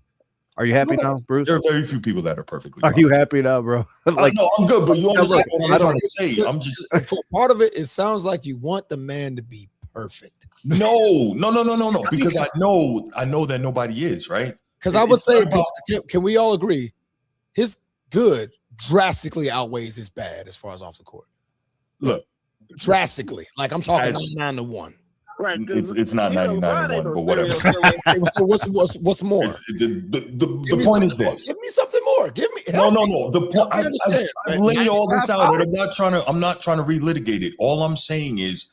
Are you happy now, Bruce? There are very few people that are perfectly polished. Are you happy now, bro? No, I'm good, but you understand what I'm trying to say. I'm just part of it. It sounds like you want the man to be perfect. No, because I know that nobody is, right? Because I would say, can we all agree, his good drastically outweighs his bad as far as off the court. Look, drastically, like I'm talking 9-1. Right, it's not 99-1, but whatever. So what's more? The point is this. Give me something more. Give me. No. The point. I've laid all this out, and I'm not trying to relitigate it. All I'm saying is,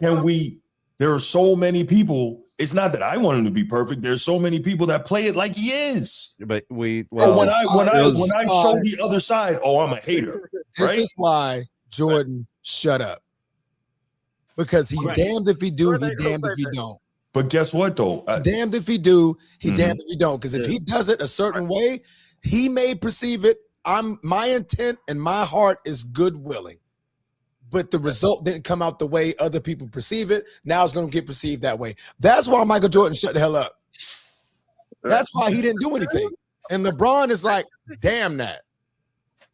there are so many people. It's not that I want him to be perfect. There's so many people that play it like he is. But when I show the other side, I'm a hater. This is why Jordan shut up. because he's Right. damned if he do, Where he they gonna damned if say he that? don't. But guess what though? Damned if he do, he Mhm. damned if he don't. Because if he does it a certain way, he may perceive it. My intent and my heart is good willing, but the result didn't come out the way other people perceive it. Now it's going to get perceived that way. That's why Michael Jordan shut the hell up. That's why he didn't do anything. And LeBron is like, damn that.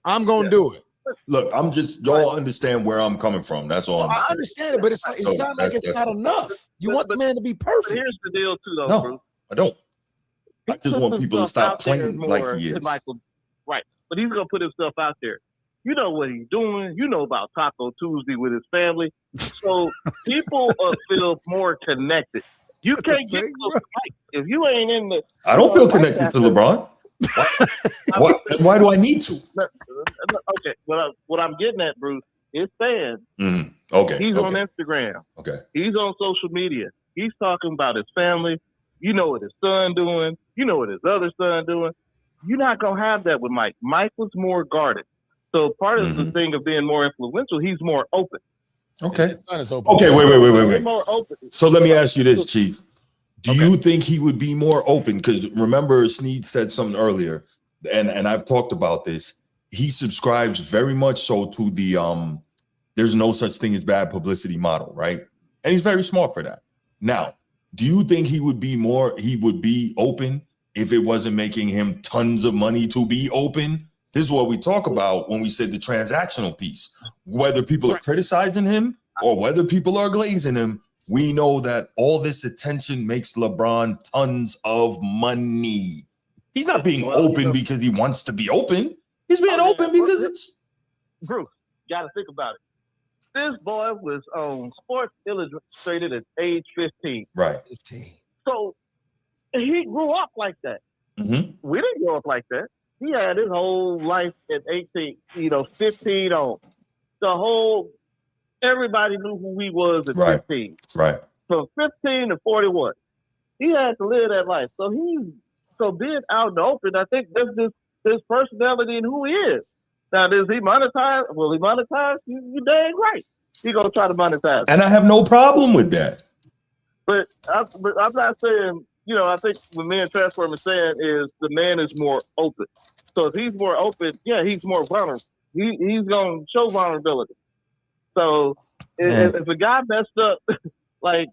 I'm going to do it. Look, I'm just y'all understand where I'm coming from. That's all. I understand it, but it's like, it sounds like it's not enough. You want the man to be But perfect. here's the deal, too, though, No, Bruce. I don't. I He just puts want people to himself stop out there playing more like he than is. Michael, right? But he's gonna put himself out there. You know what he's doing. You know about Taco Tuesday with his family. So people feel more connected. You can't get close to Mike if you ain't in the. I don't feel connected to LeBron. Why do I need to? Okay, what I'm getting at, Bruce, is fans. Mhm. Okay. He's okay. on Instagram. Okay. He's on social media. He's talking about his family. You know what his son doing. You know what his other son doing. You're not gonna have that with Mike. Mike was more guarded. So part of the thing of being more influential, he's more open. Okay. His son is open. Okay. Wait. He's more open. So let me ask you this, Chief. Do you think he would be more open? Because remember, Sneed said something earlier, and I've talked about this. He subscribes very much so to the there's no such thing as bad publicity model, right? And he's very smart for that. Now, do you think he would be open if it wasn't making him tons of money to be open? This is what we talk about when we said the transactional piece. Whether people are criticizing him or whether people are glazing him, we know that all this attention makes LeBron tons of money. He's not being open because he wants to be open. He's being open because it's... Bruce, you got to think about it. This boy was on Sports Illustrated at age 15. Right. 15. So he grew up like that. Mm-hmm. We didn't grow up like that. He had his whole life at 18, 15 on. Everybody knew who he was at 15. Right. From 15 to 41. He had to live that life. So being out in the open, I think that's his personality and who he is. Now, does he monetize? Will he monetize? You dang right. He gonna try to monetize. And I have no problem with that. But I'm not saying, I think what me and Transform is saying is the man is more open. So if he's more open, he's more vulnerable. He's gonna show vulnerability. So if a guy messed up, like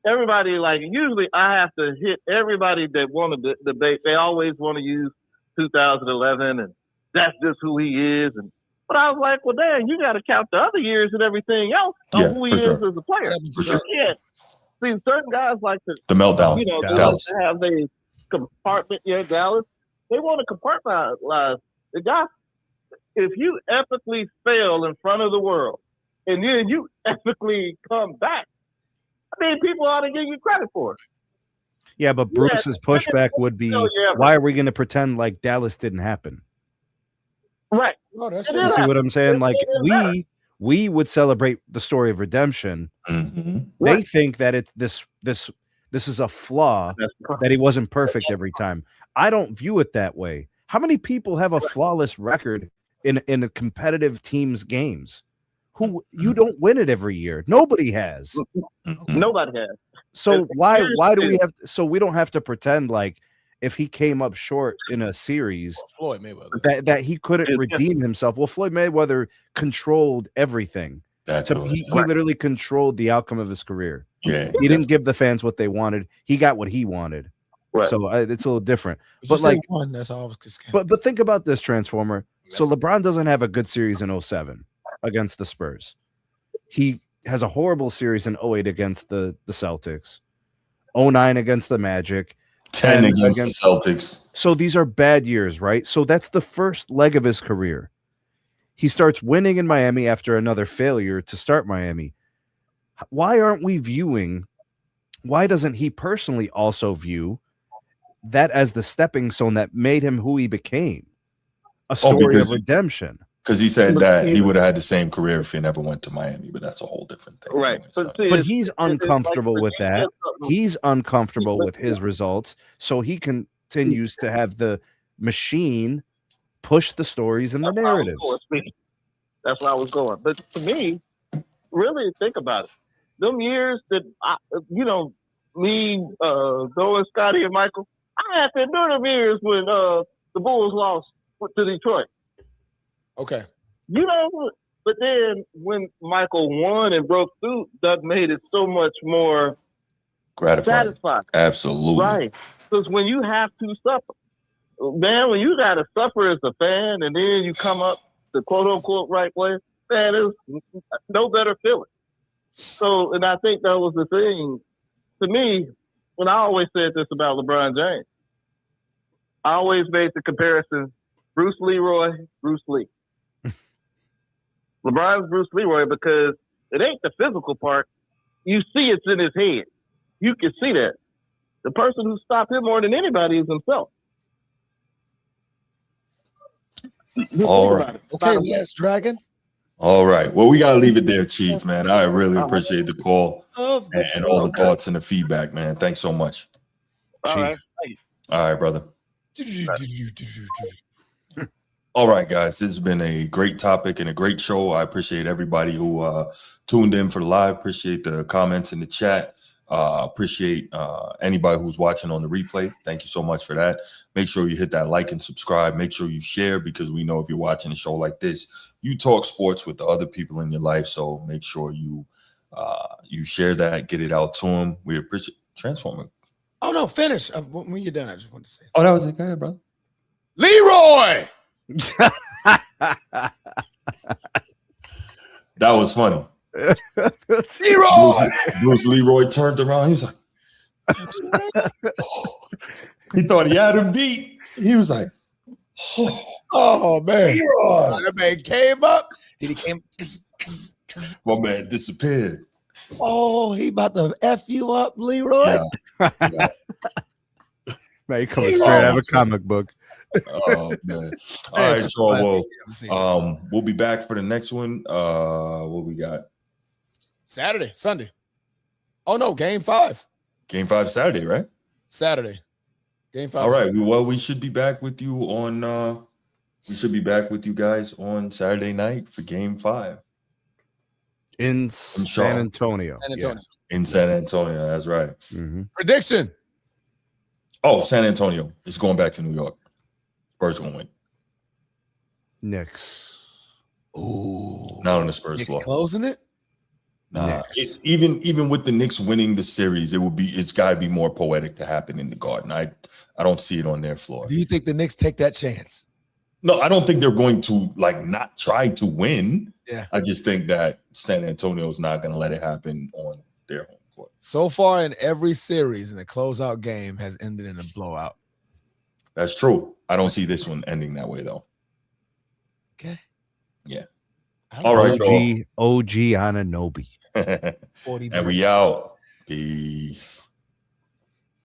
everybody, like usually I have to hit everybody that want to debate. They always want to use 2011 and that's just who he is. But I was like, well, damn, you got to count the other years and everything else on who he is as a player. For sure. Yeah. See, certain guys like to The meltdown. they like to have their compartment. Yeah, Dallas. They want to compartmentalize. The guy, if you ethically fail in front of the world and then you ethically come back, I mean, people ought to give you credit for it. Yeah, but Bruce's pushback would be, why are we going to pretend like Dallas didn't happen? Right. Oh, that's You see what I'm saying? Like we would celebrate the story of redemption. Mm-hmm. They think that this is a flaw, that he wasn't perfect every time. I don't view it that way. How many people have a flawless record in a competitive team's games? Who you don't win it every year? Nobody has. Nobody has. So why do we have? So we don't have to pretend like if he came up short in a series, Floyd Mayweather, that he couldn't redeem himself. Well, Floyd Mayweather controlled everything. He literally controlled the outcome of his career. Yeah, he didn't give the fans what they wanted. He got what he wanted. Right. So it's a little different. But like one, that's all I was just but think about this, Transformer. So LeBron doesn't have a good series in 07 against the Spurs. He has a horrible series in 08 against the Celtics, 09 against the Magic, 10 against the Celtics. So these are bad years, right? So that's the first leg of his career. He starts winning in Miami after another failure to start Miami. Why doesn't he personally also view that as the stepping stone that made him who he became? A story of redemption. Because he said that he would have had the same career if he never went to Miami, but that's a whole different thing. Right. Anyway, but he's uncomfortable with that. He's uncomfortable with his results. So he continues to have the machine push the stories and the narratives. That's where I was going. But to me, really think about it. Them years that me, Doe, Scotty, and Michael, I had to endure them years when the Bulls lost to Detroit. Okay. But then when Michael won and broke through, that made it so much more Gratifying. satisfying. Absolutely. Right. Because when you have to suffer, man, when you got to suffer as a fan and then you come up the quote unquote right way, man, it's no better feeling. So, and I think that was the thing to me when I always said this about LeBron James. I always made the comparison Bruce Leroy, Bruce Lee. LeBron's Bruce Leroy because it ain't the physical part. You see it's in his head. You can see that. The person who stopped him more than anybody is himself. All right. Okay, Last Dragon. All right. Well, we got to leave it there, Chief, man. I really appreciate the call and all the thoughts and the feedback, man. Thanks so much. All Chief. right. Thank you. All right, brother. All right, guys. This has been a great topic and a great show. I appreciate everybody who tuned in for the live. Appreciate the comments in the chat. Appreciate anybody who's watching on the replay. Thank you so much for that. Make sure you hit that like and subscribe. Make sure you share because we know if you're watching a show like this, you talk sports with the other people in your life. So make sure you share that, get it out to them. We appreciate Transformer. Oh no, finish. When you're done, I just want to say. Oh, that was it. Go ahead, brother. Leroy. That was funny. Leroy. Bruce Leroy turned around. He was like, he thought he had him beat. He was like, Oh man. Leroy. That man came up. Then he came. My man disappeared. Oh, he about to F you up, Leroy. Yeah. Man, you coming straight out of a comic book. Oh man. All right, y'all. Well, we'll be back for the next one. What we got? Saturday, Sunday. Oh no, game 5. Game 5 Saturday, right? Saturday. Game 5. All right. Well, we should be back with you on we should be back with you guys on Saturday night for game 5. In San Antonio. San Antonio. Yeah. In San Antonio, that's right. Mm-hmm. Prediction. Oh, San Antonio. It's going back to New York. Spurs gonna win. Knicks. Ooh. Not on the Spurs Knicks floor. closing it? Nah. Even with the Knicks winning the series, it's gotta be more poetic to happen in the Garden. I don't see it on their floor. Do you think the Knicks take that chance? No, I don't think they're going to not try to win. Yeah. I just think that San Antonio is not going to let it happen on their home court. So far in every series, and the closeout game has ended in a blowout. That's true. I don't see this one ending that way though. Okay. Yeah. All right, y'all. OG Ananobi. And we out. Peace.